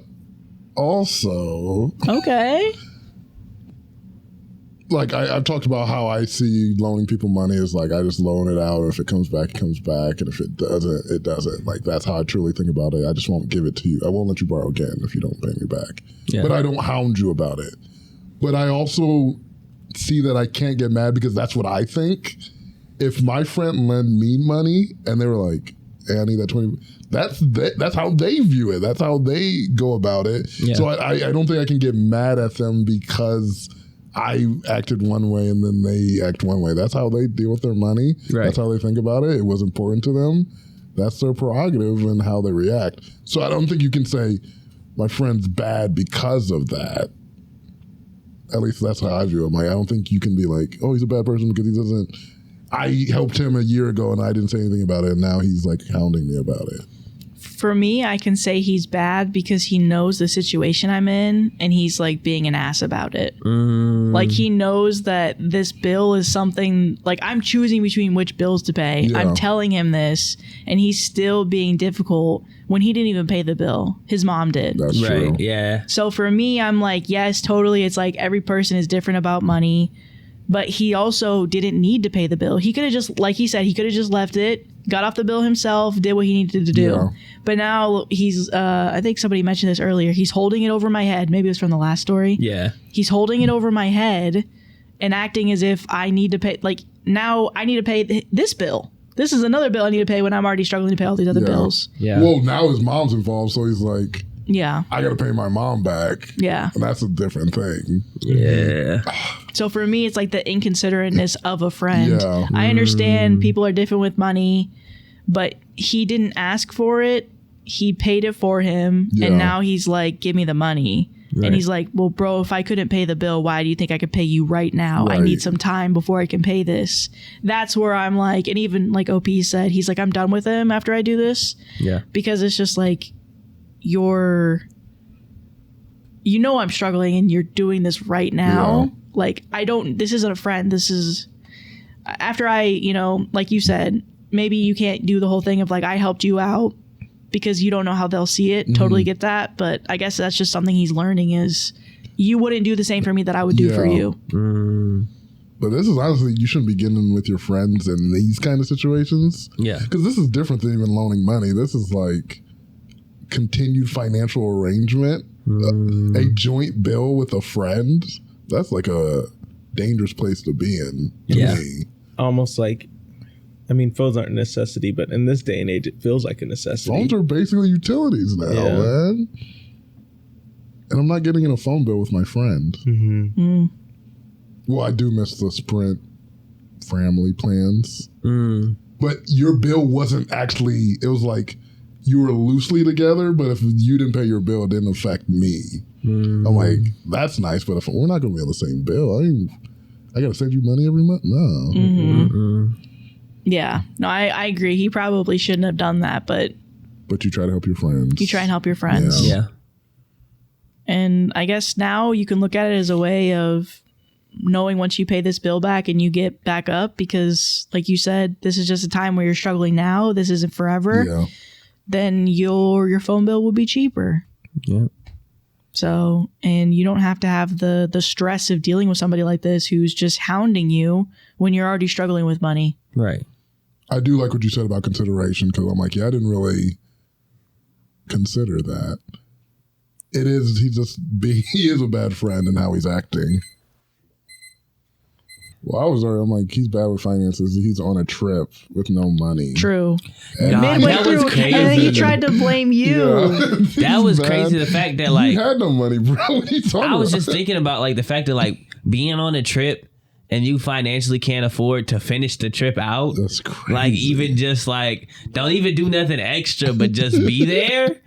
also...
Okay.
Like, I've talked about how I see loaning people money is like, I just loan it out. If it comes back, it comes back. And if it doesn't, it doesn't. Like, that's how I truly think about it. I just won't give it to you. I won't let you borrow again if you don't pay me back. Yeah. But I don't hound you about it. But I also see that I can't get mad because that's what I think. If my friend lent me money and they were like, hey, I need that 20, that's how they view it. That's how they go about it. Yeah. So I don't think I can get mad at them because I acted one way and then they act one way. That's how they deal with their money. Right. That's how they think about it. It was important to them. That's their prerogative and how they react. So I don't think you can say my friend's bad because of that. At least that's how I view him. Like, I don't think you can be like, oh, he's a bad person because he doesn't. I helped him a year ago and I didn't say anything about it, and now he's like hounding me about it.
For me, I can say he's bad because he knows the situation I'm in and he's like being an ass about it. Like he knows that this bill is something like I'm choosing between which bills to pay.
Yeah.
I'm telling him this and he's still being difficult when he didn't even pay the bill. His mom did.
That's true.
Right. Yeah.
So for me, I'm like, yes, totally. It's like every person is different about money. But he also didn't need to pay the bill. He could have just, like he said, he could have just left it, got off the bill himself, did what he needed to do.
Yeah.
But now he's, I think somebody mentioned this earlier, he's holding it over my head. Maybe it was from the last story.
Yeah.
He's holding it over my head and acting as if I need to pay, like now I need to pay this bill. This is another bill I need to pay when I'm already struggling to pay all these other bills.
Yeah.
Well, now his mom's involved, so he's like,
Yeah.
I got to pay my mom back.
Yeah.
And that's a different thing.
Yeah.
So for me, it's like the inconsiderateness of a friend.
Yeah.
I understand people are different with money, but he didn't ask for it. He paid it for him.
Yeah.
And now he's like, give me the money.
Right.
And he's like, well, bro, if I couldn't pay the bill, why do you think I could pay you right now? I
Right.
need some time before I can pay this. That's where I'm like, and even like OP said, he's like, I'm done with him after I do this.
Yeah.
Because it's just like, you know I'm struggling and you're doing this right now.
Yeah.
Like, this isn't a friend. This is, after I, like you said, maybe you can't do the whole thing of like, I helped you out because you don't know how they'll see it. Totally get that. But I guess that's just something he's learning is you wouldn't do the same for me that I would do for
Yeah.
you.
But this is honestly, you shouldn't be getting with your friends in these kind of situations.
Yeah.
Because this is different than even loaning money. This is like continued financial arrangement, a joint bill with a friend. That's like a dangerous place to be in. To
Yeah.
me.
Almost like, I mean, phones aren't a necessity, but in this day and age, it feels like a necessity.
Phones are basically utilities now,
Yeah.
man. And I'm not getting in a phone bill with my friend.
Mm-hmm.
Well, I do miss the Sprint family plans. But your bill wasn't actually, it was like you were loosely together, but if you didn't pay your bill, it didn't affect me. I'm like, that's nice, but if we're not going to be on the same bill, I got to send you money every month? No.
Yeah. No, I agree. He probably shouldn't have done that, but
But you try to help your friends.
you try and help your friends.
Yeah.
And I guess now you can look at it as a way of knowing once you pay this bill back and you get back up because, like you said, this is just a time where you're struggling now. This isn't forever.
Yeah.
Then your phone bill will be cheaper.
Yeah.
So, and you don't have to have the stress of dealing with somebody like this who's just hounding you when you're already struggling with money.
Right.
I do like what you said about consideration because I'm like, yeah, I didn't really consider that. It is, he is a bad friend in how he's acting. Well, I'm like, he's bad with finances. He's on a trip with no money.
True.
God,
Midway
that was
through,
crazy.
and then he tried to blame you.
That was
He's
crazy.
bad.
The fact that
He
like
had no money, bro. What are you talking
I was
about?
just thinking about like the fact that like being on a trip and you financially can't afford to finish the trip out.
That's crazy.
Like even just like don't even do nothing extra, but just be there.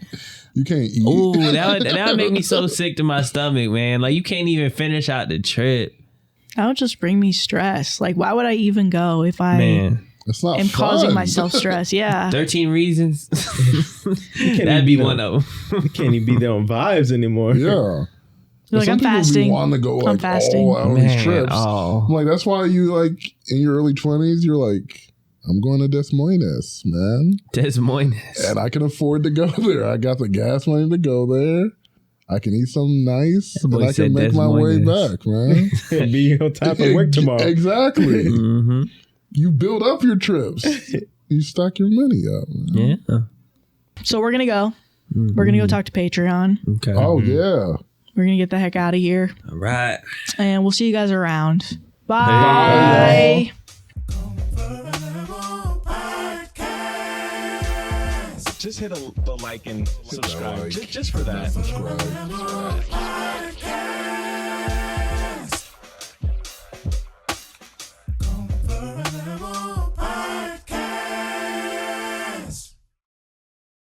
You can't eat.
Ooh, that would make me so sick to my stomach, man. Like you can't even finish out the trip,
That would just bring me stress. Like, why would I even go if I
man.
It's not
am causing
fun.
myself stress? Yeah.
13 reasons.
Can't
That'd
even
be
there-
one of them.
You can't even be there on vibes anymore.
Yeah.
You're like,
Some
I'm
people
fasting.
want to go
I'm
like
fasting.
all out on these trips.
Oh.
I'm like, that's why you like in your early 20s, you're like, I'm going to Des Moines, man.
Des Moines.
And I can afford to go there. I got the gas money to go there. I can eat something nice.
That boy
And I
said
can make
Des
my way
Moines.
back, man.
Be on top of work tomorrow.
Exactly.
Mm-hmm.
You build up your trips. You stock your money up, man.
Yeah.
So we're going to go. We're going to go talk to Patreon.
Okay.
Oh, yeah.
We're going to get the heck out of here.
All right.
And we'll see you guys around. Bye.
Just hit the like and subscribe. Just for that.
Subscribe.